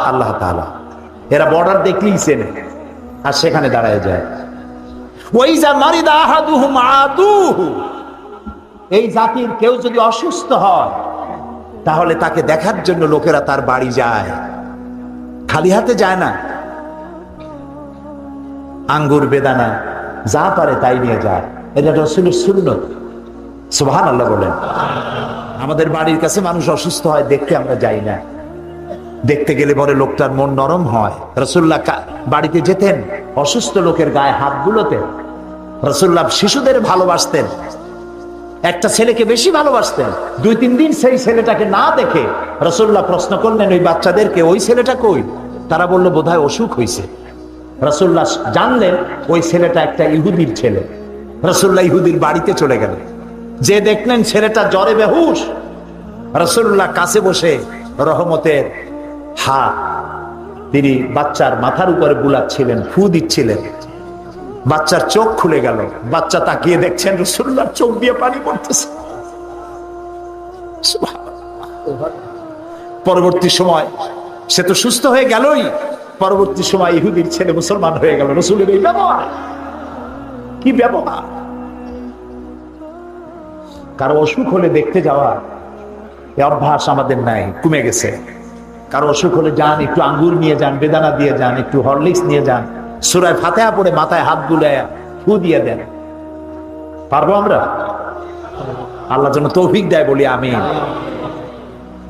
আল্লাহ তাআলা। এরা বর্ডার দেখলেই চেনে, আর সেখানে দাঁড়ায় যায়। ওয়াইজা মারিদা আহাদুহুম আতুহু, এই জাতির কেউ যদি অসুস্থ হয় তাহলে তাকে দেখার জন্য লোকেরা তার বাড়ি যায়, খালি হাতে যায় না। আঙ্গুর, বেদানা যা পারে তাই নিয়ে যায়। এটা রাসূলের সুন্নাত। সুবহানাল্লাহ বলেন। আমাদের বাড়ির কাছে মানুষ অসুস্থ হয়, দেখতে আমরা যাই না। দেখতে গেলে পরে লোকটার মন নরম হয়। রাসূলুল্লাহ বাড়িতে যেতেন, অসুস্থ লোকের গায়ে হাত বুলোতেন। রাসূলুল্লাহ শিশুদের ভালোবাসতেন, একটা ছেলেকে বেশি ভালোবাসতেন। 2-3 দিন সেই ছেলেটাকে না দেখে রাসূলুল্লাহ প্রশ্ন করলেন ওই বাচ্চাদেরকে, ওই ছেলেটা কই? তারা বলল বোধহয় অসুখ হয়েছে। রাসূলুল্লাহ জানলেন ওই ছেলেটা একটা ইহুদির ছেলে। রাসূলুল্লাহ ইহুদির বাড়িতে চলে গেলেন, যে দেখলেন ছেলেটা জ্বরে বেহুশ। রাসূলুল্লাহ কাছে বসে রহমতের হাত তিনি বাচ্চার মাথার উপরে বুলাচ্ছিলেন, ফু দিচ্ছিলেন। বাচ্চার চোখ খুলে গেল। বাচ্চা তাকিয়ে দেখছেন রাসূলুল্লাহর চোখ দিয়ে পানি পড়তেছে। পরবর্তী সময় সে তো সুস্থ হয়ে গেলই, পরবর্তী সময় ইহুদির ছেলে মুসলমান হয়ে গেল। রাসূলের এই ব্যবহার, কি ব্যবহার! কারো অসুখ হলে দেখতে যাওয়া, এই অভ্যাস আমাদের নাই, কমে গেছে। কারো অসুখ হলে যান, একটু আঙ্গুর নিয়ে যান, বেদানা দিয়ে যান, একটু হরলিক্স নিয়ে যান, সূরা ফাতিহা পড়ে মাথায় হাত বুলায়া ফু দিয়ে দেন। পারবো আমরা? আল্লাহ যেন তৌফিক দেয়, বলি আমিন।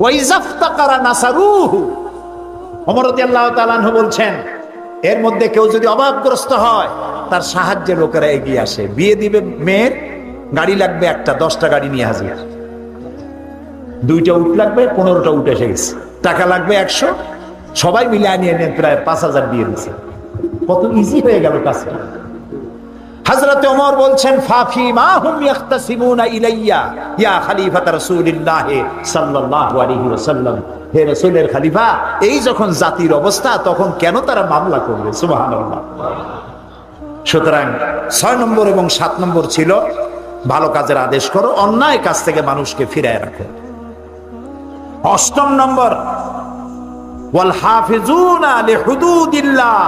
ওয়াইজাফতাকারা নাসারুহু, ওমর রাদিয়াল্লাহু তাআলা আনহু বলছেন, এর মধ্যে কেউ যদি অভাবগ্রস্ত হয় তার সাহায্যে লোকেরা এগিয়ে আসে। বিয়ে দিবে মেয়ের, গাড়ি লাগবে একটা, 10টা গাড়ি নিয়ে হাজির। 2টা উট লাগবে, 15টা উট এসে গেছে। টাকা লাগবে 100, সবাই মিলে আনিয়ে নিয়ে প্রায় 5000 দিয়ে দিচ্ছে। কত ইজি হয়ে গেল কাছে। হযরত ওমর বলছেন, ফাফি মা হুম ইয়াখতাসিমুনা ইলাইয়া ইয়া খলিফাত রাসূলিল্লাহ সাল্লাল্লাহু আলাইহি ওয়াসাল্লাম, হে রাসূলের খলিফা, এই যখন জাতির অবস্থা তখন কেন তারা মামলা করবে? সুবহানাল্লাহ। সুতরাং 6 নম্বর এবং 7 নম্বর ছিল ভালো কাজের আদেশ করো, অন্যায় কাজ থেকে মানুষকে ফিরায় রাখো। 8 নম্বর, ওয়াল হাফিজুনা লিহুদুদিল্লাহ,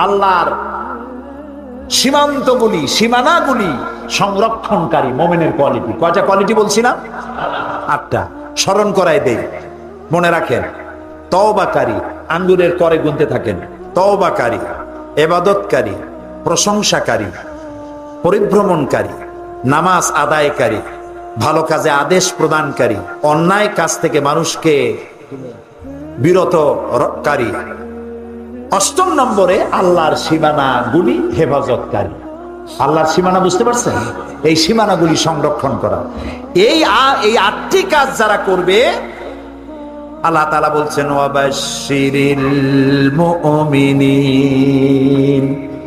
আল্লাহর সীমান্তগুলি, সীমানাগুলি সংরক্ষণকারী মুমিনের কোয়ালিটি। কয়টা কোয়ালিটি বলছিলাম? 8টা। স্মরণ করাই দেই, মনে রাখেন। তওবাকারী, আঙ্গুরের করে গুনতে থাকেন। তওবাকারী, ইবাদতকারী, প্রশংসাকারী, পরিভ্রমণকারী, নামাজ আদায়কারী, ভালো কাজে আদেশ প্রদানকারী, অন্যায় কাজ থেকে মানুষকে বিরতকারী। 8 নম্বরে আল্লাহর সীমানাগুলি হেফাজতকারী। আল্লাহর সীমানা বুঝতে পারছেন? এই সীমানাগুলি সংরক্ষণ করা। এই 8টি কাজ যারা করবে, আল্লাহ তাআলা বলছেন ওয়াবাশশিরিল মুমিনিন,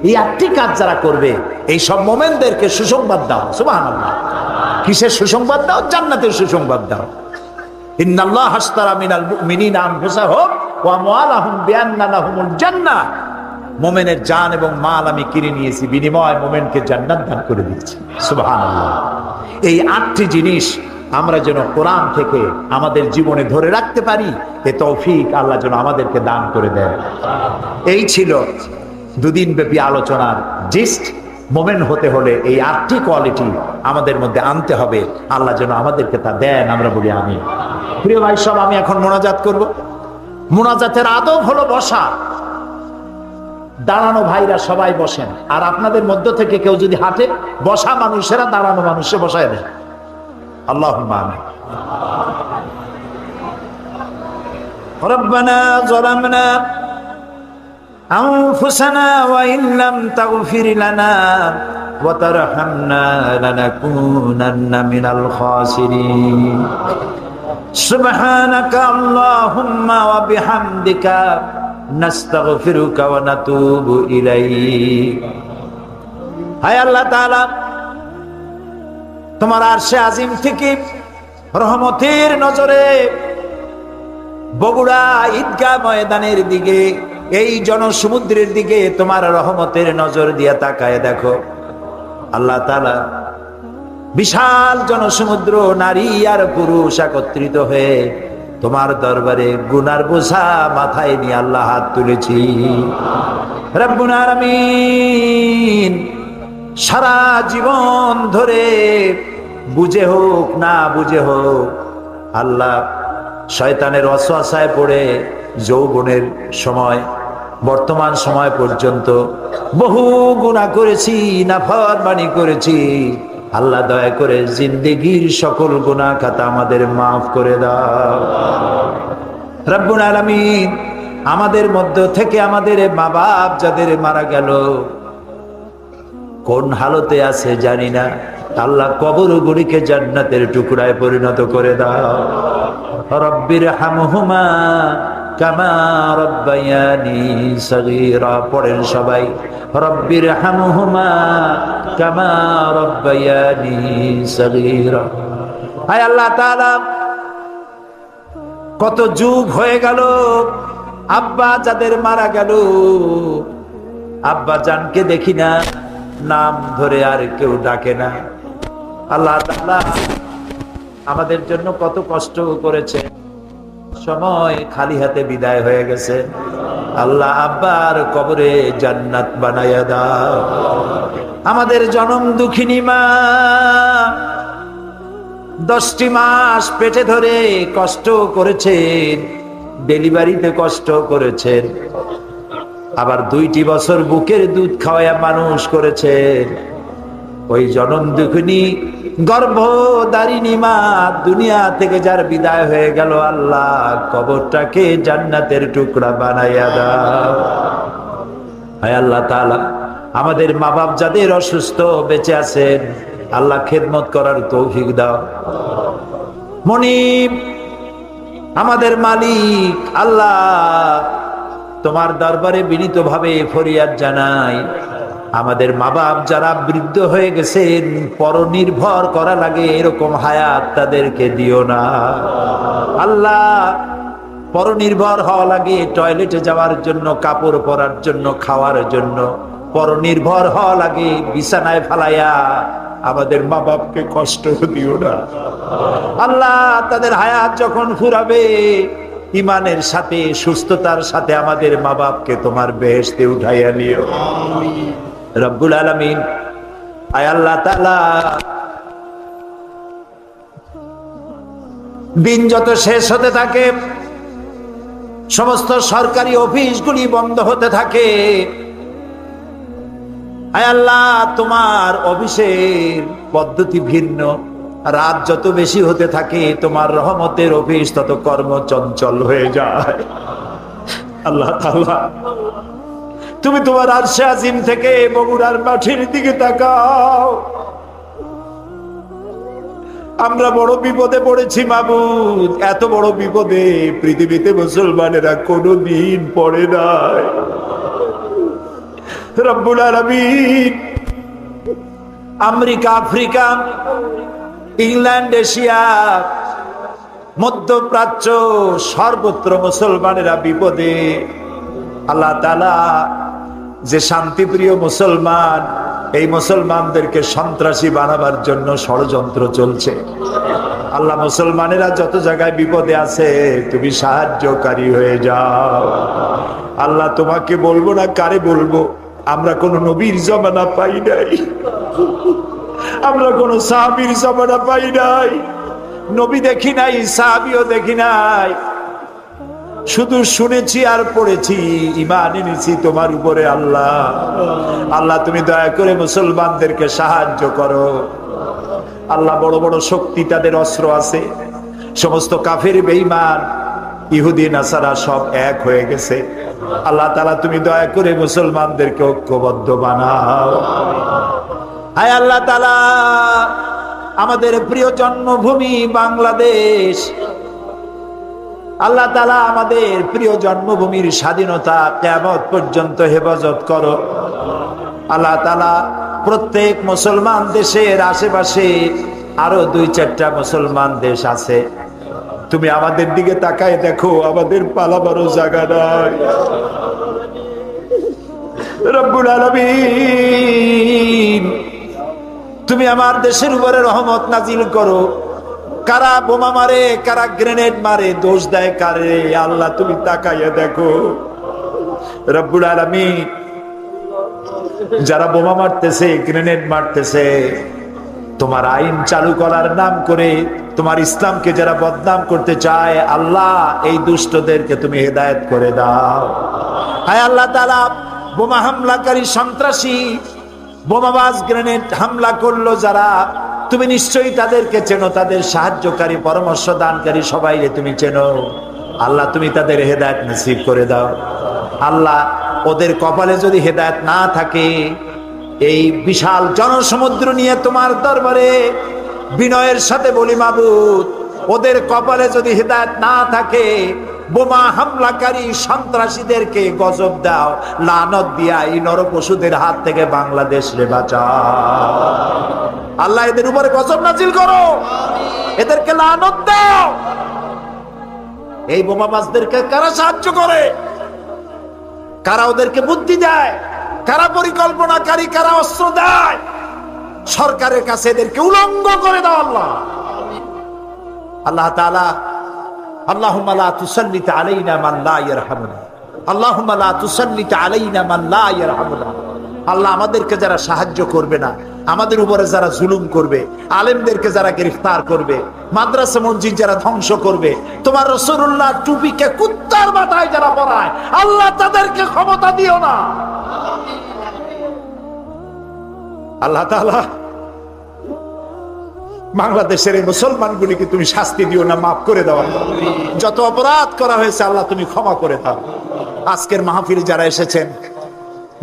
এই 8টি কাজ যারা করবে এই সব মুমিনদেরকে সুসংবাদ দাও। সুবহানাল্লাহ। কিসের সুসংবাদ দাও? জান্নাতের সুসংবাদ দাও। ইন্নাল্লাহা আশতারা মিনাল মুমিনিনা আনফুসাহুম ওয়া আমওয়ালাহুম বিআন্না লাহুমুল জান্নাহ, মুমিনের জান এবং মাল আমি কিনে নিয়েছি, বিনিময়ে মুমিনকে জান্নাত দান করে দিয়েছি। সুবহানাল্লাহ। এই 8টি জিনিস আমরা যেন কোরআন থেকে আমাদের জীবনে ধরে রাখতে পারি, এ তৌফিক আল্লাহ যেন আমাদেরকে দান করে দেয়। এই ছিল 2 দিন ব্যাপী আলোচনার জিস্ট। মোমেন হতে হলে এই 8টি কোয়ালিটি আমাদের মধ্যে আনতে হবে। আল্লাহ যেন আমাদেরকে তা দেন, আমরা বলি আমিন। প্রিয় ভাই সব, আমি এখন মোনাজাত করব। মোনাজাতের আদব হলো বসা। দাঁড়ানো ভাইরা সবাই বসেন, আর আপনাদের মধ্য থেকে কেউ যদি হাঁটে, বসা মানুষেরা দাঁড়ানো মানুষে বসায় দেন। আল্লাহুম্মা আমিন। রব্বানা যালামনা আনফুসানা ওয়া ইন লাম তাগফির লানা ওয়া তারহামনা লানাকুনান্না মিনাল খাসিরিন। সুবহানাকা আল্লাহুম্মা ওয়া বিহামদিকা নাস্তাগফিরুকা ওয়া নাতুবু ইলাইক। হায় আল্লাহ তাআলা, তোমার আরশে আজিম থেকে রহমতের নজরে বগুড়া ঈদগাহ ময়দানের দিকে, এই জনসমুদ্রের দিকে তোমার রহমতের নজর দিয়া তাকায় দেখো আল্লাহ তাআলা। বিশাল জনসমুদ্র, নারী আর পুরুষ একত্রিত হয়ে তোমার দরবারে গুনার বোঝা মাথায় নিয়ে আল্লাহ হাত তুলেছি। রব্বুল আলামিন, সারা জীবন ধরে বুঝে হোক না বুঝে হোক আল্লাহ শয়তানের ওয়াসওয়াসায় পড়ে যৌবনের সময় বর্তমান সময় পর্যন্ত বহু গুনাহ করেছি, নাফরমানি করেছি। আল্লাহ দয়া করে জিন্দেগীর সকল গুনাহ খাতা আমাদের মাফ করে দাও। রব্বুল আলামিন, আমাদের মধ্য থেকে আমাদের মা বাপ যাদের মারা গেল, কোন হালতে আছে জানি না, আল্লাহ কবর গুলিকে জান্নাতের টুকরায় পরিণত করে দাও। রব্বির হামহুমা কামা রব্বায়ানি সগীরা। পড়েন সবাই, রব্বির হামহুমা কামা রব্বায়ানি সগীরা। হায় আল্লাহ তাআলা, কত যুগ হয়ে গেল আব্বা যাদের মারা গেল, আব্বা জানকে দেখি না, নাম ধরে আর কেউ ডাকে না। আল্লাহ তাআলা আমাদের জন্য কত কষ্ট করেছে, সময় খালি হাতে বিদায় হয়ে গেছে। আল্লাহ আব্বার কবরে জান্নাত বানায়া দাও। আমাদের জনম দুঃখিনী মা 10টি মাস পেটে ধরে কষ্ট করেছেন, ডেলিভারিতে কষ্ট করেছেন, আবার 2টি বছর বুকের দুধ খাওয়ায়া মানুষ করেছেন। ওই জনম দুঃখিনী গর্ভধারিণী মা দুনিয়া থেকে যার বিদায় হয়ে গেল, আল্লাহ কবরটাকে জান্নাতের টুকরা বানাইয়া দাও। হায় আল্লাহ তাআলা, আমাদের মা বাপ যাদের অসুস্থ বেঁচে আছেন, আল্লাহ খেদমত করার তৌফিক দাও। মনিব আমাদের মালিক, আল্লাহ তোমার দরবারে বিনীতভাবে ফরিয়াদ জানাই, আমাদের মা বাপ যারা বৃদ্ধ হয়ে গেছেন, পরনির্ভর করা লাগে এরকম হায়াত তাদেরকে দিও না। আল্লাহ পরনির্ভর হওয়া লাগে, টয়লেটে যাওয়ার জন্য, কাপড় পরার জন্য, খাওয়ার জন্য পরনির্ভর হওয়া লাগে, বিছানায় ফালাইয়া আমাদের মা বাপকে কষ্ট দিও না। আল্লাহ তাদের হায়াত যখন ফুরাবে, ইমানের সাথে সুস্থতার সাথে আমাদের মা বাপকে তোমার বেহেশতে উঠাইয়া নিও। রব্বুল আলামিন, আয় আল্লাহ তাআলা, দিন যত শেষ হতে থাকে, সমস্ত সরকারি অফিসগুলি বন্ধ হতে থাকে, আয় আল্লাহ তোমার অফিসের পদ্ধতি ভিন্ন, রাত যত বেশি হতে থাকে তোমার রহমতের অফিস তত কর্মচঞ্চল হয়ে যায়। আল্লাহ তাআলা, তুমি তোমার আরশে আজিম থেকে বগুড়ার মাঠের দিকে তাকাও। আমরা বড় বিপদে পড়েছি মাবুদ, এত বড় বিপদে পৃথিবীতে মুসলমানেরা কোনোদিন পড়ে নাই। রব্বুল আলামিন, আমেরিকা, আফ্রিকা, ইংল্যান্ড, এশিয়া, মধ্যপ্রাচ্য সর্বত্র মুসলমানেরা বিপদে। আল্লাহ তাআলা যে শান্তিপ্রিয় মুসলমান, এই মুসলমানদেরকে সন্ত্রাসী বানাবার জন্য ষড়যন্ত্র চলছে। আল্লাহ মুসলমানেরা যত জায়গায় বিপদে আছে তুমি সাহায্যকারী হয়ে যাও। আল্লাহ তোমাকে বলবো না কারে বলবো, আমরা কোন নবীর জামানা পাই নাই, আমরা কোন সাহাবীর জামানা পাই নাই, নবী দেখি নাই, সাহাবীও দেখি নাই। শুধু শুনেছি আর পড়েছি, ঈমান এনেছি তোমার উপরে। আল্লাহ আল্লাহ তুমি দয়া করে মুসলমানদেরকে সাহায্য করো। আল্লাহ বড় বড় শক্তি, তাদের অস্ত্র আছে, সমস্ত কাফের বেঈমান ইহুদি নাসারা সব এক হয়ে গেছে। আল্লাহ তাআলা তুমি দয়া করে মুসলমানদেরকে ঐক্যবদ্ধ বানাও। হায় আল্লাহ তাআলা, আমাদের প্রিয় জন্মভূমি বাংলাদেশ, আল্লাহ তাআলা আমাদের প্রিয় জন্মভূমির স্বাধীনতা কিয়ামত পর্যন্ত হেফাজত করো। আল্লাহ তাআলা প্রত্যেক মুসলমান দেশের আশেপাশে আরো 2-4টা মুসলমান দেশ আছে, তুমি আমাদের দিকে তাকায় দেখো, আমাদের পালাবারও জায়গা নাই। রব্বুল আলামিন, তুমি আমার দেশের উপরে রহমত নাজিল করো। কারা বোমা মারে, কারা গ্রেনেড মারে, দোষ দেয় কারে, আল্লাহ তুমি তাকাইয়া দেখো। রব্বুল আলামিন, যারা বোমা মারতেছে, গ্রেনেড মারতেছে, তোমার আইন চালু করার নাম করে তোমার ইসলামকে যারা বদনাম করতে চায়, আল্লাহ এই দুষ্টদেরকে তুমি হেদায়েত করে দাও। হায় আল্লাহ তাআলা, বোমা হামলাকারী সন্ত্রাসী, বোমাবাজ, গ্রেনেড হামলা করলো যারা, তুমি নিশ্চয়ই তাদেরকে চেনো, তাদের সাহায্যকারী, পরামর্শ দানকারী সবাইকে তুমি চেনো। আল্লাহ তুমি তাদের হেদায়েত নসিব করে দাও। আল্লাহ ওদের কপালে যদি হেদায়েত না থাকে, এই বিশাল জনসমুদ্র নিয়ে তোমার দরবারে বিনয়ের সাথে বলি, মাবুদ, ওদের কপালে যদি হেদায়েত না থাকে, বোমা হামলাকারী সন্ত্রাসীদেরকে গজব দাও, লানত দিয়া এই নরপশুদের হাত থেকে বাংলাদেশ রে বাঁচাও। আল্লাহ এদের উপরে গজব নাজিল করো, এদেরকে লানত দাও। এই বোমাবাজদেরকে কারা সাহায্য করে, কারা ওদেরকে বুদ্ধি দেয়, কারা পরিকল্পনাকারী, কারা অস্ত্র দেয়, সরকারের কাছে এদেরকে উলঙ্গ করে দাও। আল্লাহ আল্লাহ তাআলা, আল্লাহুম্মা লা তুসাল্লিত আলাইনা মান লা ইয়ারহামুনা, আল্লাহুম্মা লা তুসাল্লিত আলাইনা মান লা ইয়ারহামুনা। আল্লাহ আমাদেরকে যারা সাহায্য করবে না, আমাদের উপরে যারা জুলুম করবে, আলেমদেরকে যারা গ্রেফতার করবে, মাদ্রাসা মসজিদ যারা ধ্বংস করবে, তোমার রাসূলুল্লাহ টুপিকে কুত্তার মাথায় যারা পরায়, আল্লাহ তাদেরকে ক্ষমতা দিও না। আল্লাহ তাআলা, বাংলাদেশের এই মুসলমানগুলিকে তুমি শাস্তি দিও না, মাফ করে দাও। যত অপরাধ করা হয়েছে আল্লাহ তুমি ক্ষমা করে দাও। আজকের মাহফিলে যারা এসেছেন,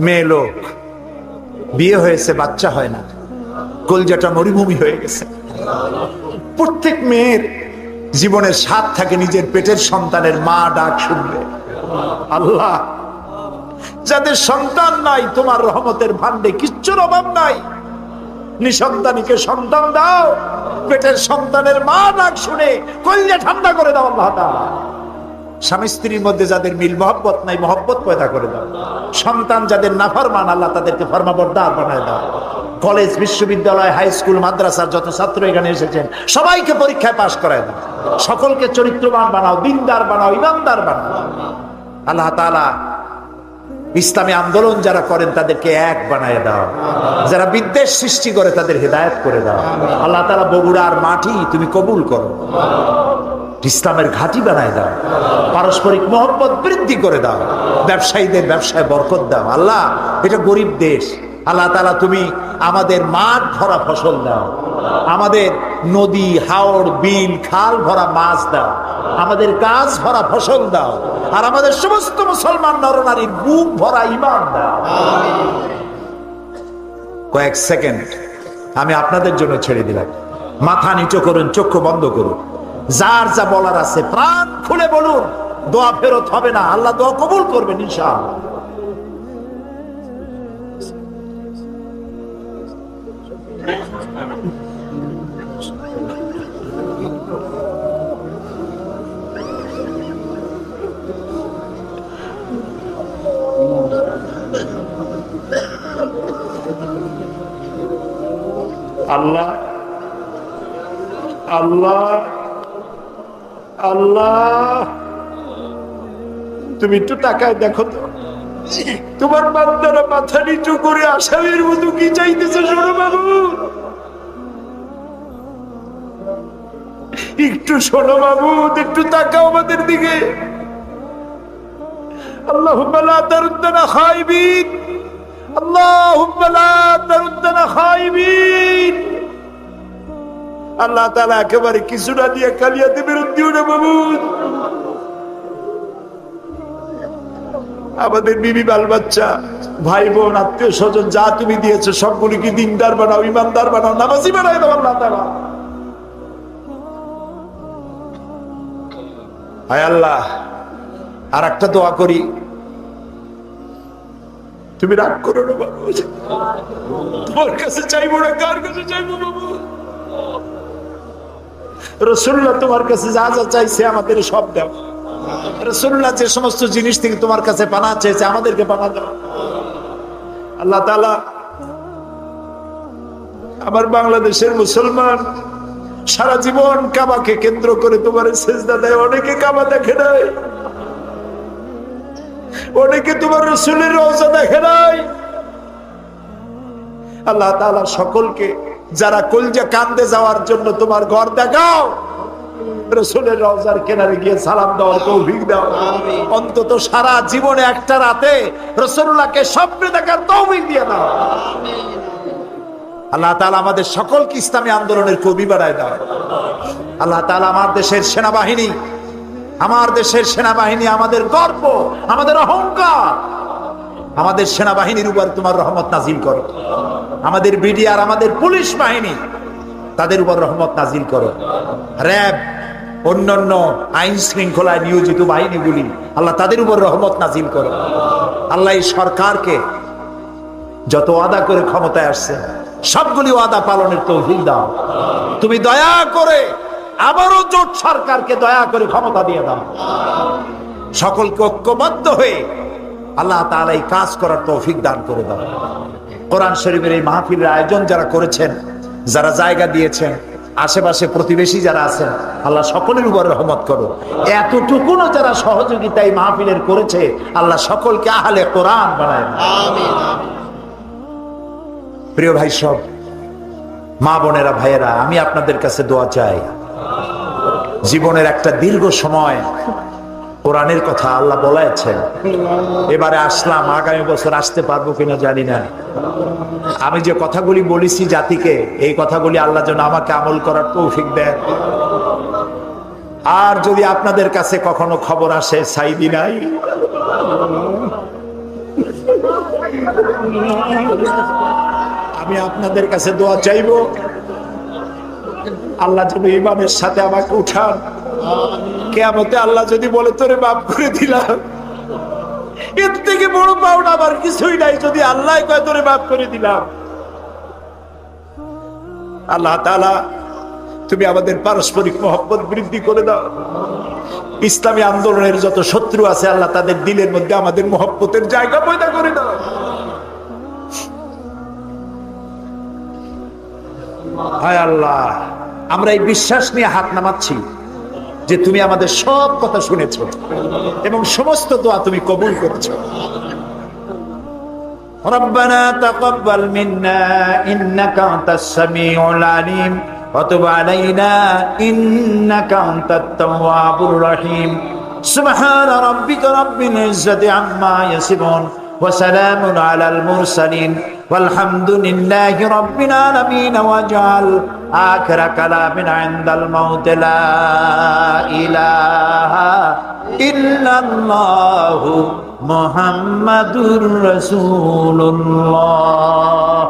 মেয়ে লোক, বিয়ে হয়েছে, বাচ্চা হয় না, কলজাটা মরুভূমি হয়ে গেছে। প্রত্যেক মেয়ের জীবনের স্বাদ থাকে নিজের পেটের সন্তানের মা ডাক শুনবে। আল্লাহ, যাদের সন্তান নাই, তোমার রহমতের ভান্ডে কিচ্ছুর অভাব নাই, নিঃসন্তানীকে সন্তান দাও, পেটের সন্তানের মা ডাক শুনে কলিজা ঠান্ডা করে দাও। আল্লাহ তাআলা, স্বামী স্ত্রীর মধ্যে যাদের মিল মহব্বত নাই, মহব্বত পয়দা করে দাও। সন্তান যাদের নাফরমান, আল্লাহ তাদেরকে ফরমাবরদার বানায় দাও। কলেজ, বিশ্ববিদ্যালয়, হাই স্কুল, মাদ্রাসার যত ছাত্র এখানে এসেছেন, সবাইকে পরীক্ষায় পাশ করায় দাও। সকলকে চরিত্রবান বানাও, দিনদার বানাও, ইমানদার বানাও। আল্লাহ তাআলা, ইসলামী আন্দোলন যারা করেন তাদেরকে এক বানায় দাও, যারা বিদ্বেষ সৃষ্টি করে তাদের হেদায়েত করে দাও। আল্লাহ তাআলা, বগুড়ার মাটি তুমি কবুল করো, ইসলামের ঘাঁটি বানায় দাও, পারস্পরিক মহব্বত বৃদ্ধি করে দাও, ব্যবসায়ীদের ব্যবসায় বরকত দাও। আল্লাহ, এটা গরিব দেশ, আল্লাহ তাআলা তুমি আমাদের মাঠ ভরা ফসল দাও, আমাদের নদী, হাওর, বিল, খাল ভরা মাছ দাও, আমাদের গাছ ভরা ফসল দাও, আর আমাদের সমস্ত মুসলমান নরনারীর বুক ভরা ঈমান দাও। কয়েক সেকেন্ড আমি আপনাদের জন্য ছেড়ে দিলাম। মাথা নিচু করুন, চক্ষু বন্ধ করুন, যার যা বলার আছে প্রাণ খুলে বলুন। দোয়া ফেরত হবে না, আল্লাহ দোয়া কবুল করবেন ইনশাআল্লাহ। আল্লাহ আল্লাহ আল্লাহ, তুমি একটু তাকায় দেখো তো, তোমার বান্দারা মাথা নিচু করে আসামির মতো কি চাইতেছে। শোনো বাবু, একটু শোনো বাবু, একটু তাকাও আমাদের দিকে। আল্লাহুম্মা লা তারুদ্দানা খাইবিন, আল্লাহুম্মা লা তারুদ্দানা খাইবিন। আল্লাহ তাআলা একেবারে কিছু না দিয়ে কালিয়াতে বিরুদ্ধ দিও না মাবুদ। আমাদের বিবি বাল বাচ্চা ভাই বোন আত্মীয় স্বজন যা তুমি দিয়েছো সবগুলিকে দিনদার বানাও, ইমানদার বানাও, নামাজি বানাই দাও আল্লাহ তাআলা। হায় আল্লাহ, আর একটা দোয়া করি, তুমি রাগ করো না বাবু, তোমার কাছে চাইবো না, কার কাছে চাইবো বাবু? রাসূলুল্লাহ তোমার কাছে যা যা চাইছে আমাদের সব দাও। রাসূলুল্লাহ যে সমস্ত জিনিস থেকে তোমার কাছে পানা চেয়েছে আমাদেরকে পানা দাও। আল্লাহ তাআলা আমার বাংলাদেশের মুসলমান সারা জীবন কাবাকে কেন্দ্র করে তোমার সেজদা দেয়, অনেকে কাবা দেখে নাই, অনেকে তোমার রাসূলের রওজা দেখে নাই। আল্লাহ তাআলা সকলকে যারা কলজা কান্দে যাওয়ার জন্য তোমার ঘর দেখাও, রাসূলের রওজার কিনারে গিয়ে সালাম দেওয়ার তৌফিক দাও। অন্তত সারা জীবনে একটা রাতে রাসূলুল্লাহকে স্বপ্নে দেখার তৌফিক দিয়ে দাও। আল্লাহ তাআলা আমাদের সকলকে ইসলামী আন্দোলনের কবি বানায় দাও। আল্লাহ তাআলা আমার দেশের সেনাবাহিনী, আমাদের গর্ব, আমাদের অহংকার, আমাদের সেনাবাহিনীর উপর তোমার রহমত নাজিল করো। আমাদের বিডিআর, আমাদের পুলিশ বাহিনী, তাদের উপর রহমত নাজিল করো। র‍্যাব, অন্যান্য আইন শৃঙ্খলায় নিয়োজিত বাহিনীগুলি, আল্লাহ তাদের উপর রহমত নাজিল করো। আল্লাহ এই সরকারকে যত ওয়াদা করে ক্ষমতায় আসছে সবগুলি ওয়াদা পালনের তৌফিক দাও। তুমি দয়া করে আবারও জোট সরকারকে দয়া করে ক্ষমতা দিয়ে দাও। সকলকে ঐক্যবদ্ধ হয়ে আল্লাহ তাআলা এই কাজ করার তৌফিক দান করে দাও। কোরআন শরীফের এই মাহফিলের আয়োজন যারা করেছেন, যারা জায়গা দিয়েছেন, আশেপাশে প্রতিবেশী যারা আছেন, আল্লাহ সকলের উপর রহমত করো। এতটুকুনও যারা সহযোগিতা এই মাহফিলের করেছে, আল্লাহ সকলকে আহলে কোরআন বানায়। আমিন। প্রিয় ভাই সব, মা বোনেরা, ভাইয়েরা, আমি আপনাদের কাছে দোয়া চাই। জীবনের একটা দীর্ঘ সময় কোরআনের কথা আল্লাহ বলেছেন, এবারে আসলাম, আগামী বছর আসতে পারবো কিনা জানি না। আমি যে কথাগুলি বলেছি জাতিকে, এই কথাগুলি আল্লাহ যেন আমাকে আমল করার তৌফিক দেন। আর যদি আপনাদের কাছে কখনো খবর আসে সাইদি নাই, আমি আপনাদের কাছে দোয়া চাইব, আল্লাহ যেন ইমামের সাথে আমাকে উঠান। কিয়ামতে আল্লাহ যদি বলে তোরে মাফ করে দিলাম, এর থেকে বড় পাওনা আমার কিছুই নাই। যদি আল্লাহ কয় তোরে মাফ করে দিলাম, আল্লাহ তাআলা তুমি আমাদের পারস্পরিক মহব্বত বৃদ্ধি করে দাও। ইসলামী আন্দোলনের যত শত্রু আছে আল্লাহ তাদের দিলের মধ্যে আমাদের মহব্বতের জায়গা পয়দা করে দাও। হায় আল্লাহ, আমরা এই বিশ্বাস নিয়ে হাত নামাচ্ছি যে তুমি আমাদের সব কথা শুনেছো এবং সমস্ত দোয়া তুমি কবুল করেছো। রব্বানা তাকাব্বাল মিন্না ইন্নাকা আনতাস সামিউল আলিম ওয়া তুব আলাইনা ইন্নাকা আনতাত তাওয়াবুর রহিম। সুবহান রাব্বিকা রাব্বিল ইজ্জাতি আম্মা ইয়াসিফুন ওয়া সালামুন আলাল মুরসালিন والحمد لله رب العالمين واجعل آخر كلامنا عند الموت لا إله إلا الله محمد رسول الله.